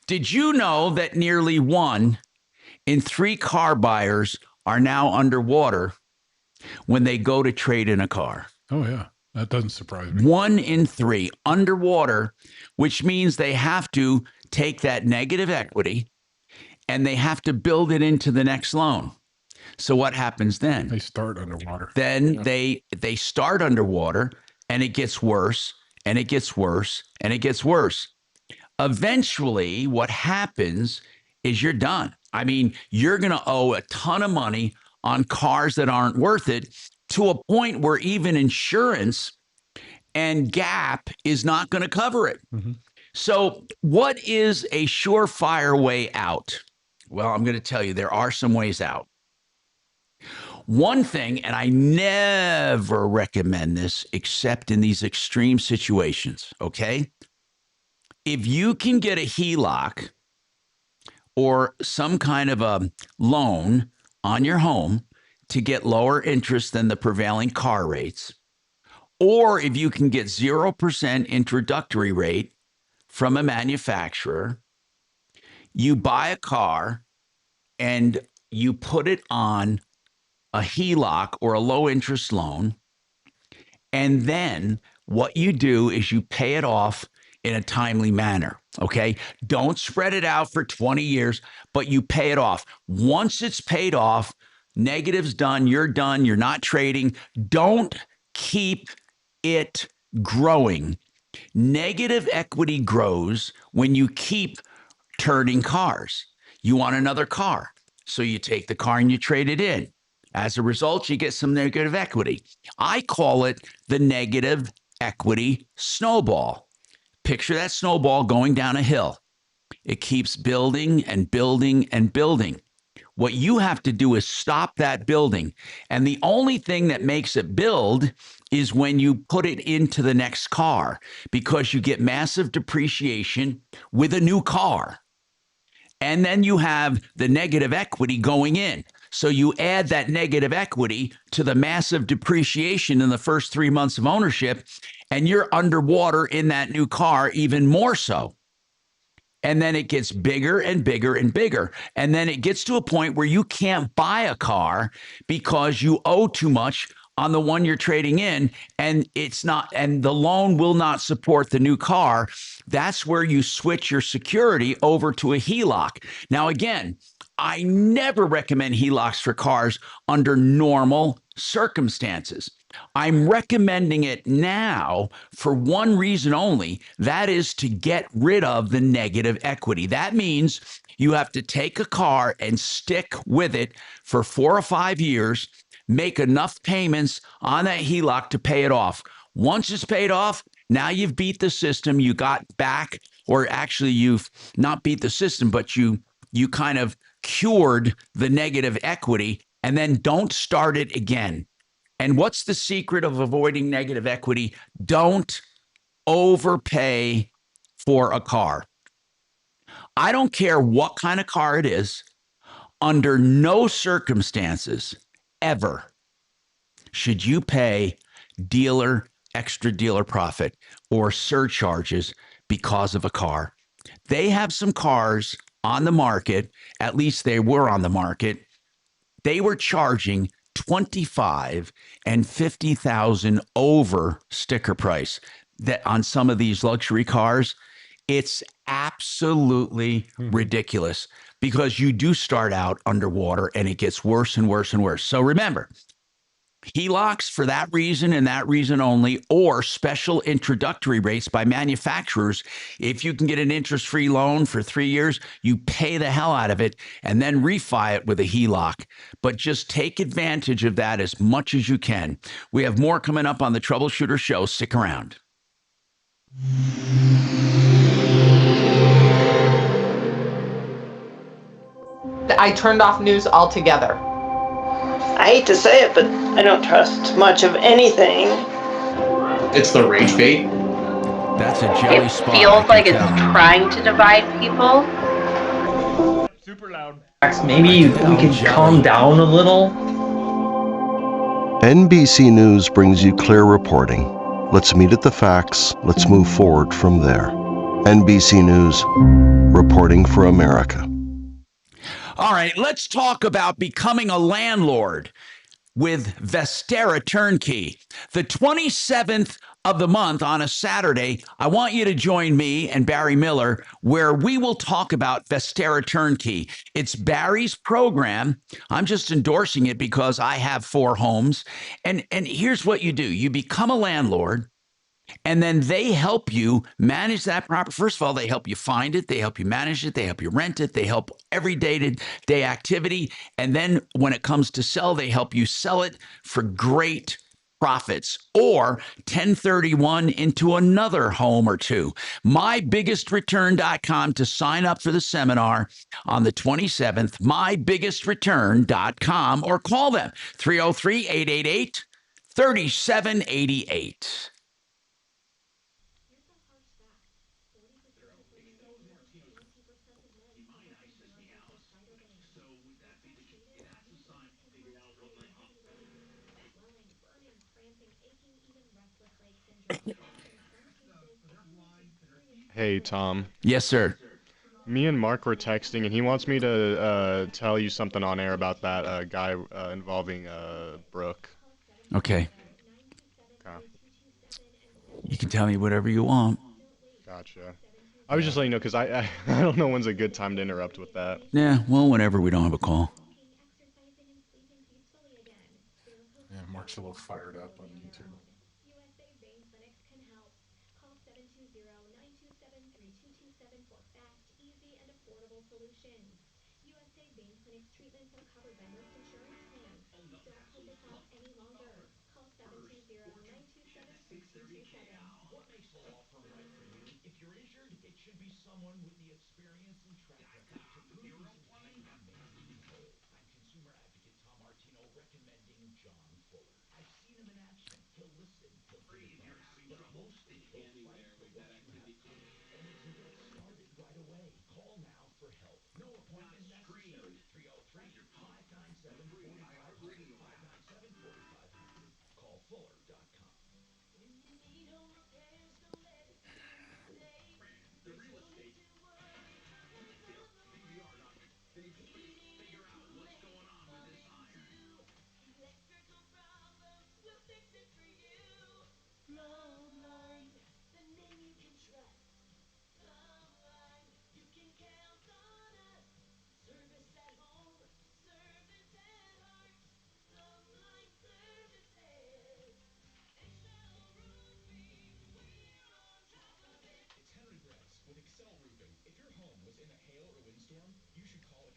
Did you know that nearly 1 in 3 car buyers are now underwater when they go to trade in a car? Oh, yeah. That doesn't surprise me. 1 in 3 underwater, which means they have to take that negative equity and they have to build it into the next loan. So what happens then? They start underwater. Then they start underwater, and it gets worse, and it gets worse, and it gets worse. Eventually, what happens is you're done. I mean, you're going to owe a ton of money on cars that aren't worth it, to a point where even insurance and GAP is not going to cover it. Mm-hmm. So what is a surefire way out? Well, I'm going to tell you, there are some ways out. One thing, and I never recommend this except in these extreme situations, okay? If you can get a HELOC or some kind of a loan on your home to get lower interest than the prevailing car rates, or if you can get 0% introductory rate from a manufacturer, you buy a car and you put it on a HELOC or a low interest loan. And then what you do is you pay it off in a timely manner. Okay. Don't spread it out for 20 years, but you pay it off. Once it's paid off, negative's done. You're not trading. Don't keep it growing. Negative equity grows when you keep turning cars. You want another car. So you take the car and you trade it in. As a result, you get some negative equity. I call it the negative equity snowball. Picture that snowball going down a hill. It keeps building and building and building. What you have to do is stop that building. And the only thing that makes it build is when you put it into the next car, because you get massive depreciation with a new car. And then you have the negative equity going in. So you add that negative equity to the massive depreciation in the first 3 months of ownership, and you're underwater in that new car even more so. And then it gets bigger and bigger and bigger. And then it gets to a point where you can't buy a car because you owe too much on the one you're trading in, and the loan will not support the new car. That's where you switch your security over to a HELOC. Now, again, I never recommend HELOCs for cars under normal circumstances. I'm recommending it now for one reason only. That is to get rid of the negative equity. That means you have to take a car and stick with it for 4 or 5 years, make enough payments on that HELOC to pay it off. Once it's paid off, now you've beat the system. You got back, or actually you've not beat the system, but you kind of cured the negative equity, and then don't start it again. And what's the secret of avoiding negative equity? Don't overpay for a car. I don't care what kind of car it is, under no circumstances ever should you pay extra dealer profit or surcharges because of a car. They have some cars on the market, at least they were on the market. They were charging $25,000 and $50,000 over sticker price that on some of these luxury cars. It's absolutely ridiculous because you do start out underwater and it gets worse and worse and worse. So remember, HELOCs for that reason and that reason only, or special introductory rates by manufacturers. If you can get an interest-free loan for 3 years, you pay the hell out of it and then refi it with a HELOC. But just take advantage of that as much as you can. We have more coming up on the Troubleshooter Show. Stick around. I turned off news altogether. I hate to say it, but I don't trust much of anything. It's the rage bait. That's a jelly spot. It feels like it's trying to divide people. Super loud. Maybe we can calm down a little. NBC News brings you clear reporting. Let's meet at the facts. Let's move forward from there. NBC News, reporting for America. All right, let's talk about becoming a landlord with Vestera Turnkey. The 27th of the month on a Saturday, I want you to join me and Barry Miller where we will talk about Vestera Turnkey. It's Barry's program. I'm just endorsing it because I have 4 homes. And here's what you do. You become a landlord, and then they help you manage that property. First of all, they help you find it. They help you manage it. They help you rent it. They help every day-to-day activity. And then when it comes to sell, they help you sell it for great profits or 1031 into another home or two. MyBiggestReturn.com to sign up for the seminar on the 27th. MyBiggestReturn.com or call them 303-888-3788. Hey, Tom. Yes, sir. Me and Mark were texting, and he wants me to tell you something on air about that guy involving Brooke. Okay. Okay. You can tell me whatever you want. Gotcha. I was just letting you know because I don't know when's a good time to interrupt with that. Yeah, well, whenever we don't have a call. Yeah, Mark's a little fired up on YouTube. What makes a law firm right for you? If you're injured, it should be someone with the experience and track record to prove these injuries and make you whole. I'm consumer advocate Tom Martino recommending John Fuller. I've seen him in action. He'll listen, he'll give advice, but mostly he'll fight for what you have coming. And they can get started right away. Call now for help. No appointment necessary. 303-597-4500. 597-4500. Call Fuller.com.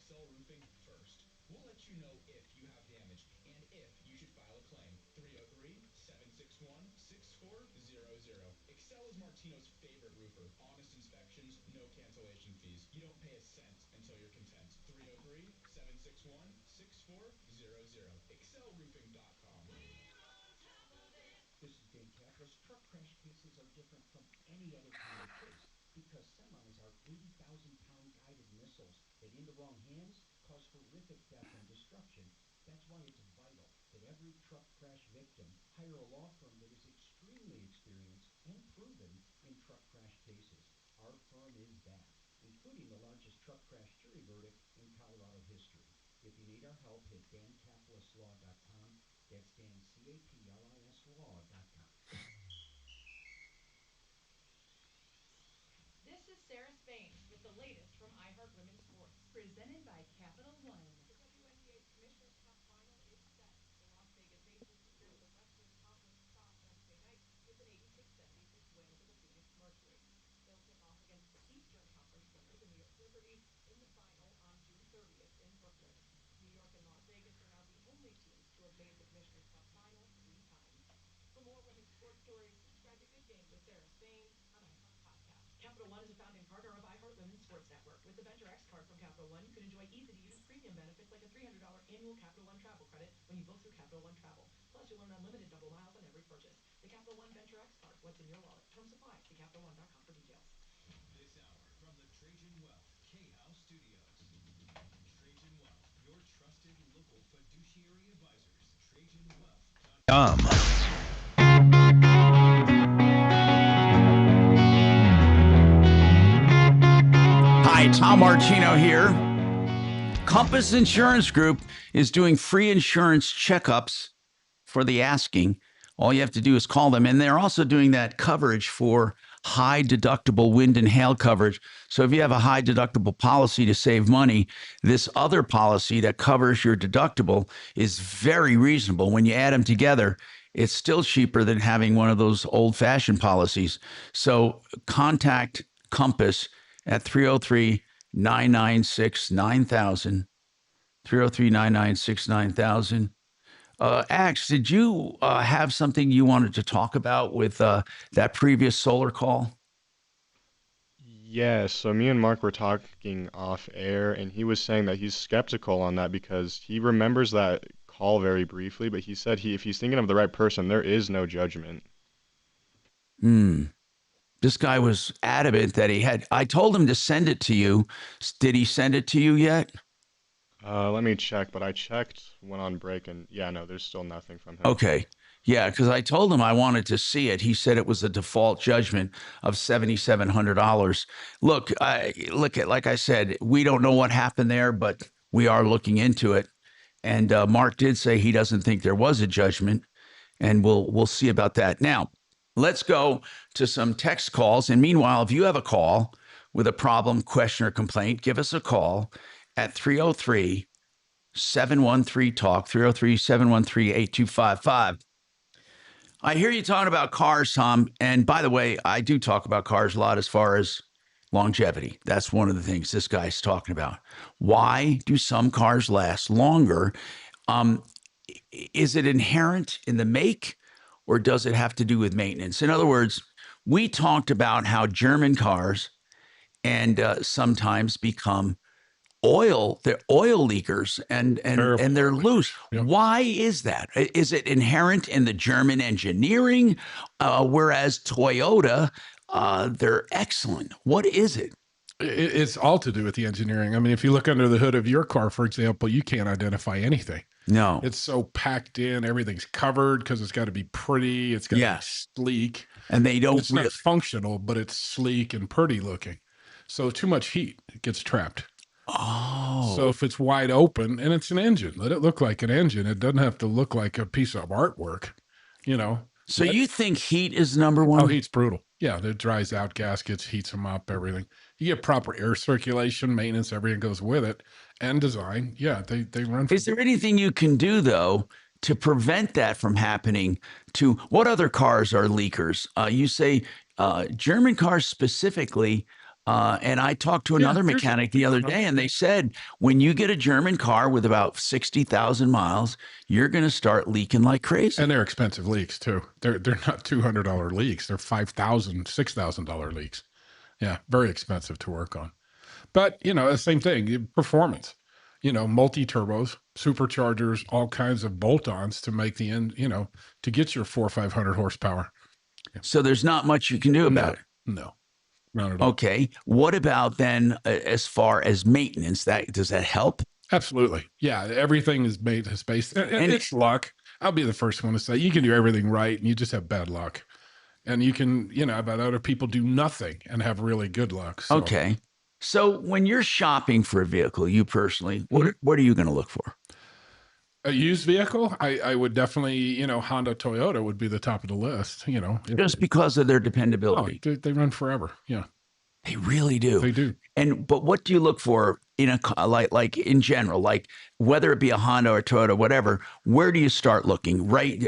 Excel Roofing first. We'll let you know if you have damage and if you should file a claim. 303-761-6400. Excel is Martino's favorite roofer. Honest inspections, no cancellation fees. You don't pay a cent until you're content. 303-761-6400. ExcelRoofing.com. This is Dan Kaplis. Truck crash cases are different from any other kind of case because semis are 80,000-pound guided missiles that, in the wrong hands, cause horrific death and destruction. That's why it's vital that every truck crash victim hire a law firm that is extremely experienced and proven in truck crash cases. Our firm is that, including the largest truck crash jury verdict in Colorado history. If you need our help, hit dancaplisLaw.com. That's Dan, C-A-P-L-I-S Law.com. This is Sarah Spain with the latest from iHeart Women's Sports. Presented by Capital One. The WNBA's Commissioner's Cup final is set. The Las Vegas Aces secured the Western Conference spot Wednesday night with an 86-76 win over the Phoenix Mercury. They'll tip off against the Eastern Conference winner, the New York Liberty, in the final on June 30th in Brooklyn. New York and Las Vegas are now the only teams to have made the Commissioner's Cup final 3 times. For more women's sports stories, subscribe to Good Game with Sarah Spain on iHeart Podcast. Capital One is a founding partner of iHeart Women's Sports Network. With the Venture X card from Capital One, you can enjoy easy-to-use premium benefits like a $300 annual Capital One travel credit when you book through Capital One Travel. Plus, you'll earn unlimited double miles on every purchase. The Capital One Venture X card. What's in your wallet? Terms apply. See CapitalOne.com for details. This hour from the Trajan Wealth K-House Studios. Trajan Wealth, your trusted local fiduciary advisors. TrajanWealth.com. Hi, Tom Martino here. Compass Insurance Group is doing free insurance checkups for the asking. All you have to do is call them. And they're also doing that coverage for high deductible wind and hail coverage. So if you have a high deductible policy to save money, this other policy that covers your deductible is very reasonable. When you add them together, it's still cheaper than having one of those old-fashioned policies. So contact Compass at 303-996-9000, 303-996-9000. Ax, did you have something you wanted to talk about with that previous solar call? Yeah, so me and Mark were talking off air, and he was saying that he's skeptical on that because he remembers that call very briefly, but he said if he's thinking of the right person, there is no judgment. This guy was adamant that he had. I told him to send it to you. Did he send it to you yet? Let me check, but I checked, went on break, and yeah, no, there's still nothing from him. Okay. Yeah, because I told him I wanted to see it. He said it was a default judgment of $7,700. Look, like I said, we don't know what happened there, but we are looking into it. And Mark did say he doesn't think there was a judgment, and we'll see about that. Now, let's go to some text calls. And meanwhile, if you have a call with a problem, question, or complaint, give us a call at 303-713-TALK, 303-713-8255. I hear you talking about cars, Tom. And by the way, I do talk about cars a lot as far as longevity. That's one of the things this guy's talking about. Why do some cars last longer? Is it inherent in the make, or does it have to do with maintenance? In other words, we talked about how German cars and sometimes become they're oil leakers and they're loose. Yep. Why is that? Is it inherent in the German engineering? Whereas Toyota, they're excellent. What is it? It's all to do with the engineering. I mean, if you look under the hood of your car, for example, you can't identify anything. No. It's so packed in. Everything's covered because it's got to be pretty. It's got to be sleek. And they don't. It's not functional, but it's sleek and pretty looking. So too much heat, it gets trapped. Oh. So if it's wide open and it's an engine, let it look like an engine. It doesn't have to look like a piece of artwork, you know. So you think heat is number one? Oh, heat's brutal. Yeah, it dries out gaskets, heats them up, everything. You get proper air circulation, maintenance, everything goes with it, and design. Yeah, they run. Is there anything you can do, though, to prevent that from happening? To what other cars are leakers? You say German cars specifically. And I talked to another mechanic the other day, and they said when you get a German car with about 60,000 miles, you're going to start leaking like crazy. And they're expensive leaks too. They're not $200 leaks. They're $5,000, $6,000 leaks. Yeah, very expensive to work on. But the same thing, performance. Multi-turbos, superchargers, all kinds of bolt-ons to make the end. To get your 400 or 500 horsepower. So there's not much you can do about it. No. Not at all. Okay. What about then as far as maintenance? Does that help? Absolutely. Yeah. Everything is based. And it's luck. I'll be the first one to say you can do everything right and you just have bad luck. And you can, but other people do nothing and have really good luck. So. Okay. So when you're shopping for a vehicle, you personally, what are you going to look for? A used vehicle? I would definitely, Honda, Toyota would be the top of the list, Just because of their dependability. Oh, they run forever. Yeah. They really do. They do. But what do you look for in a like in general, like whether it be a Honda or Toyota, whatever? Where do you start looking? Right?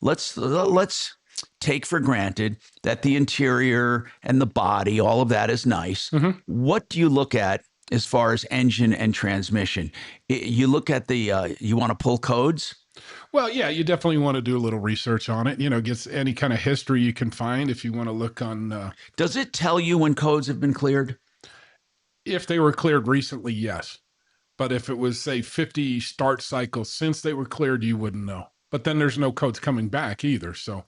Let's take for granted that the interior and the body, all of that is nice. Mm-hmm. What do you look at as far as engine and transmission? You look at you want to pull codes? Well, yeah, you definitely want to do a little research on it. Get any kind of history you can find if you want to look on. Does it tell you when codes have been cleared? If they were cleared recently, yes. But if it was, say, 50 start cycles since they were cleared, you wouldn't know. But then there's no codes coming back either. So,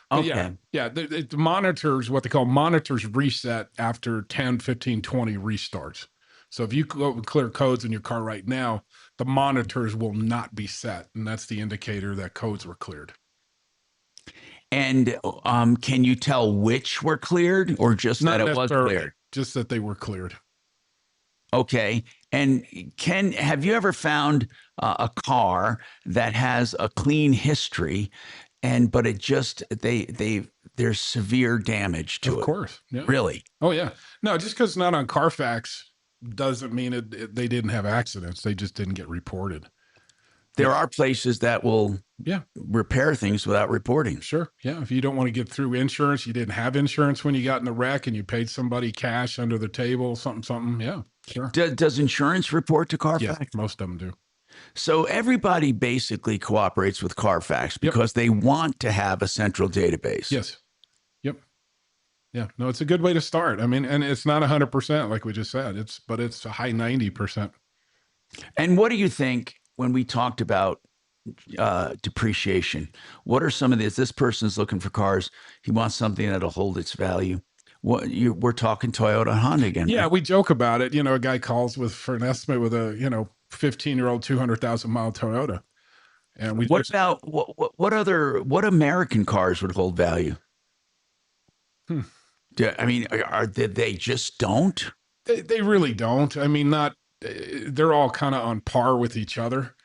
okay. Yeah, the monitors, what they call monitors, reset after 10, 15, 20 restarts. So if you go and clear codes in your car right now, the monitors will not be set. And that's the indicator that codes were cleared. And can you tell which were cleared or just Not that it was cleared? Just that they were cleared. Okay. And have you ever found a car that has a clean history but it just, there's severe damage to it? Of course. Yeah. Really? Oh, yeah. No, just because it's not on Carfax doesn't mean they didn't have accidents. They just didn't get reported. There are places that will repair things without reporting. Sure. Yeah. If you don't want to get through insurance, you didn't have insurance when you got in the wreck and you paid somebody cash under the table, something. Yeah, sure. Does insurance report to Carfax? Yes, most of them do. So everybody basically cooperates with Carfax because they want to have a central database. Yes. Yep. Yeah. No, it's a good way to start. I mean, and it's not 100% like we just said. But it's a high 90%. And what do you think when we talked about depreciation? What are some of these? This person's looking for cars. He wants something that'll hold its value. We're talking Toyota and Honda again. Yeah, right? we joke about it. A guy calls for an estimate with a 15-year-old 200,000-mile Toyota. And what American cars would hold value? I mean, they just don't? They really don't. I mean, they're all kind of on par with each other,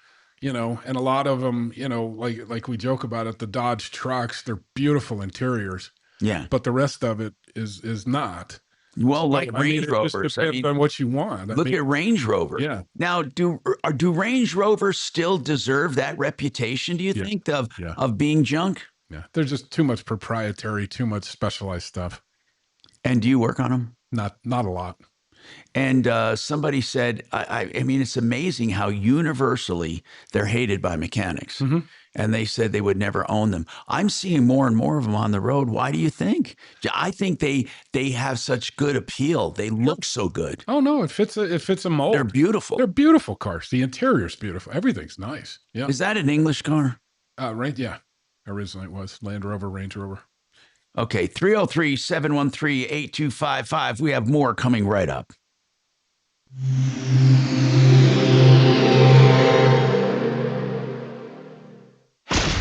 and a lot of them, like we joke about it, the Dodge trucks, they're beautiful interiors. Yeah. But the rest of it is not. Well, like Range Rovers. It depends on what you want. Look at Range Rover. Yeah. Now, do Range Rovers still deserve that reputation, do you think, of being junk? Yeah. There's just too much proprietary, too much specialized stuff. And do you work on them? Not a lot. And somebody said, I mean, it's amazing how universally they're hated by mechanics. Mm-hmm. And they said they would never own them. I'm seeing more and more of them on the road. Why do you think? I think they have such good appeal. They look so good. Oh no, it fits a mold. They're beautiful. They're beautiful cars. The interior's beautiful. Everything's nice. Yeah. Is that an English car? Right. Yeah. Originally it was Land Rover, Range Rover. Okay. 303-713-8255. We have more coming right up.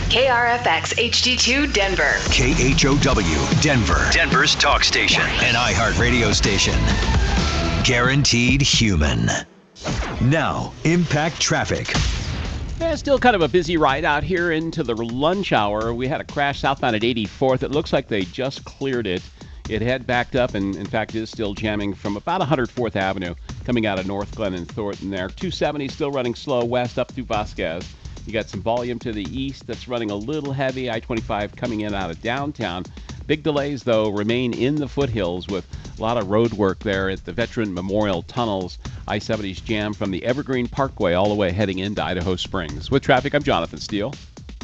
KRFX HD2 Denver. KHOW Denver. Denver's talk station. An iHeart radio station. Guaranteed human. Now, impact traffic. Yeah, still kind of a busy ride out here into the lunch hour. We had a crash southbound at 84th. It looks like they just cleared it. It had backed up and, in fact, is still jamming from about 104th Avenue coming out of North Glen and Thornton there. 270 still running slow west up through Vasquez. You got some volume to the east that's running a little heavy. I-25 coming in out of downtown. Big delays, though, remain in the foothills with a lot of road work there at the Veteran Memorial Tunnels. I-70's jammed from the Evergreen Parkway all the way heading into Idaho Springs. With traffic, I'm Jonathan Steele.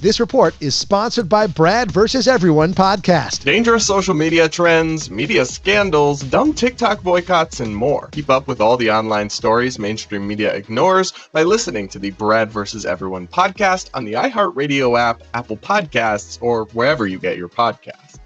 This report is sponsored by Brad vs. Everyone podcast. Dangerous social media trends, media scandals, dumb TikTok boycotts, and more. Keep up with all the online stories mainstream media ignores by listening to the Brad vs. Everyone podcast on the iHeartRadio app, Apple Podcasts, or wherever you get your podcasts.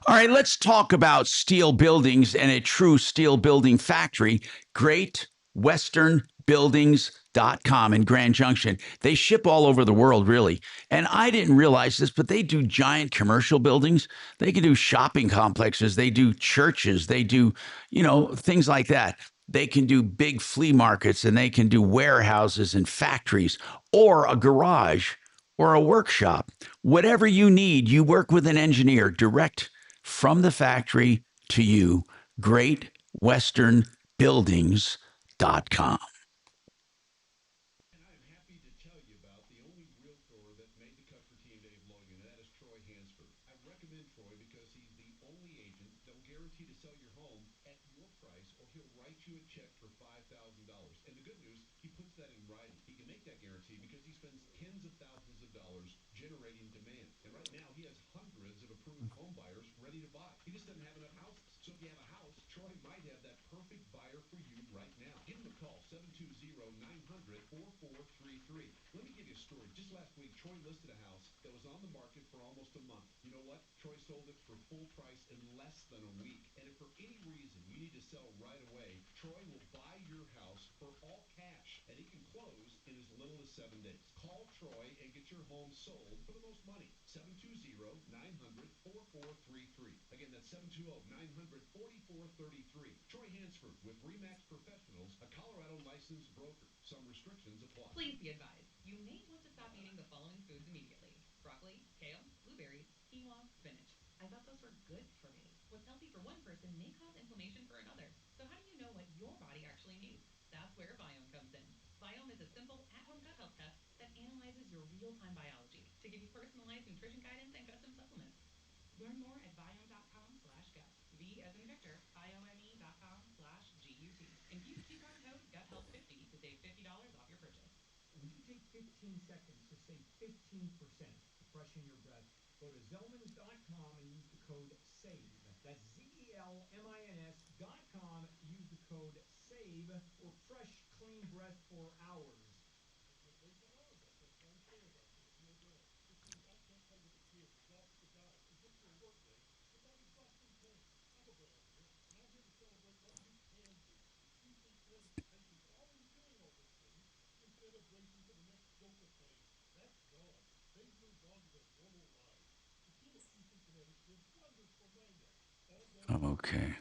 All right, let's talk about steel buildings and a true steel building factory, Great Western Buildings.com in Grand Junction. They ship all over the world, really. And I didn't realize this, but they do giant commercial buildings. They can do shopping complexes. They do churches. They do, things like that. They can do big flea markets, and they can do warehouses and factories or a garage or a workshop. Whatever you need, you work with an engineer direct from the factory to you. GreatWesternBuildings.com. Please be advised, you may want to stop eating the following foods immediately. Broccoli, kale, blueberries, quinoa, spinach. I thought those were good for me. What's healthy for one person may cause inflammation for another. So how do you know what your body actually needs? That's where Viome comes in. Viome is a simple at-home gut health test that analyzes your real-time biology to give you personalized nutrition guidance and custom supplements. Learn more at viome.com/gut. V as in Victor, viome.com/GUT. And use coupon code GUTHEALTH50 to save $50 off your purchase. Would you take 15 seconds to save 15% to freshen your breath? Go to Zellmans.com and use the code SAVE. That's ZELMINS.com. Use the code SAVE for fresh, clean breath for hours. Okay.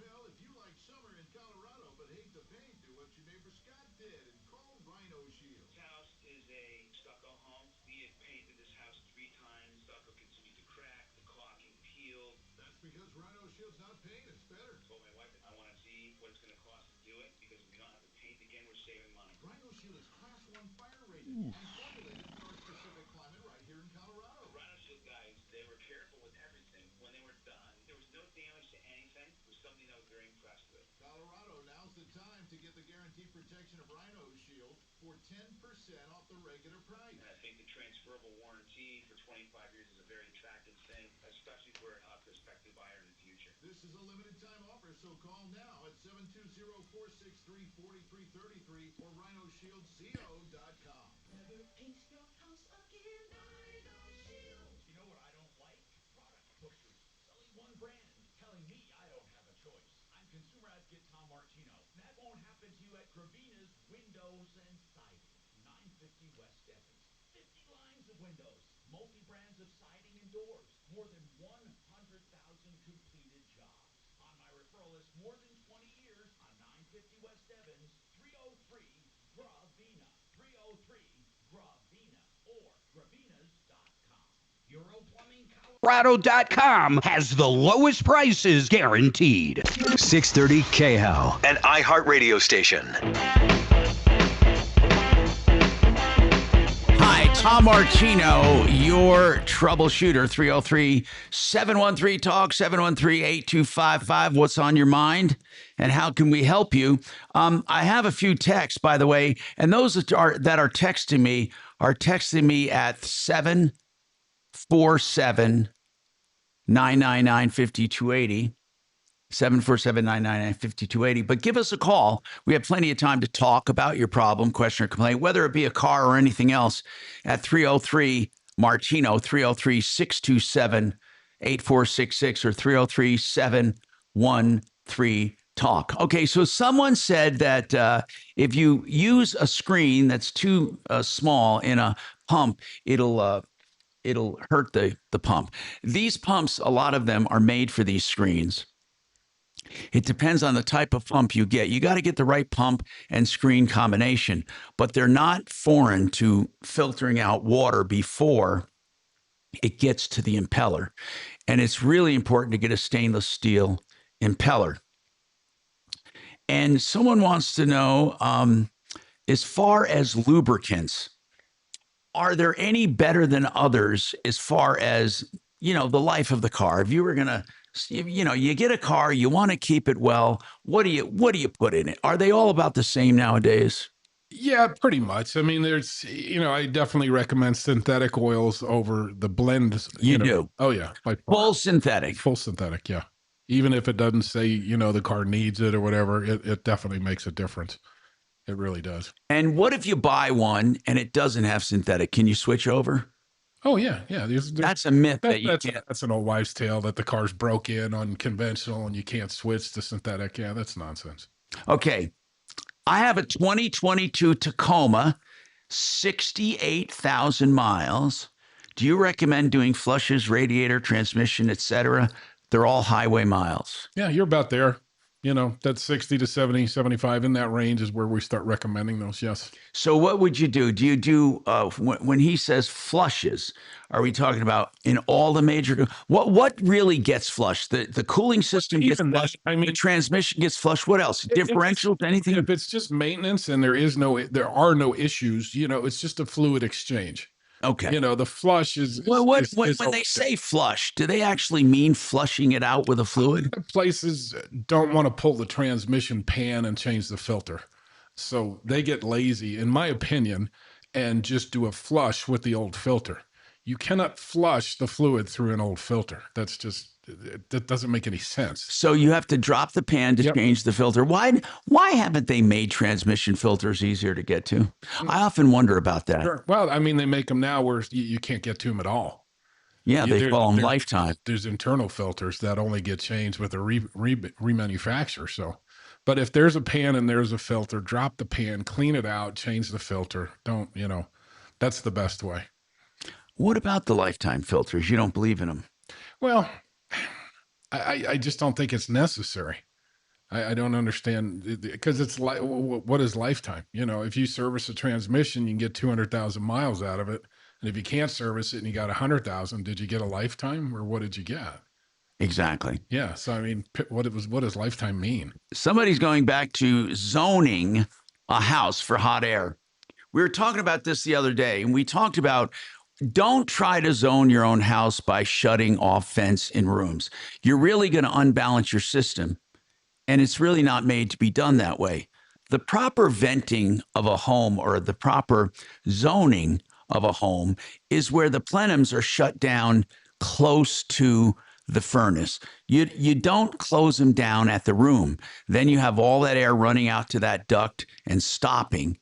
Well, if you like summer in Colorado but hate the paint, do what your neighbor Scott did and call Rhino Shield. This house is a stucco home. We had painted this house 3 times. Stucco continued to crack. The caulking peeled. That's because Rhino Shield's not paint, it's better. I told my wife I want to see what it's going to cost to do it because if we don't have to paint again, we're saving money. Rhino Shield is Class 1 fire rated and formulated for our specific climate right here in Colorado. The Rhino Shield guys, they were careful with everything. When they were done, there was no damage to anything. It was something I was very impressed with. Colorado, now's the time to get the guaranteed protection of Rhino Shield for 10% off the regular price. And I think the transferable warranty for 25 years is a very attractive thing, especially for a prospective buyer in the future. This is a limited time offer, so call now at 720-463-4333 or rhinoshieldsco.com. Never paint your house again. Rhino Shield. You know what I don't like? Product pushers. Selling one brand, telling me I don't have a choice. I'm consumer advocate Tom Martino. That won't happen to you at Gravina's Windows and Siding, 950 West Evans. 50 lines of windows, multi-brands of siding and doors, more than 100,000 completed jobs. On my referral list, more than 20 years on 950 West Evans, 303 Gravina, 303 Gravina, or gravinas.com. Euro Plumbing Colorado.com has the lowest prices guaranteed. 630 KHOW, an iHeartRadio station. Hi, Tom Martino, your troubleshooter. 303-713-TALK, 713-8255. What's on your mind and how can we help you? I have a few texts, by the way, and those that are texting me are texting me at 747-999-5280. 747-999-5280. But give us a call. We have plenty of time to talk about your problem, question, or complaint, whether it be a car or anything else, at 303-MARTINO, 303-627-8466, or 303-713-TALK. Okay, so someone said that if you use a screen that's too small in a pump, it'll hurt the pump. These pumps, a lot of them are made for these screens. It depends on the type of pump you get. You got to get the right pump and screen combination, but they're not foreign to filtering out water before it gets to the impeller. And it's really important to get a stainless steel impeller. And someone wants to know, as far as lubricants, are there any better than others as far as, the life of the car? If you were going to, you get a car, you want to keep it well, what do you put in it? Are they all about the same nowadays? Yeah, pretty much. I mean, there's, I definitely recommend synthetic oils over the blend. You do? Oh, yeah. Full synthetic. Full synthetic, yeah. Even if it doesn't say, the car needs it or whatever, it definitely makes a difference. It really does. And what if you buy one and it doesn't have synthetic? Can you switch over? Oh, yeah. That's a myth that you can't. That's an old wives' tale that the car's broke in on conventional and you can't switch to synthetic. Yeah, that's nonsense. Okay. I have a 2022 Tacoma, 68,000 miles. Do you recommend doing flushes, radiator, transmission, etc.? They're all highway miles. Yeah, you're about there. That 60 to 70, 75 in that range is where we start recommending those. Yes. So what would you do? Do you do, when he says flushes, are we talking about in all the major, what really gets flushed? The cooling system gets flushed. The transmission gets flushed. What else? Differentials, anything? If it's just maintenance and there are no issues, it's just a fluid exchange. Okay. The flush is. Well, when they say flush, do they actually mean flushing it out with a fluid? Places don't want to pull the transmission pan and change the filter. So they get lazy, in my opinion, and just do a flush with the old filter. You cannot flush the fluid through an old filter. That doesn't make any sense. So you have to drop the pan to change the filter. Why haven't they made transmission filters easier to get to? I often wonder about that. Sure. Well, they make them now where you can't get to them at all. Yeah, they call them lifetime. There's internal filters that only get changed with a remanufacture. So, but if there's a pan and there's a filter, drop the pan, clean it out, change the filter. Don't, that's the best way. What about the lifetime filters? You don't believe in them? Well, I just don't think it's necessary. I don't understand, because it's like, what is lifetime? If you service a transmission, you can get 200,000 miles out of it. And if you can't service it and you got 100,000, did you get a lifetime or what did you get? Exactly. Yeah. So, what does lifetime mean? Somebody's going back to zoning a house for hot air. We were talking about this the other day, and we talked about, don't try to zone your own house by shutting off vents in rooms. You're really going to unbalance your system, and it's really not made to be done that way. The proper venting of a home, or the proper zoning of a home, is where the plenums are shut down close to the furnace. You don't close them down at the room. Then you have all that air running out to that duct and stopping.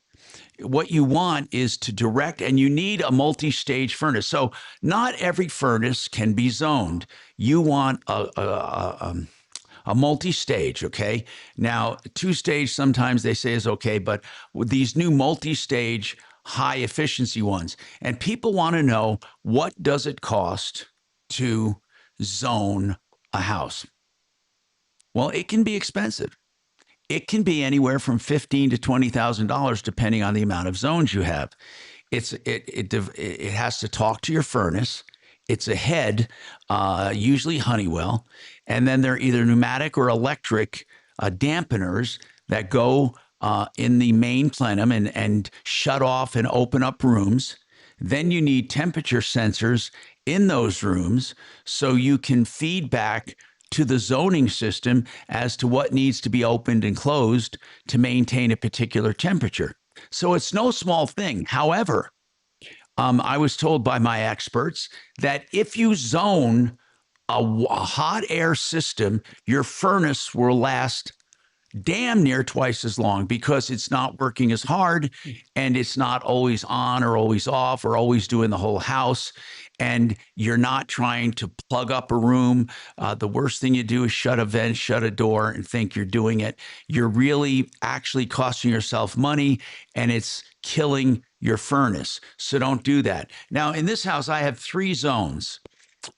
What you want is to direct, and you need a multi-stage furnace. So not every furnace can be zoned. You want a a multi-stage, okay? Now, two-stage sometimes they say is okay, but with these new multi-stage high efficiency ones, and people want to know, what does it cost to zone a house? Well, it can be expensive. It can be anywhere from $15,000 to $20,000 depending on the amount of zones you have. It has to talk to your furnace. It's a head, usually Honeywell, and then they're either pneumatic or electric dampeners that go in the main plenum and shut off and open up rooms. Then you need temperature sensors in those rooms so you can feed back to the zoning system as to what needs to be opened and closed to maintain a particular temperature. So it's no small thing. However, I was told by my experts that if you zone a hot air system, your furnace will last damn near twice as long because it's not working as hard and it's not always on or always off or always doing the whole house. And you're not trying to plug up a room. The worst thing you do is shut a vent, shut a door, and think you're doing it. You're really actually costing yourself money, and it's killing your furnace. So don't do that. Now, in this house, I have 3 zones.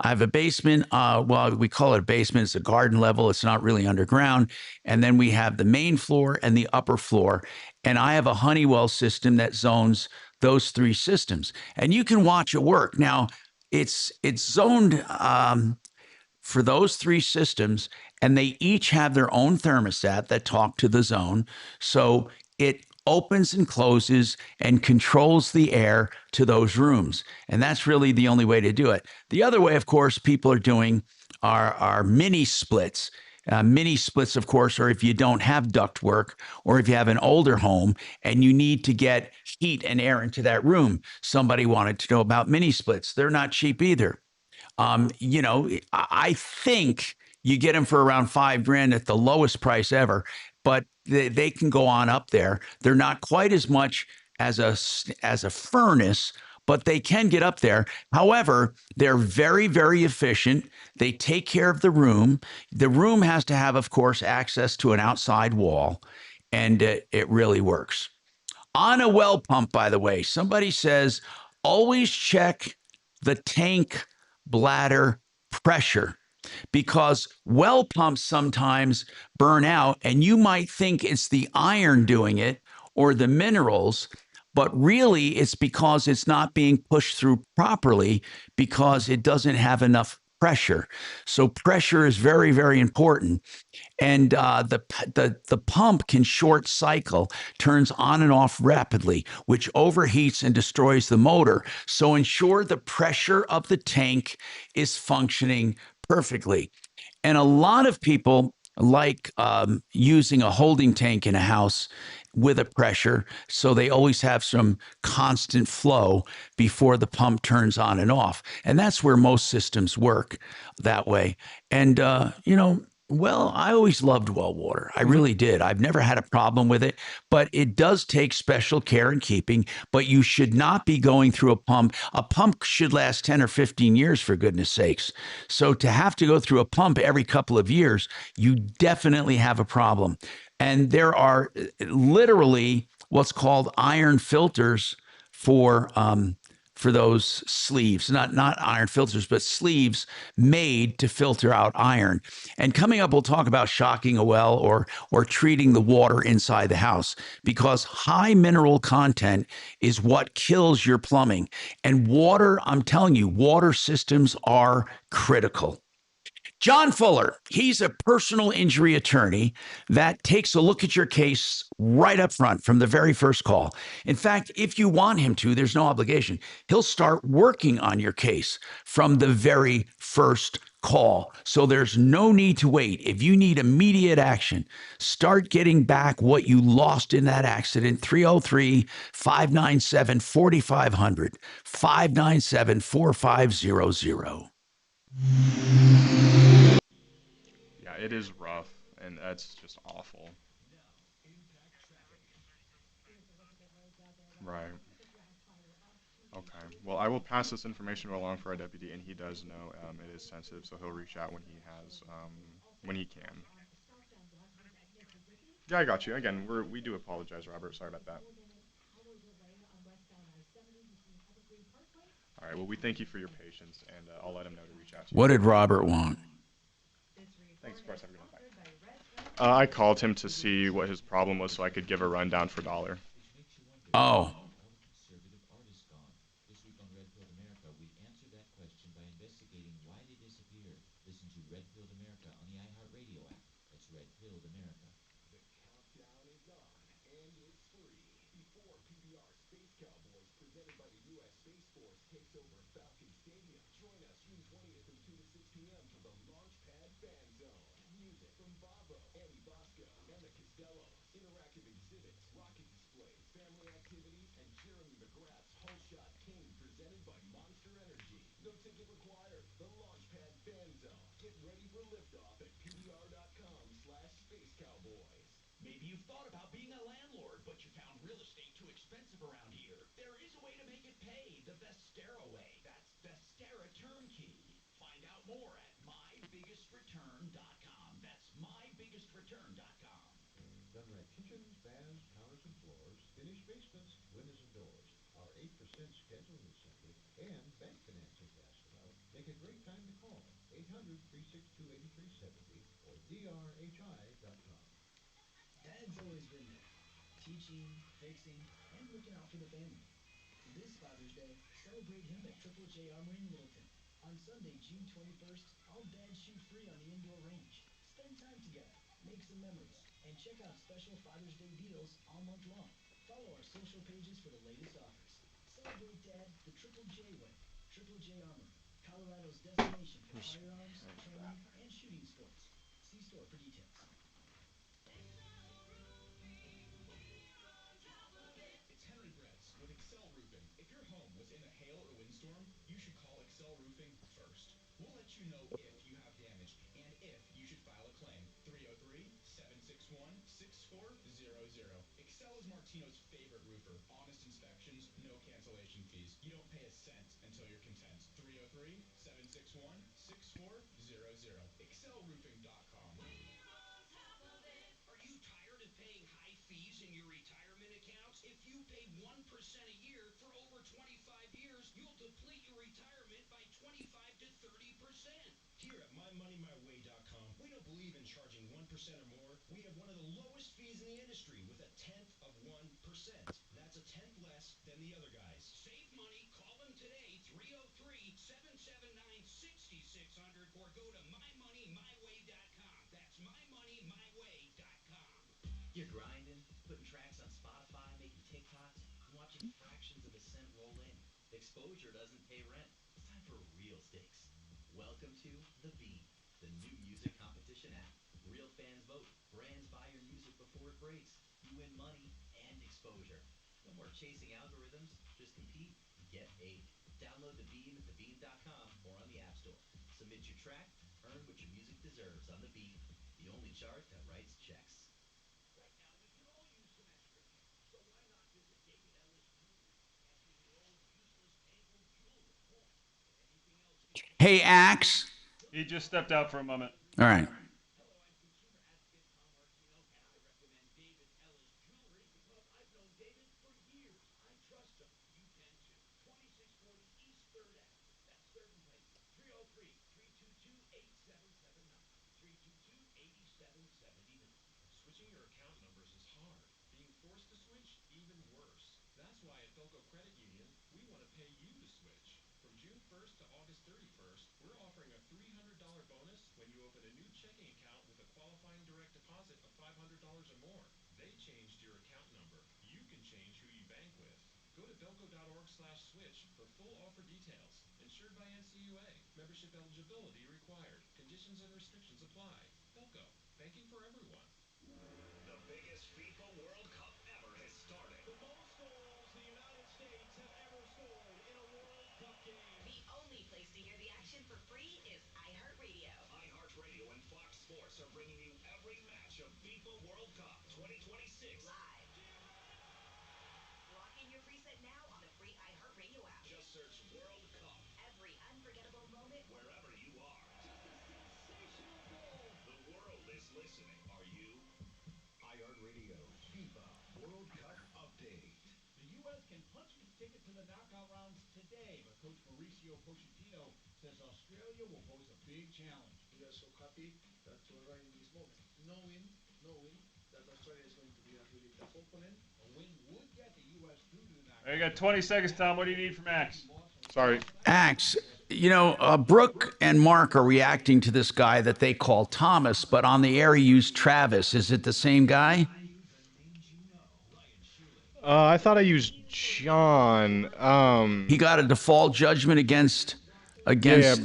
I have a basement. Well, we call it a basement. It's a garden level. It's not really underground. And then we have the main floor and the upper floor. And I have a Honeywell system that zones those 3 systems. And you can watch it work. Now, it's zoned for those 3 systems, and they each have their own thermostat that talk to the zone. So it opens and closes and controls the air to those rooms. And that's really the only way to do it. The other way, of course, people are doing are mini splits. Mini splits, of course, are if you don't have ductwork or if you have an older home and you need to get heat and air into that room. Somebody wanted to know about mini splits. They're not cheap either. I think you get them for around $5,000 at the lowest price ever, but they can go on up there. They're not quite as much as a furnace, but they can get up there. However, they're very, very efficient. They take care of the room. The room has to have, of course, access to an outside wall, and it really works. On a well pump, by the way, somebody says, always check the tank bladder pressure, because well pumps sometimes burn out and you might think it's the iron doing it or the minerals, but really it's because it's not being pushed through properly because it doesn't have enough pressure. So pressure is very, very important. And the pump can short cycle, turns on and off rapidly, which overheats and destroys the motor. So ensure the pressure of the tank is functioning perfectly. And a lot of people like using a holding tank in a house with a pressure, so they always have some constant flow before the pump turns on and off. And that's where most systems work that way. And, well, I always loved well water. I really did. I've never had a problem with it, but it does take special care and keeping. But you should not be going through a pump. A pump should last 10 or 15 years, for goodness sakes. So to have to go through a pump every couple of years, you definitely have a problem. And there are literally what's called iron filters for those sleeves, not iron filters, but sleeves made to filter out iron. And coming up, we'll talk about shocking a well or treating the water inside the house, because high mineral content is what kills your plumbing. And water, I'm telling you, water systems are critical. John Fuller, he's a personal injury attorney that takes a look at your case right up front from the very first call. In fact, if you want him to, there's no obligation. He'll start working on your case from the very first call. So there's no need to wait. If you need immediate action, start getting back what you lost in that accident. 303-597-4500, 597-4500. Yeah, it is rough, and that's just awful. Right. Okay. Well, I will pass this information along for our deputy, and he does know it is sensitive, so he'll reach out when he has when he can. Yeah, I got you. Again, we do apologize, Robert. Sorry about that. All right. Well, we thank you for your patience, and I'll let him know to reach out to you. What did Robert want? Thanks, of course. Have a good one. Bye. I called him to see what his problem was so I could give a rundown for Dollar. Oh. This week on Red Pilled America, we answer that question by investigating why they disappeared. Listen to Red Pilled America on the iHeartRadio app. That's Red Pilled America. The countdown is on, and it's free. Before PBR Space Cowboys, presented by the U.S. Space Force, takes over Falcon Stadium. Join us June 20th from 2 to 6 p.m. for the Launchpad Fan Zone. Music from Bobo, Annie Bosco, Emma Costello, interactive exhibits, rocket displays, family activities, and Jeremy McGrath's Whole Shot King, presented by Monster Energy. No ticket required. The Launchpad Fan Zone. Get ready for liftoff at pbr.com/Space Cowboys. Maybe you've thought about being a landlord, but you found real estate too expensive around here. There is a way to make it pay, the Vestera way. That's Vestera Turnkey. Find out more at mybiggestreturn.com. That's mybiggestreturn.com. Done right kitchens, baths, counters, and floors. Finish basements, windows, and doors. Our 8% scheduling incentive and bank financing to ask about. Make a great time to call. 800-362-8370 or drhi.com. Dad's always been there, teaching, fixing, and looking out for the family. This Father's Day, celebrate him at Triple J Armory in Littleton. On Sunday, June 21st, all dads shoot free on the indoor range. Spend time together, make some memories, and check out special Father's Day deals all month long. Follow our social pages for the latest offers. Celebrate Dad the Triple J way. Triple J Armory, Colorado's destination for firearms, training, and shooting sports. See store for details. It's Henry Bretz with Excel Roofing. If your home was in a hail or windstorm, you should call Excel Roofing first. We'll let you know if you have damage and if you should file a claim. 303-761-6400. Excel is Martino's favorite roofer. Honest inspections, no cancellation fees. You don't pay a cent until you're content. 303-761-6400. ExcelRoofing.com. Are you tired of paying high fees in your retirement accounts? If you pay 1% a year for over 25 years, you'll deplete your retirement by 25 to 30%. Here at MyMoneyMyWay.com, we don't believe in charging 1% or more. We have one of the lowest fees in the industry with a 1/10 of 1%. That's a 1/10 less than the other guys. Save money. Call them today, 303-779-6600, or go to MyMoneyMyWay.com. That's MyMoneyMyWay.com. You're grinding, putting tracks on Spotify, making TikToks, and watching fractions of a cent roll in. Exposure doesn't pay rent. It's time for real stakes. Welcome to The Bean, the new music competition app. Real fans vote. Brands buy your music before it breaks. You win money and exposure. No more chasing algorithms. Just compete and get paid. Download The Bean at thebean.com or on the App Store. Submit your track. Earn what your music deserves on The Bean, the only chart that writes checks. Right now, we could all use some extra cash, so why not visit David Ellis Jewelry? Cash in your old useless ankle jewelry, coins, and anything else you need. Hey, Axe. He just stepped out for a moment. All right. Hello, I'm consumer advocate Tom Martino, and I recommend David Ellis Jewelry because I've known David for years. I trust him. You can too. 2640 East 3rd Avenue. That's 3rd and Paisley. 303-322-8779. 322-8779. Switching your account numbers is hard. Being forced to switch, even worse. That's why at Belco Credit Union, we want to pay you to switch. From June 1st to August 31st, we're offering a $300 bonus when you open a new checking account with a qualifying direct deposit of $500 or more. They changed your account number. You can change who you bank with. Go to belco.org/switch for full offer details. Insured by NCUA. Membership eligibility required. Conditions and restrictions apply. Belco. Banking for everyone. The biggest FIFA World Cup ever has started. The most goals the United States have ever scored in a World Cup game. The only place to hear the action for free is iHeartRadio. iHeartRadio and Fox Sports are bringing you every match of FIFA World Cup 2026 Live. Lock in your preset now on the free iHeartRadio app. Just search World Cup. Every unforgettable moment Wherever you are. Just a sensational goal. The World World Cup update. The U.S. can punch its ticket to the knockout rounds today, but Coach Mauricio Pochettino says Australia will pose a big challenge. We are so happy that to arrive in this moment, knowing that Australia is going to be a really tough opponent. A win would get the U.S. through to the knockout. You got 20 seconds, Tom. What do you need from Max? Sorry. Axe, Brooke and Mark are reacting to this guy that they call Thomas, but on the air he used Travis. Is it the same guy? I thought I used John. He got a default judgment against. Yeah.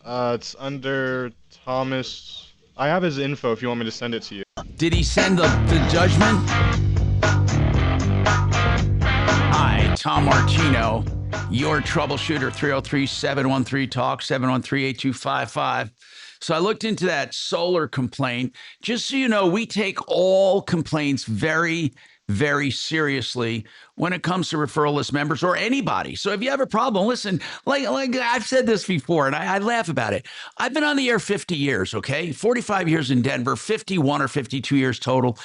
It's under Thomas. I have his info if you want me to send it to you. Did he send the judgment? Hi, Tom Martino, your troubleshooter, 303-713-TALK, 713-8255. So I looked into that solar complaint. Just so you know, we take all complaints very, very seriously when it comes to referral list members or anybody. So if you have a problem, listen, like I've said this before, and I laugh about it. I've been on the air 50 years, okay? 45 years in Denver, 51 or 52 years total.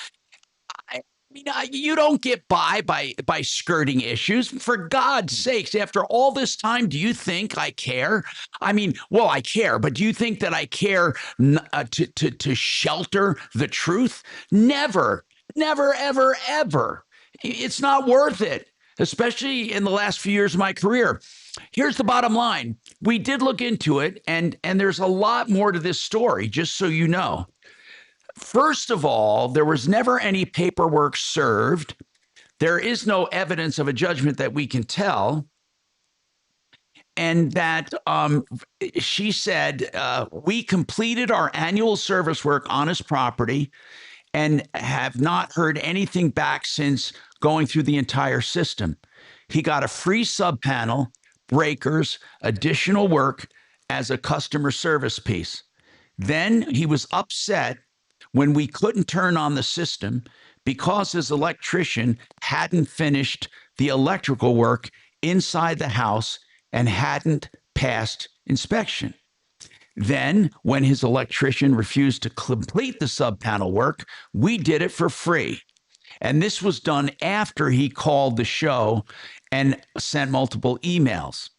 You don't get by skirting issues. For God's sakes, after all this time, do you think I care? I mean, well, I care, but do you think that I care to shelter the truth? Never, ever, ever. It's not worth it, especially in the last few years of my career. Here's the bottom line. We did look into it, and there's a lot more to this story, just so you know. First of all, there was never any paperwork served. There is no evidence of a judgment that we can tell. And that she said, we completed our annual service work on his property and have not heard anything back since going through the entire system. He got a free sub panel, breakers, additional work as a customer service piece. Then he was upset when we couldn't turn on the system because his electrician hadn't finished the electrical work inside the house and hadn't passed inspection. Then, when his electrician refused to complete the sub-panel work, we did it for free. And this was done after he called the show and sent multiple emails.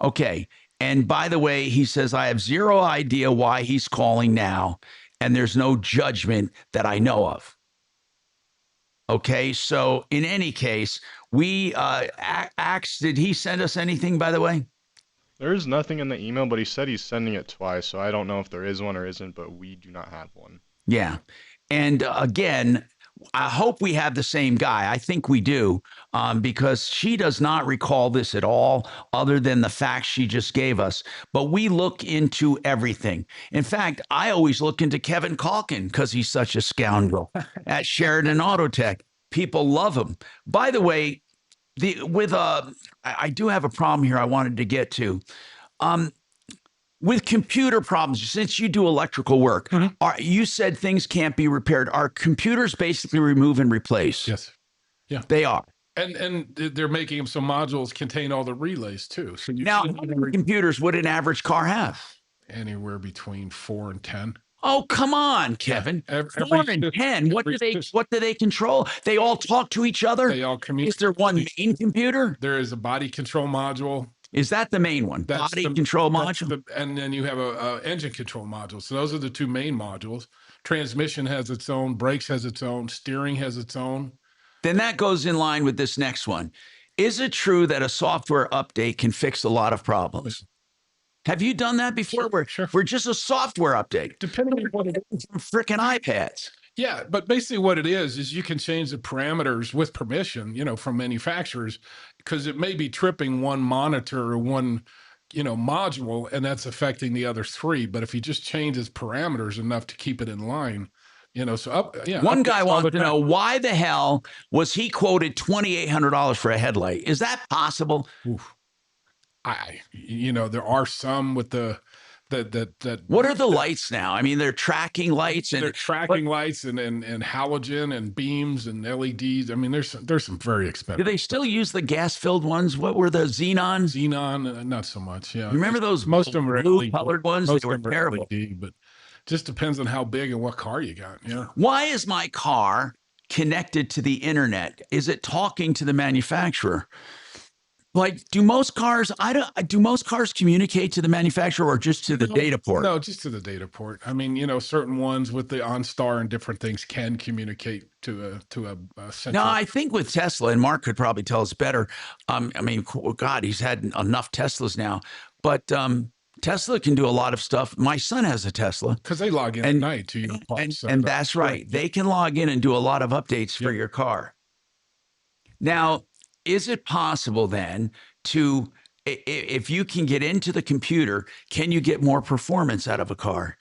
Okay, and by the way, he says, I have zero idea why he's calling now, and there's no judgment that I know of. Okay, so in any case, we Axe, did he send us anything, by the way? There's nothing in the email, but he said he's sending it twice, so I don't know if there is one or isn't, but we do not have one. Yeah, and again, I hope we have the same guy. I think we do, because she does not recall this at all, other than the facts she just gave us. But we look into everything. In fact, I always look into Kevin Calkin because he's such a scoundrel at Sheridan Autotech. People love him. By the way, I do have a problem here I wanted to get to. With computer problems, since you do electrical work, you said things can't be repaired. Are computers basically remove and replace? Yes. Yeah. They are. And they're making them so modules contain all the relays too. So now, how many computers would an average car have? Anywhere between 4 and 10. Oh, come on, Kevin. Yeah, 4 and 10. What do they control? They all talk to each other? They all communicate. Is there one main computer? There is a body control module. Is that the main one? That's body control module? And then you have a engine control module. So those are the two main modules. Transmission has its own, brakes has its own, steering has its own. Then that goes in line with this next one. Is it true that a software update can fix a lot of problems? Have you done that before? We're just a software update. Depending on what it is. Freaking iPads. Yeah, but basically what it is you can change the parameters with permission, from manufacturers, because it may be tripping one monitor or one, module, and that's affecting the other three. But if you just change its parameters enough to keep it in line, One guy wants to know, why the hell was he quoted $2,800 for a headlight? Is that possible? Oof. There are some with the what are the lights now? I mean, they're tracking lights lights and halogen and beams and LEDs. I mean, there's some very expensive. Do they still use the gas-filled ones? What were the xenon? Xenon, not so much. Yeah, remember those most of them are blue-colored ones? They were terrible. LED, but just depends on how big and what car you got. Yeah. Why is my car connected to the internet? Is it talking to the manufacturer? Like, do most cars communicate to the manufacturer or just to the data port? No, just to the data port. I mean, certain ones with the OnStar and different things can communicate to a central. No, I think with Tesla, and Mark could probably tell us better. I mean, God, he's had enough Teslas now, but Tesla can do a lot of stuff. My son has a Tesla because they log in at night to your parts. And that's right. They can log in and do a lot of updates for your car. Now, is it possible then to, if you can get into the computer, can you get more performance out of a car?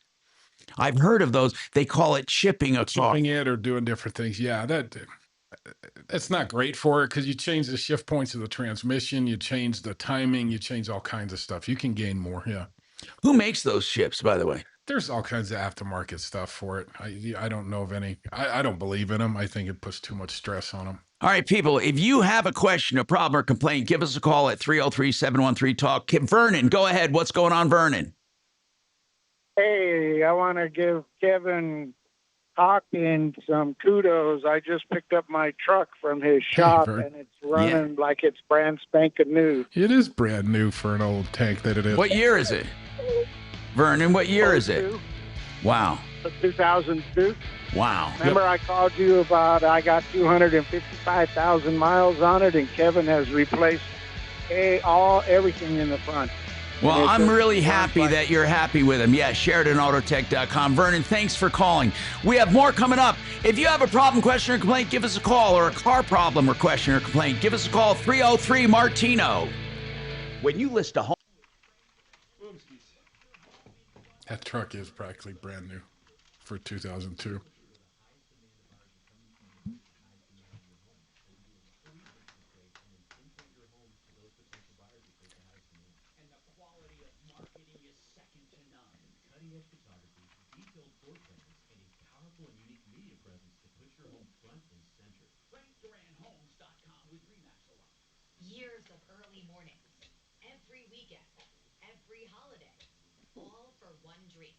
I've heard of those. They call it chipping a car. Chipping it or doing different things. Yeah, that's not great for it because you change the shift points of the transmission, you change the timing, you change all kinds of stuff. You can gain more. Yeah. Who makes those chips, by the way? There's all kinds of aftermarket stuff for it. I don't know of any. I don't believe in them. I think it puts too much stress on them. All right, people, if you have a question, a problem, or complaint, give us a call at 303-713-TALK. Vernon, go ahead. What's going on, Vernon? Hey, I want to give Kevin Hawkins some kudos. I just picked up my truck from his shop, and it's running like it's brand spanking new. It is brand new for an old tank that it is. What year is it? Vernon, what year is it? Wow. 2002. Wow. Remember I called you about I got 255,000 miles on it, and Kevin has replaced everything in the front. Well, I'm really happy that you're happy with him. Yeah, SheridanAutotech.com. Vernon, thanks for calling. We have more coming up. If you have a problem, question, or complaint, give us a call. Or a car problem or question or complaint, give us a call, 303-MARTINO. When you list a home... That truck is practically brand new for 2002. Years of early mornings, every weekend, every holiday, all for one dream,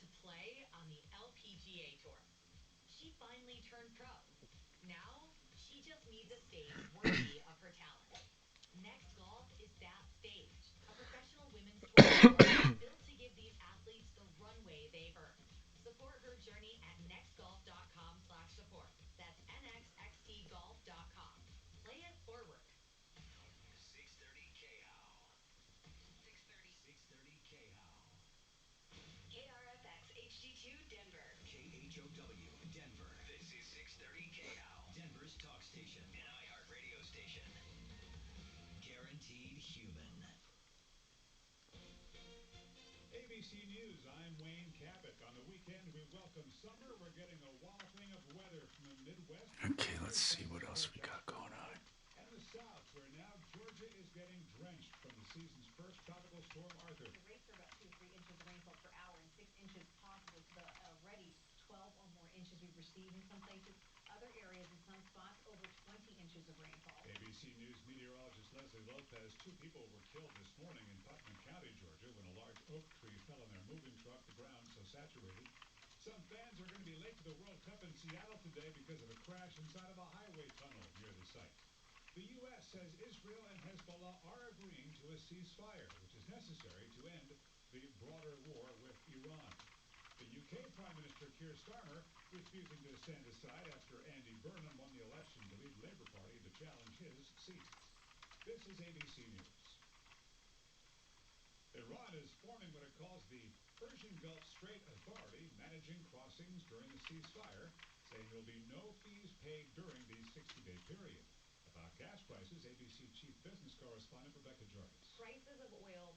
to play on the LPGA Tour. She finally turned pro. Now, she just needs a stage worthy of her talent. Next Golf is that stage, a professional women's tour built to give these athletes the runway they've earned. Support her journey at nextgolf.com/support. That's nxxtgolf.com. Play it forward. 630 KHOW. 630 KHOW. KRFX HD2 Denver. KHOW Denver. This is 630 KHOW. Denver's talk station. An iHeart radio station. Guaranteed human. ABC News, I'm Wayne Cabot. On the weekend, we welcome summer. We're getting a wafting of weather from the Midwest. Okay, let's see what else we got going on. And the South, where now Georgia is getting drenched from the season's first tropical storm, Arthur. The rates are about 2 to 3 inches of rainfall per hour and 6 inches possible to the already 12 or more inches we've received in some places. Other areas in some spots over 20 inches of rainfall. ABC News meteorologist Leslie Lopez. 2 people were killed this morning in Putnam County, Georgia, when a large oak tree fell on their moving truck. The ground so saturated. Some fans are going to be late to the World Cup in Seattle today because of a crash inside of a highway tunnel near the site. The U.S. says Israel and Hezbollah are agreeing to a ceasefire, which is necessary to end the broader war with Iran. The UK Prime Minister Keir Starmer refusing to stand aside after Andy Burnham won the election to lead Labour Party to challenge his seat. This is ABC News. Iran is forming what it calls the Persian Gulf Strait Authority, managing crossings during the ceasefire, saying there will be no fees paid during the 60-day period. About gas prices, ABC Chief Business Correspondent Rebecca Jarvis. Prices of oil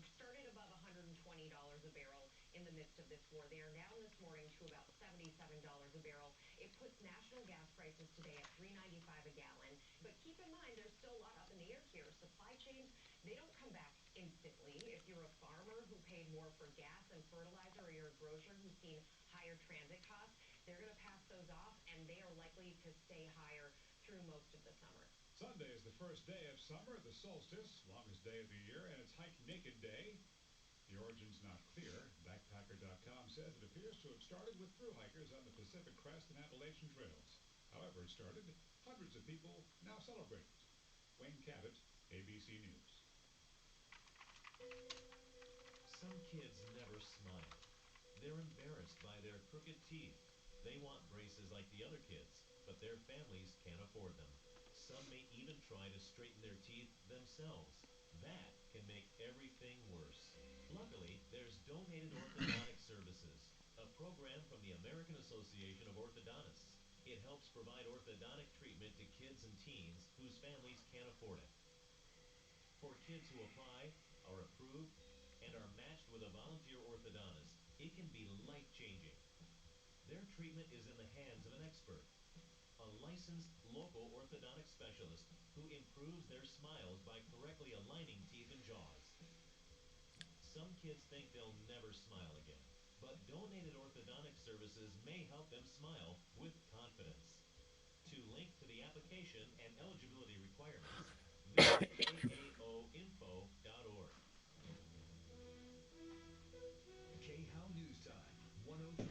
started above $120 a barrel in the midst of this war. They are down this morning to about $77 a barrel. It puts national gas prices today at $3.95 a gallon. But keep in mind, there's still a lot up in the air here. Supply chains, they don't come back instantly. If you're a farmer who paid more for gas and fertilizer, or you're a grocer who's seen higher transit costs, they're going to pass those off, and they are likely to stay higher through most of the summer. Sunday is the first day of summer, the solstice, longest day of the year, and it's Hike Naked Day. The origin's not clear. Backpacker.com says it appears to have started with thru hikers on the Pacific Crest and Appalachian Trails. However it started, hundreds of people now celebrate it. Wayne Cabot, ABC News. Some kids never smile. They're embarrassed by their crooked teeth. They want braces like the other kids, but their families can't afford them. Some may even try to straighten their teeth themselves. That can make everything worse. Luckily, there's Donated Orthodontic Services, a program from the American Association of Orthodontists. It helps provide orthodontic treatment to kids and teens whose families can't afford it. For kids who apply, are approved, and are matched with a volunteer orthodontist, it can be life-changing. Their treatment is in the hands of an expert, a licensed local orthodontic specialist who improves their smiles by correctly aligning teeth and jaws. Some kids think they'll never smile again, but Donated Orthodontic Services may help them smile with confidence. To link to the application and eligibility requirements, visit aaoinfo.org. KHOW News Time, 103.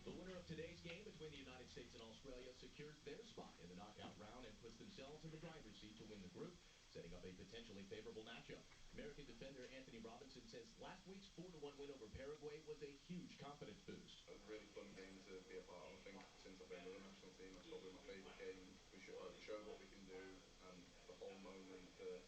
The winner of today's game between the United States and Australia secures their spot in the knockout round and puts themselves in the driver's seat to win the group, setting up a potentially favorable matchup. American defender Anthony Robinson says last week's 4-1 win over Paraguay was a huge confidence boost. It was a really fun game to be a part of. I think since I've been with the national team, that's probably my favourite game. We showed what we can do, and the whole moment, the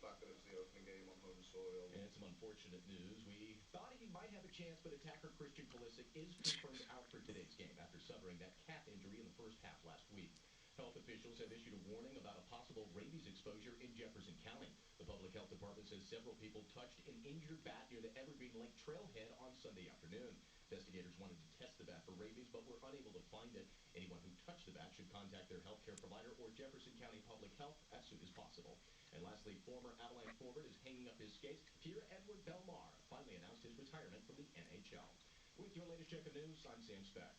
fact that it was the opening game on home soil. And some unfortunate news. We thought he might have a chance, but attacker Christian Pulisic is confirmed out for today's game after suffering that calf injury in the first half last week. Health officials have issued a warning about a possible rabies exposure in Jefferson County. The public health department says several people touched an injured bat near the Evergreen Lake trailhead on Sunday afternoon. Investigators wanted to test the bat for rabies, but were unable to find it. Anyone who touched the bat should contact their healthcare provider or Jefferson County Public Health as soon as possible. And lastly, former Avalanche forward is hanging up his skates. Pierre-Edouard Bellemare finally announced his retirement from the NHL. With your latest check of news, I'm Sam Speck.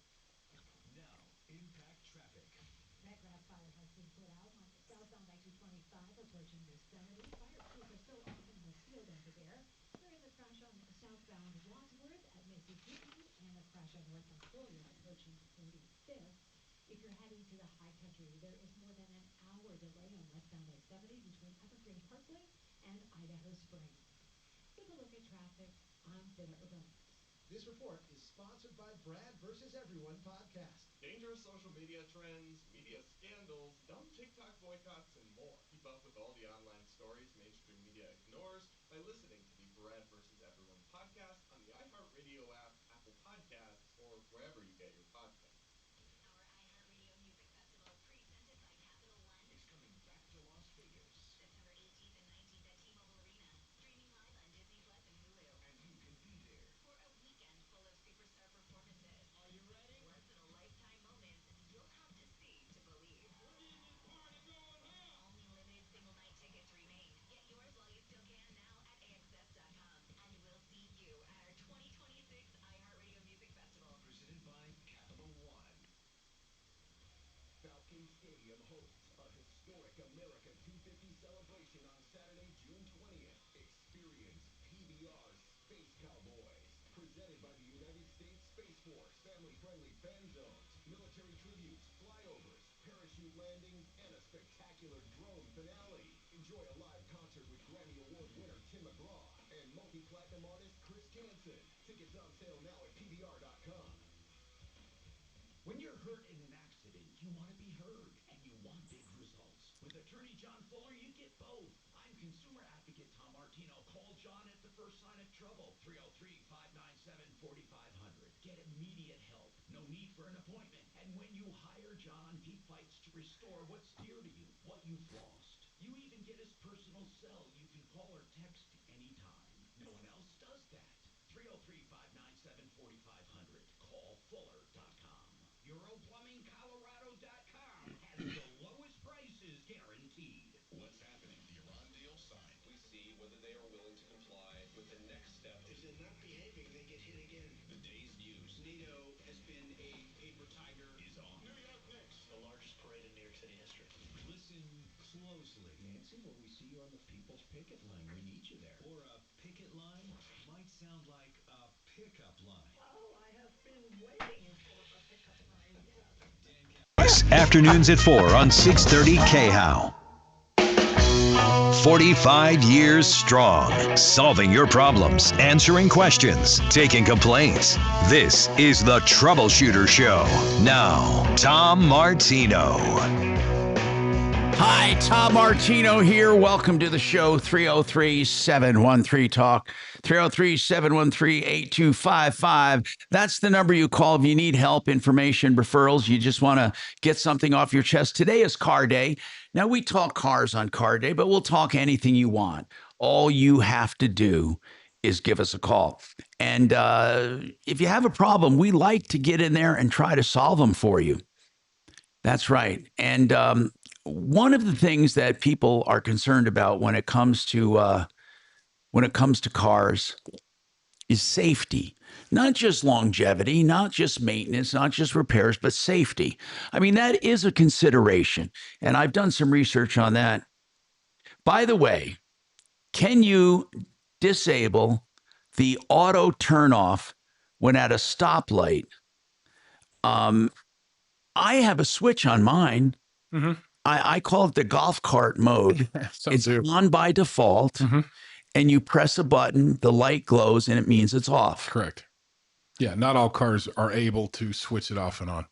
Now, impact traffic. That grass fire has been put out on southbound I-225 approaching Yosemite. Fire crews are still off in the field over there. There is a crash on southbound Wadsworth at Macy's Wheaton and a crash on northbound Colliers approaching 45th. If you're heading to the high country, there is more than an hour delay on westbound I-70 between Evergreen Parkway and Idaho Springs. With a look at traffic, I'm Vida Urbanics. This report is sponsored by Brad vs. Everyone podcast. Dangerous social media trends, media scandals, dumb TikTok boycotts, and more. Keep up with all the online stories mainstream media ignores by listening to the Brad vs. Everyone podcast on the iHeartRadio app, Apple Podcasts, or wherever you get your podcasts. Our iHeartRadio Music Festival, presented by Capital One, It's coming back to Las Vegas. September 18th and 19th at T-Mobile Arena. Streaming live on Disney Plus and Hulu. And you can be there. For a weekend full of superstar performances. Are you ready? Once-in-a-lifetime moments you'll have to see to believe. When is this party going on? Only limited single-night tickets remain. Get yours while you still can now at AXS.com. And we'll see you at our 2026 iHeartRadio Music Festival. Presented by Capital One. Falcon Stadium hosts a historic America 250 celebration on Saturday, June 20th. Experience PBR's Space Cowboys. Presented by the United States Space Force. Family-friendly fan zones, military tributes, flyovers, parachute landings, and a spectacular drone finale. Enjoy a live concert with Grammy Award winner Tim McGraw and multi-platinum artist Chris Jansen. Tickets on sale now at PBR.com. When you're hurt in an accident, you want to be heard, and you want big results. With attorney John Fuller, you get both. I'm consumer advocate Tom Martino. Call John at the first sign of trouble, 303-597-4500. Get immediate help. No need for an appointment. And when you hire John, he fights to restore what's dear to you, what you've lost. You even get his personal cell you can call or text anytime. No one else does that. 303-597-4500. Call Fuller.com. EuroPlumbingColorado.com has the lowest prices guaranteed. What's happening? The Iran deal signed. We see whether they are willing to comply with the next step. If they're not behaving, they get hit again. The day's news. NATO has been a paper tiger. Is on. New York Knicks. The largest parade in New York City history. Listen closely. Nancy, when we see you on the People's Picket Line, we need you there. Or a picket line might sound like a pickup line. Oh, I have been waiting for a pickup line, yes. afternoons at 4 on 630 KHOW. 45 years strong, solving your problems, answering questions, taking complaints. This is the Troubleshooter Show. Now, Tom Martino. Hi, Tom Martino here. Welcome to the show. 303-713-TALK. 303-713-8255. That's the number you call if you need help, information, referrals. You just want to get something off your chest. Today is Car Day. Now, we talk cars on Car Day, but we'll talk anything you want. All you have to do is give us a call. And if you have a problem, we like to get in there and try to solve them for you. That's right. And one of the things that people are concerned about when it comes to cars is safety. Not just longevity, not just maintenance, not just repairs, but safety. I mean, that is a consideration. And I've done some research on that. By the way, can you disable the auto turnoff when at a stoplight? I have a switch on mine. Mm-hmm. I call it the golf cart mode. It's on by default, and you press a button, the light glows, and it means it's off. Correct. Yeah, not all cars are able to switch it off and on.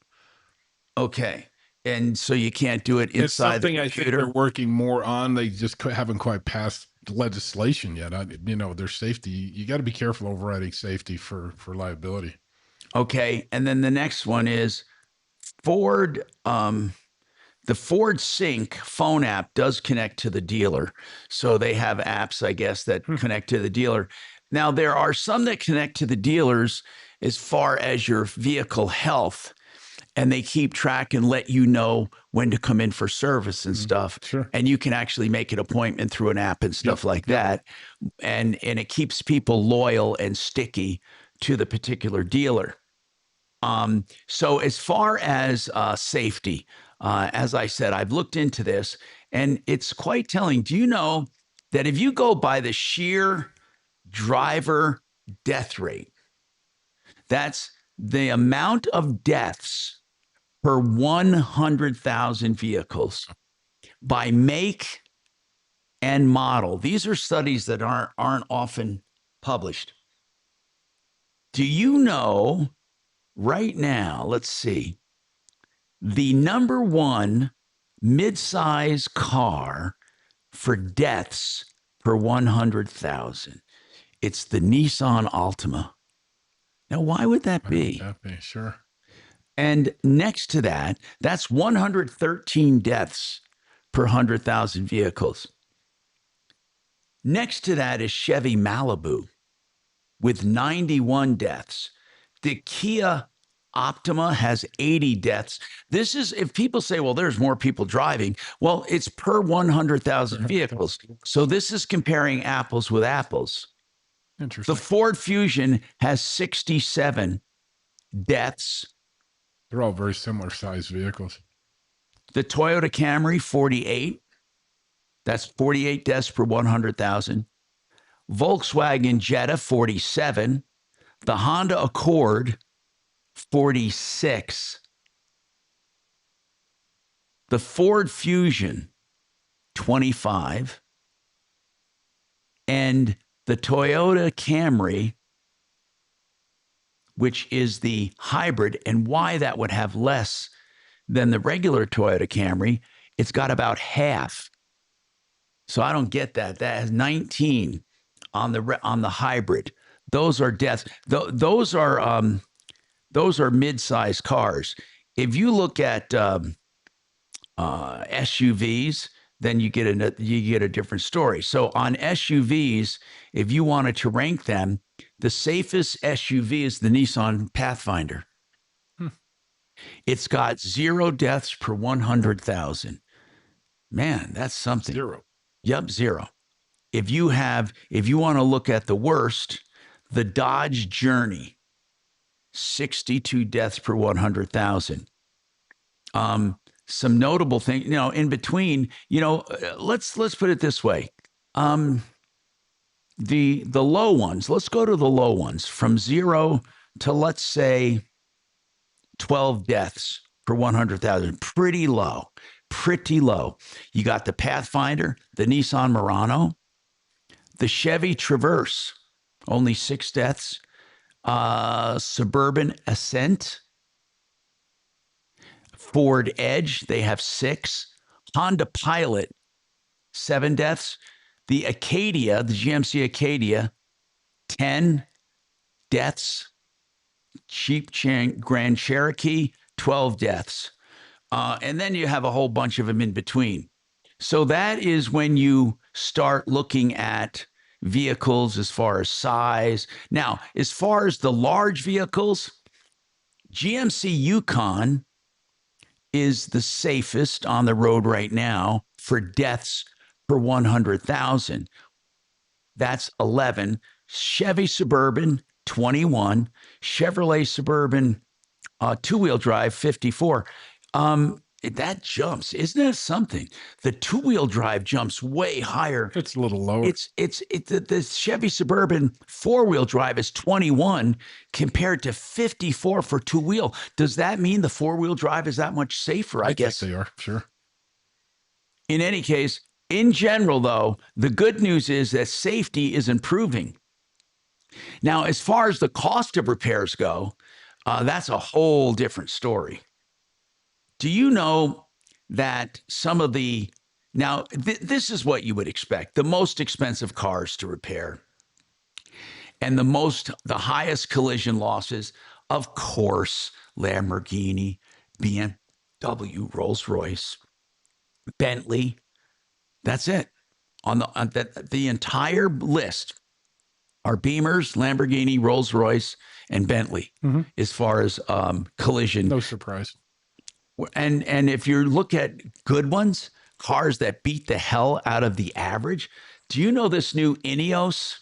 Okay. And so you can't do it inside the computer? I think they're working more on. They just haven't quite passed legislation yet. Their safety. You got to be careful overriding safety for liability. Okay. And then the next one is Ford. The Ford Sync phone app does connect to the dealer. So they have apps, I guess, that connect to the dealer. Now, there are some that connect to the dealers as far as your vehicle health, and they keep track and let you know when to come in for service and stuff. Sure. And you can actually make an appointment through an app and stuff like that. And it keeps people loyal and sticky to the particular dealer. So as far as safety, as I said, I've looked into this, and it's quite telling. Do you know that if you go by the sheer driver death rate, that's the amount of deaths per 100,000 vehicles by make and model. These are studies that aren't often published. Do you know right now, let's see, the number one midsize car for deaths per 100,000? It's the Nissan Altima. Now, why would that be? Why would that be? Sure. And next to that, that's 113 deaths per 100,000 vehicles. Next to that is Chevy Malibu with 91 deaths. The Kia Optima has 80 deaths. This is, if people say, well, there's more people driving, well, it's per 100,000 vehicles. So this is comparing apples with apples. Interesting. The Ford Fusion has 67 deaths. They're all very similar sized vehicles. The Toyota Camry, 48. That's 48 deaths per 100,000. Volkswagen Jetta, 47. The Honda Accord, 46. The Ford Fusion, 25. And the Toyota Camry, which is the hybrid, and why that would have less than the regular Toyota Camry, it's got about half. So I don't get that. That has 19 on the hybrid. Those are deaths. Those are mid-sized cars. If you look at SUVs, then you get a different story. So on SUVs, if you wanted to rank them, the safest SUV is the Nissan Pathfinder. It's got 0 deaths per 100,000. Man, that's something. 0. Yep, 0. If you want to look at the worst, the Dodge Journey, 62 deaths per 100,000. Some notable things, in between, let's put it this way. The low ones, let's go to the low ones from 0 to, let's say, 12 deaths per 100,000. Pretty low. Pretty low. You got the Pathfinder, the Nissan Murano, the Chevy Traverse, only 6 deaths. Suburban Ascent, Ford Edge, they have 6. Honda Pilot, 7 deaths. The Acadia, the GMC Acadia, 10 deaths. Jeep Grand Cherokee, 12 deaths. And then you have a whole bunch of them in between. So that is when you start looking at vehicles as far as size. Now, as far as the large vehicles, GMC Yukon is the safest on the road right now for deaths per 100,000. That's 11. Chevy Suburban, 21. Chevrolet Suburban, two-wheel drive, 54. That jumps, isn't that something? The two-wheel drive jumps way higher. It's a little lower. The Chevy Suburban four-wheel drive is 21 compared to 54 for two-wheel. Does that mean the four-wheel drive is that much safer? I guess they are, sure. In any case, in general, though, the good news is that safety is improving. Now, as far as the cost of repairs go, that's a whole different story. Do you know that some of the, now this is what you would expect, the most expensive cars to repair and the highest collision losses, of course, Lamborghini, BMW, Rolls-Royce, Bentley. That's it. On the entire list are Beamers, Lamborghini, Rolls-Royce, and Bentley as far as collision. No surprise. And if you look at good ones, cars that beat the hell out of the average, do you know this new Ineos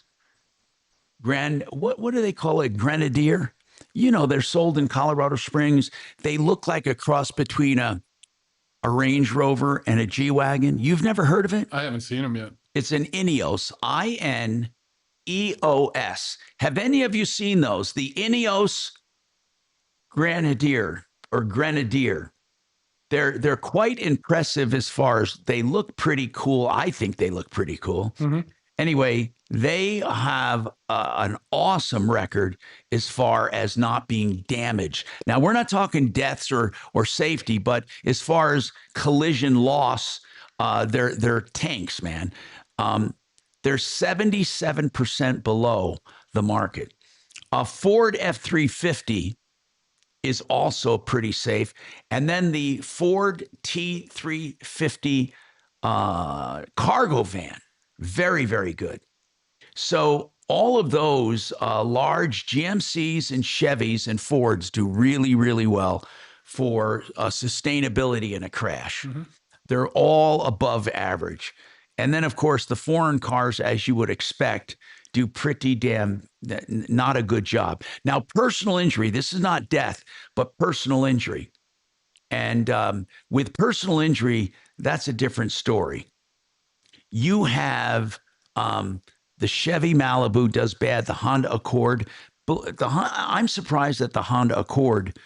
what do they call it? Grenadier? You know, they're sold in Colorado Springs. They look like a cross between a Range Rover and a G-Wagon. You've never heard of it? I haven't seen them yet. It's an Ineos, Ineos. Have any of you seen those? The Ineos Grenadier or Grenadier. They're quite impressive as far as they look pretty cool. I think they look pretty cool. Anyway, they have an awesome record as far as not being damaged. Now, we're not talking deaths or safety, but as far as collision loss, they're tanks, man. They're 77% below the market. A Ford F-350 is also pretty safe. And then the Ford T350 cargo van, very, very good. So all of those large GMCs and Chevys and Fords do really, really well for sustainability in a crash. They're all above average. And then, of course, the foreign cars, as you would expect, do pretty damn not a good job. Now, personal injury, this is not death, but personal injury. And with personal injury, that's a different story. You have the Chevy Malibu does bad, the Honda Accord. I'm surprised that the Honda Accord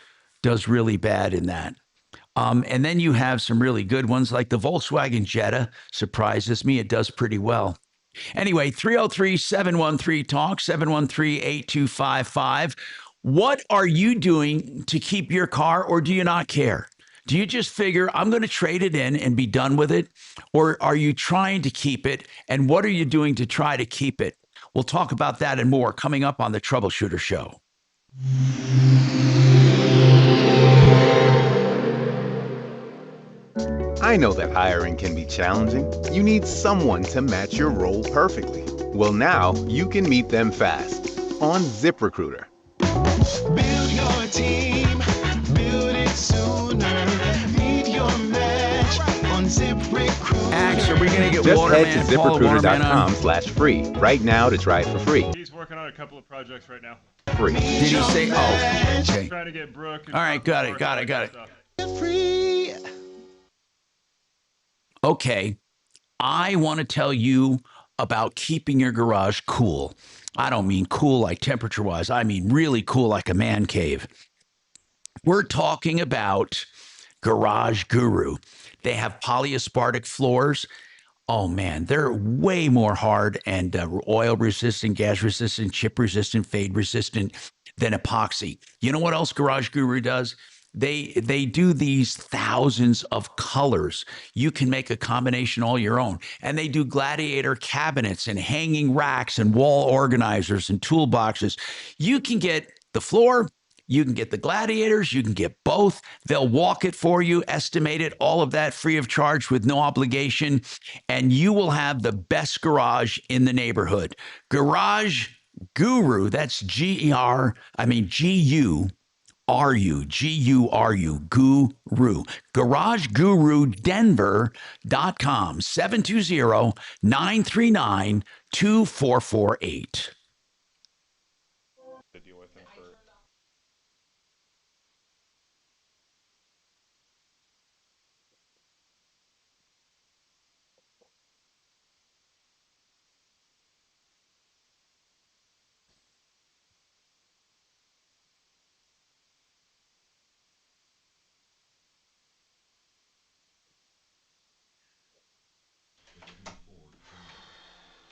does really bad in that. And then you have some really good ones like the Volkswagen Jetta surprises me. It does pretty well. Anyway, 303-713-TALK, 713-8255. What are you doing to keep your car, or do you not care? Do you just figure, I'm going to trade it in and be done with it? Or are you trying to keep it? And what are you doing to try to keep it? We'll talk about that and more coming up on the Troubleshooter Show. I know that hiring can be challenging. You need someone to match your role perfectly. Well, now you can meet them fast on ZipRecruiter. Build your team, build it sooner. Meet your match on ZipRecruiter. Axe, are we going to get Just Waterman, head to Paul ZipRecruiter.com/free right now to try it for free. He's working on a couple of projects right now. Free. Did he say, oh, okay. Trying to get Brooke. All right, got it. Free. Okay, I want to tell you about keeping your garage cool. I don't mean cool like temperature-wise. I mean really cool like a man cave. We're talking about Garage Guru. They have polyaspartic floors. Oh man, they're way more hard and oil resistant, gas resistant, chip resistant, fade resistant than epoxy. You know what else Garage Guru does? They do these thousands of colors. You can make a combination all your own. And they do gladiator cabinets and hanging racks and wall organizers and toolboxes. You can get the floor, you can get the gladiators, you can get both. They'll walk it for you, estimate it, all of that free of charge with no obligation. And you will have the best garage in the neighborhood. Garage Guru, that's G-U-R-U, G-U-R-U, Guru. GarageGuruDenver.com, 720-939-2448. To deal with him for.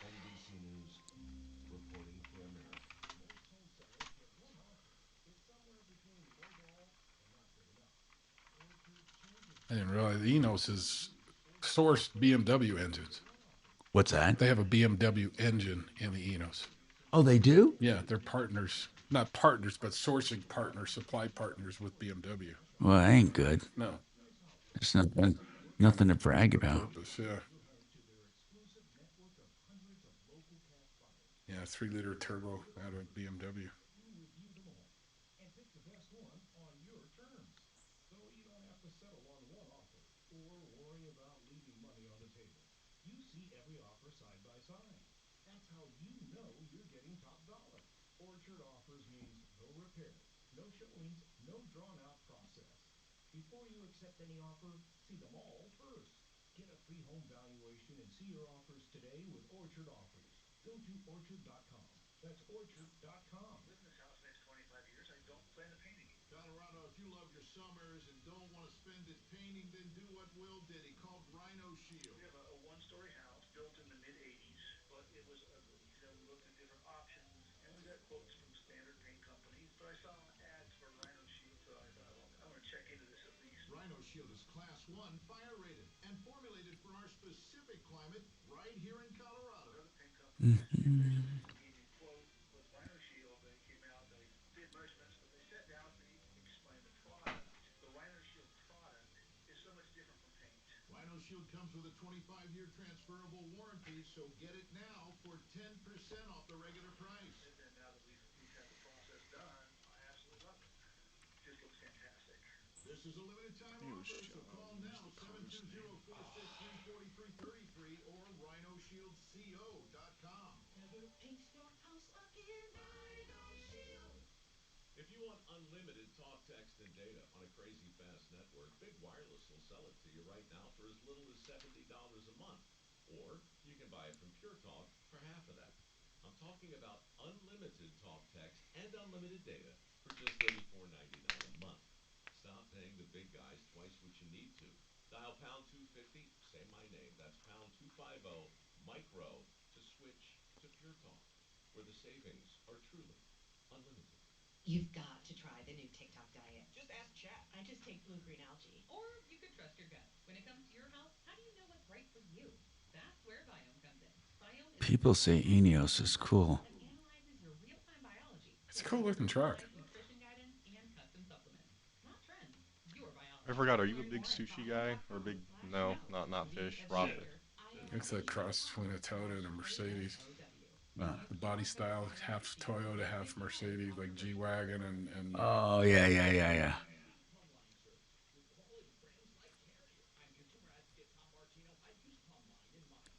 NBC News reporting for America. I didn't realize Enos is sourced BMW engines. What's that? They have a BMW engine in the Enos. Oh, they do? Yeah, they're partners. Not partners, but sourcing partners, supply partners with BMW. Well, that ain't good. No. It's nothing to brag about. Purpose, yeah. Yeah, 3-liter turbo out of BMW. And pick the best one on your terms. So you don't have to settle on one offer or worry about leaving money on the table. You see every offer side by side. That's how you know you're getting top dollar. Orchard offers means no repairs, no showings, no drawn-out process. Before you accept any offer, see them all first. Get a free home valuation and see your offers today with Orchard Offers. Go to orchard.com. That's orchard.com. Live in this house the next 25 years. I don't plan to paint it. Colorado, if you love your summers and don't want to spend it painting, then do what Will did. He called Rhino Shield. We have a one-story house built in the mid-'80s, but it was ugly. So we looked at different options, and we got quotes from standard paint companies. But I saw ads for Rhino Shield, so I thought, well, I'm going to check into this at least. Rhino Shield is Class 1 fire rated and formulated for our specific climate right here in Colorado. Other paint companies gave me a quote with Rhino Shield. They came out, they did measurements, but they sat down with me, explained the product. The Rhino Shield product is so much different from paint. Rhino Shield comes with a 25-year transferable warranty, so get it now for 10% off the regular price. And now that we've had the process done, I absolutely love it. It just looks fantastic. This is a limited time offer, so call now 720-463-4333 or rhinoshieldsco.com. Never paint your house again. Rhino Shield. If you want unlimited talk, text, and data on a crazy fast network, Big Wireless will sell it to you right now for as little as $70 a month. Or you can buy it from Pure Talk for half of that. I'm talking about unlimited talk, text, and unlimited data for just $34.99 a month. Stop paying the big guys twice what you need to. Dial pound 250, say my name. That's pound 250 micro to switch to Pure Talk, where the savings are truly unlimited. You've got to try the new TikTok diet. Just ask Chat. I just take blue-green algae. Or you could trust your gut. When it comes to your health, how do you know what's right for you? That's where Biome comes in. Biome is People say Enos is cool. that analyzes your real-time biology. It's a cool looking truck. Nutrition guidance and custom supplements. Not trends. Your biology. I forgot. Are you a big sushi guy or big? No, not fish. Raw fish. It's a cross between a Toyota and a Mercedes. The body style, half Toyota, half Mercedes, like G-Wagon and Oh, yeah.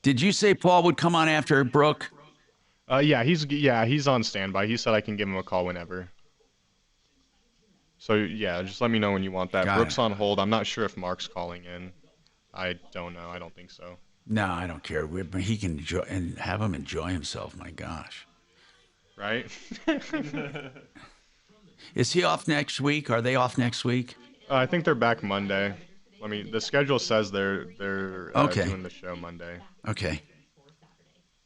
Did you say Paul would come on after Brooke? Yeah, he's on standby. He said I can give him a call whenever. So yeah, just let me know when you want that. Got Brooke's it. on hold. I'm not sure if Mark's calling in. I don't know. I don't think so. No, I don't care. He can enjoy and have him enjoy himself. My gosh. Right? Is he off next week? Are they off next week? I think they're back Monday. I mean, the schedule says they're Okay. doing the show Monday. Okay.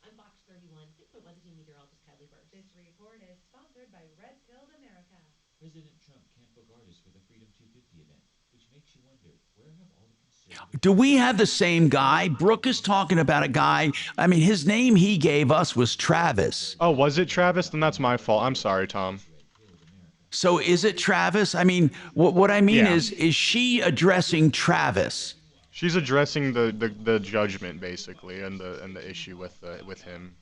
I'm Fox 31 6.1 meteorologist Kylie Burst. This report is sponsored by Red Pilled America. President Trump can't book artists for the Freedom 250 event, which makes you wonder, where have all the conservative... Do we have the same guy? Brooke is talking about a guy. I mean, his name he gave us was Travis. Oh, was it Travis? Then that's my fault. I'm sorry, Tom. So is it Travis? I mean, what I mean Yeah. is she addressing Travis? She's addressing the judgment basically and the issue with him.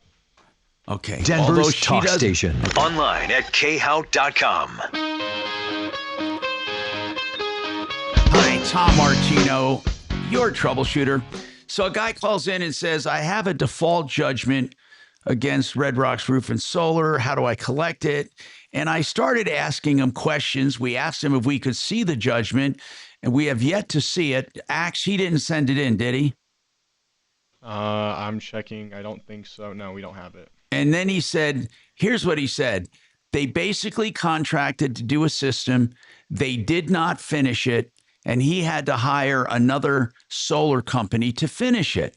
Okay. Although Denver's she talk doesn't- station. Online at khout.com. Hi, Tom Martino, your troubleshooter. So a guy calls in and says, I have a default judgment against Red Rocks Roof and Solar. How do I collect it? And I started asking him questions. We asked him if we could see the judgment, and we have yet to see it. Axe, he didn't send it in, did he? I'm checking. I don't think so. No, we don't have it. And then he said, here's what he said. They basically contracted to do a system. They did not finish it, and he had to hire another solar company to finish it.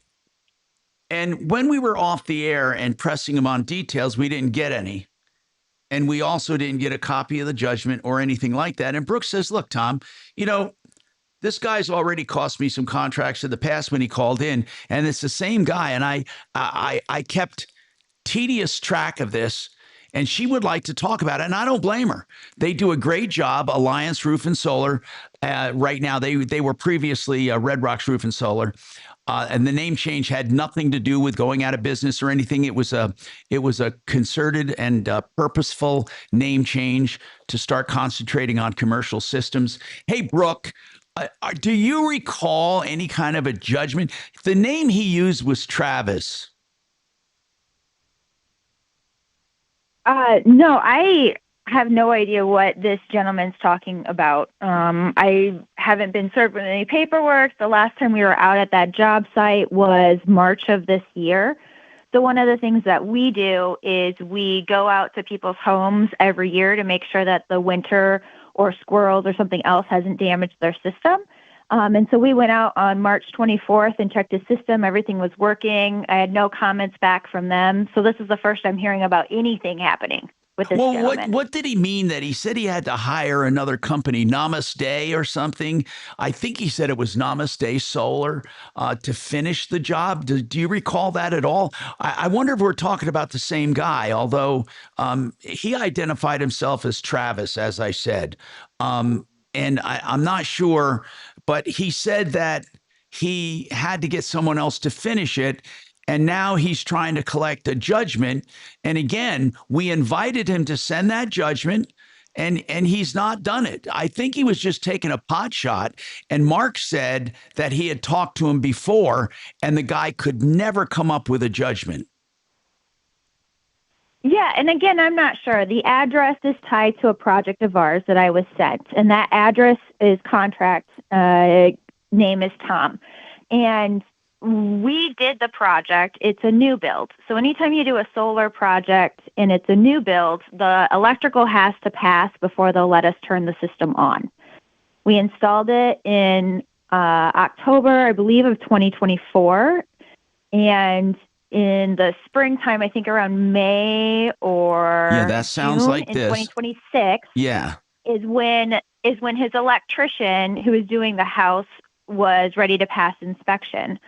And when we were off the air and pressing him on details, we didn't get any. And we also didn't get a copy of the judgment or anything like that. And Brooks says, look, Tom, you know, this guy's already cost me some contracts in the past when he called in, and it's the same guy. And I kept tedious track of this, and she would like to talk about it, and I don't blame her. They do a great job, Alliance Roof and Solar. Right now, they were previously Red Rocks Roof and Solar. And the name change had nothing to do with going out of business or anything. It was a concerted and purposeful name change to start concentrating on commercial systems. Hey, Brooke, do you recall any kind of a judgment? The name he used was Travis. No, I have no idea what this gentleman's talking about. I haven't been served with any paperwork. The last time we were out at that job site was March of this year. So one of the things that we do is we go out to people's homes every year to make sure that the winter or squirrels or something else hasn't damaged their system. And so we went out on March 24th and checked his system. Everything was working. I had no comments back from them. So this is the first I'm hearing about anything happening with this gentleman. What did he mean that he said he had to hire another company, Namaste or something? I think he said it was Namaste Solar to finish the job. Do you recall that at all? I wonder if we're talking about the same guy, although he identified himself as Travis, as I said. And I'm not sure, but he said that he had to get someone else to finish it. And now he's trying to collect a judgment. And again, we invited him to send that judgment, and he's not done it. I think he was just taking a pot shot. And Mark said that he had talked to him before, and the guy could never come up with a judgment. Yeah, and again, I'm not sure. The address is tied to a project of ours that I was sent, and that address is contract. Name is Tom. And we did the project. It's a new build. So anytime you do a solar project and it's a new build, the electrical has to pass before they'll let us turn the system on. We installed it in October, I believe, of 2024. And in the springtime, I think around May or that sounds June like in this. 2026 Yeah. is when his electrician who was doing the house was ready to pass inspection.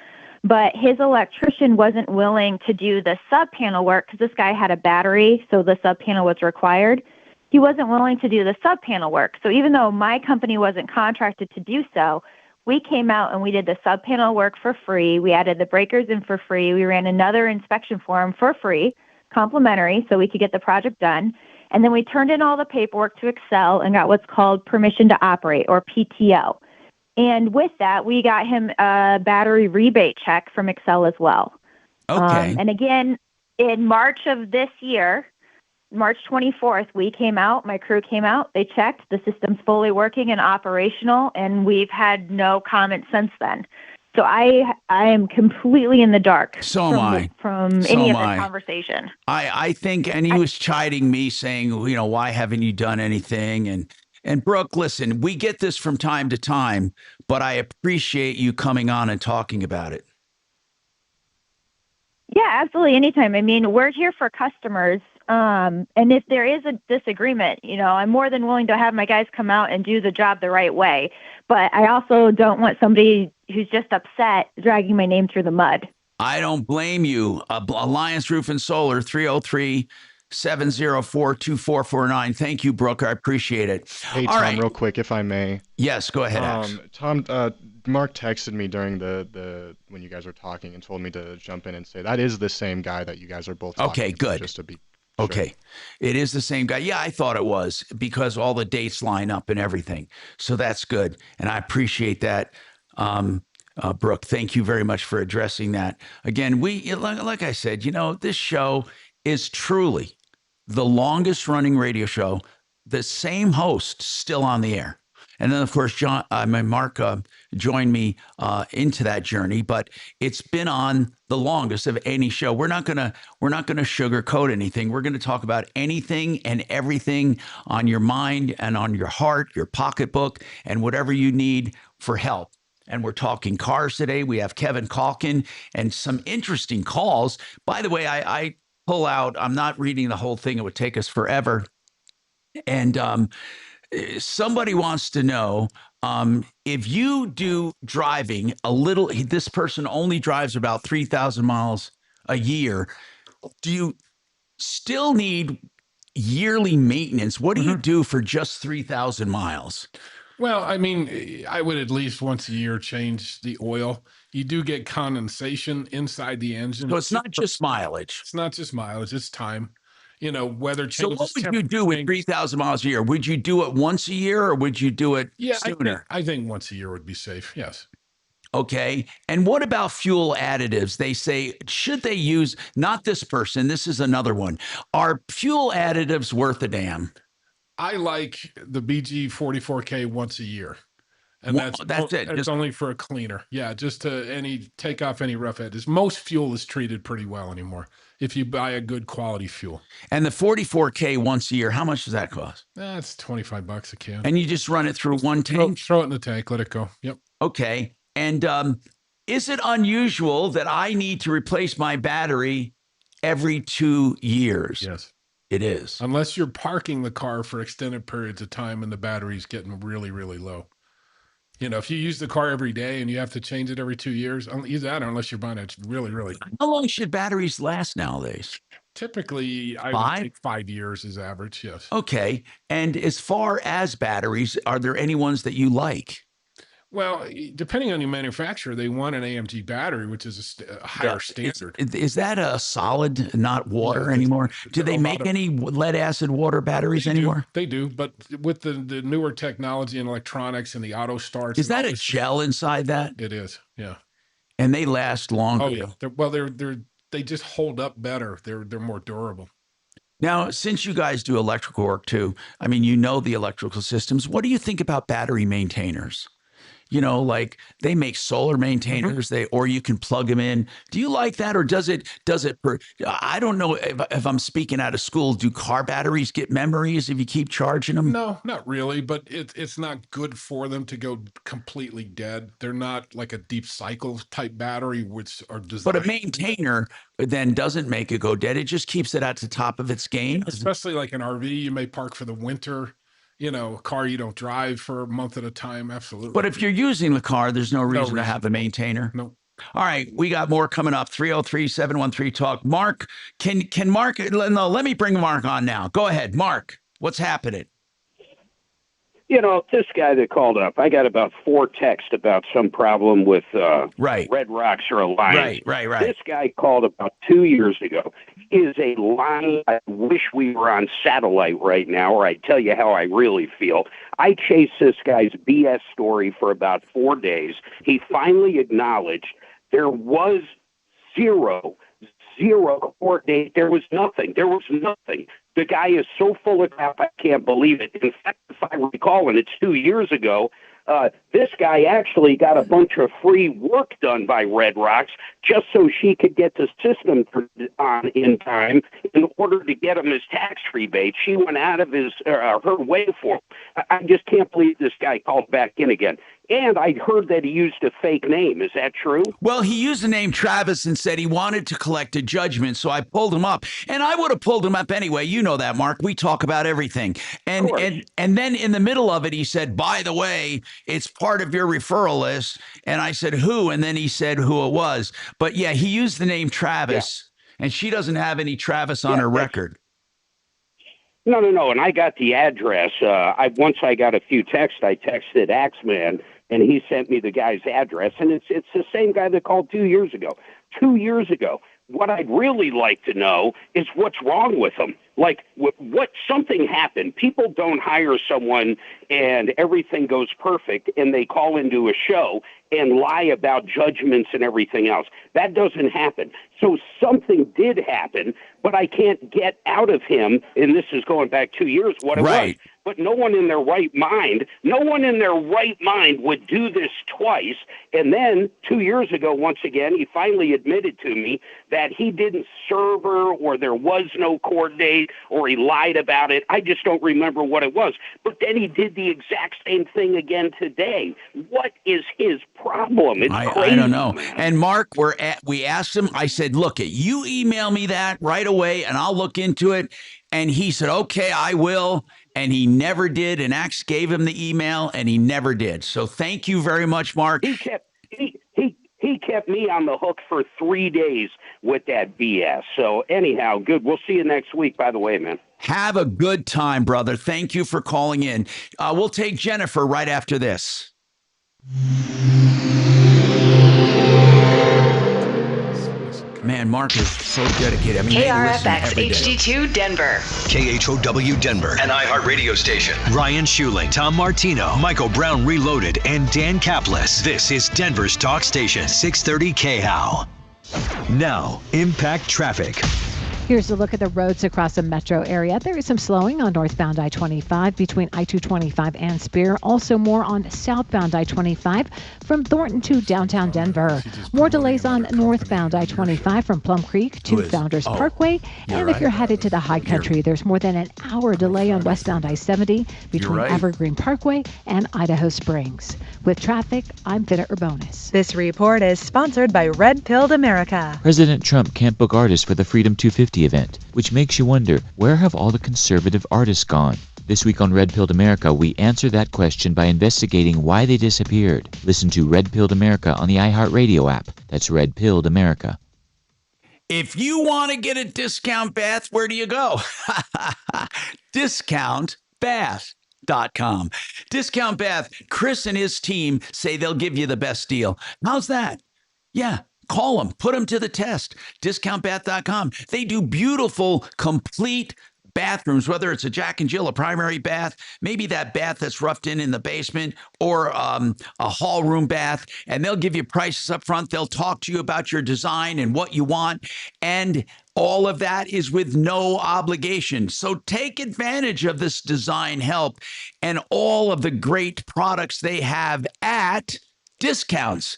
But his electrician wasn't willing to do the sub-panel work because this guy had a battery, so the sub-panel was required. He wasn't willing to do the sub-panel work. So even though my company wasn't contracted to do so, we came out and we did the sub-panel work for free. We added the breakers in for free. We ran another inspection form for free, complimentary, so we could get the project done. And then we turned in all the paperwork to Excel and got what's called permission to operate, or PTO. And with that, we got him a battery rebate check from Excel as well. Okay. And again, in March of this year, March 24th, we came out, my crew came out, they checked, the system's fully working and operational, and we've had no comment since then. So I am completely in the dark So am I. from So any of am this I. conversation. I think, and he was chiding me saying, you know, why haven't you done anything? And Brooke, listen, we get this from time to time, but I appreciate you coming on and talking about it. Yeah, absolutely. Anytime. I mean, we're here for customers. And if there is a disagreement, I'm more than willing to have my guys come out and do the job the right way. But I also don't want somebody who's just upset dragging my name through the mud. I don't blame you. Alliance Roof and Solar, 303-704-2449. Thank you, Brooke. I appreciate it. Hey, All Tom, right. real quick, if I may. Yes, go ahead, Ax. Tom, Mark texted me during the when you guys were talking and told me to jump in and say that is the same guy that you guys are both talking Okay, about, good. just to be Okay. sure. It is the same guy. Yeah, I thought it was because all the dates line up and everything. So that's good. And I appreciate that. Brooke, thank you very much for addressing that. Again, like I said, this show is truly the longest running radio show, the same host still on the air. And then, of course, Mark joined me into that journey, but it's been on the longest of any show. We're not gonna sugarcoat anything. We're gonna talk about anything and everything on your mind and on your heart, your pocketbook, and whatever you need for help. And we're talking cars today. We have Kevin Calkin and some interesting calls. By the way, I pull out. I'm not reading the whole thing. It would take us forever. And somebody wants to know if you do driving a little, this person only drives about 3,000 miles a year. Do you still need yearly maintenance? What do you do for just 3,000 miles? Well, I mean, I would at least once a year change the oil. You do get condensation inside the engine. So it's not just mileage. It's not just mileage, it's time. Weather So changes. what would you do with 3,000 miles a year? Would you do it once a year or would you do it sooner? I think once a year would be safe, yes. Okay. And what about fuel additives? They say, should they use, not this person, this is another one. Are fuel additives worth a damn? I like the BG 44K once a year. And that's it. It's only for a cleaner. Yeah, just to take off any rough edges. Most fuel is treated pretty well anymore if you buy a good quality fuel. And the 44K once a year, how much does that cost? That's $25 a can. And you just run it through one tank? Throw it in the tank, let it go. Yep. Okay. And is it unusual that I need to replace my battery every 2 years? Yes. It is. Unless you're parking the car for extended periods of time and the battery's getting really, really low. If you use the car every day and you have to change it every 2 years, use that unless you're buying it really, really. How long should batteries last nowadays? Typically, I would think 5 years is average, yes. Okay. And as far as batteries, are there any ones that you like? Well, depending on your manufacturer, they want an AMG battery, which is a higher standard. Is that a solid, not water anymore? Do they make any lead acid water batteries anymore? They do, but with the newer technology and electronics and the auto starts. Is that a gel inside that? It is, yeah. And they last longer. Oh yeah, they just hold up better. They're more durable. Now, since you guys do electrical work too, I mean, the electrical systems. What do you think about battery maintainers? Like they make solar maintainers, or you can plug them in. Do you like that? Or does it, I don't know if I'm speaking out of school, do car batteries get memories if you keep charging them? No, not really, but it's not good for them to go completely dead. They're not like a deep cycle type battery, which are designed. But a maintainer then doesn't make it go dead. It just keeps it at the top of its game. Especially like an RV, you may park for the winter. A car you don't drive for a month at a time. Absolutely. But if you're using the car, there's no reason to have a maintainer. No. All right. We got more coming up. 303-713-TALK. Mark, can Mark, no, let me bring Mark on now. Go ahead. Mark, what's happening? This guy that called up, I got about 4 texts about some problem with Red Rocks or Alliance. Right. This guy called about 2 years ago. Is a lie. I wish we were on satellite right now, or I'd tell you how I really feel. I chased this guy's BS story for about 4 days. He finally acknowledged there was zero court date. There was nothing. The guy is so full of crap, I can't believe it. In fact, if I recall, and it's 2 years ago, This guy actually got a bunch of free work done by Red Rocks just so she could get the system on in time in order to get him his tax rebate. She went out of her way for him. I just can't believe this guy called back in again. And I heard that he used a fake name. Is that true? Well, he used the name Travis and said he wanted to collect a judgment, so I pulled him up. And I would have pulled him up anyway. You know that, Mark. We talk about everything. And then in the middle of it, he said, by the way, it's part of your referral list. And I said, who? And then he said who it was. But yeah, he used the name Travis, and she doesn't have any Travis on her record. No. And I got the address. Once I got a few texts, I texted Axeman, and he sent me the guy's address. And it's the same guy that called 2 years ago. 2 years ago. What I'd really like to know is what's wrong with him. Like, what something happened. People don't hire someone and everything goes perfect, and they call into a show and lie about judgments and everything else. That doesn't happen. So something did happen, but I can't get out of him, and this is going back 2 years, what it was. But no one in their right mind would do this twice. And then 2 years ago, once again, he finally admitted to me that he didn't serve her, or there was no court date, or he lied about it. I just don't remember what it was. But then he did the exact same thing again today. What is his problem? It's crazy. I don't know. And Mark, we asked him, I said, look, you email me that right away and I'll look into it. And he said, okay, I will. And he never did. And Axe gave him the email and he never did. So thank you very much, Mark. He kept me on the hook for 3 days with that BS. So anyhow, good. We'll see you next week, by the way, man. Have a good time, brother. Thank you for calling in. We'll take Jennifer right after this. Man, Mark is so dedicated. I mean, KRFX HD2 Denver. KHOW Denver. An iHeart radio station. Ryan Schuling, Tom Martino, Michael Brown Reloaded, and Dan Kaplis. This is Denver's talk station, 630 KHOW. Now, impact traffic. Here's a look at the roads across the metro area. There is some slowing on northbound I-25 between I-225 and Spear. Also more on southbound I-25 from Thornton to downtown Denver. More delays on northbound I-25 from Plum Creek to Founders Parkway. And if you're headed to the high country, there's more than an hour delay on westbound I-70 between Evergreen Parkway and Idaho Springs. With traffic, I'm Vita Urbonis. This report is sponsored by Red Pilled America. President Trump can't book artists for the Freedom 250 event, which makes you wonder, where have all the conservative artists gone? This week on Red Pilled America, we answer that question by investigating why they disappeared. Listen to Red Pilled America on the iHeartRadio app. That's Red Pilled America. If you want to get a discount bath, where do you go? DiscountBath.com. Discount Bath. Chris and his team say they'll give you the best deal. How's that? Yeah. Call them. Put them to the test. DiscountBath.com. They do beautiful, complete bathrooms, whether it's a Jack and Jill, a primary bath, maybe that bath that's roughed in the basement, or a hall room bath, and they'll give you prices up front. They'll talk to you about your design and what you want, and all of that is with no obligation. So take advantage of this design help and all of the great products they have at discounts.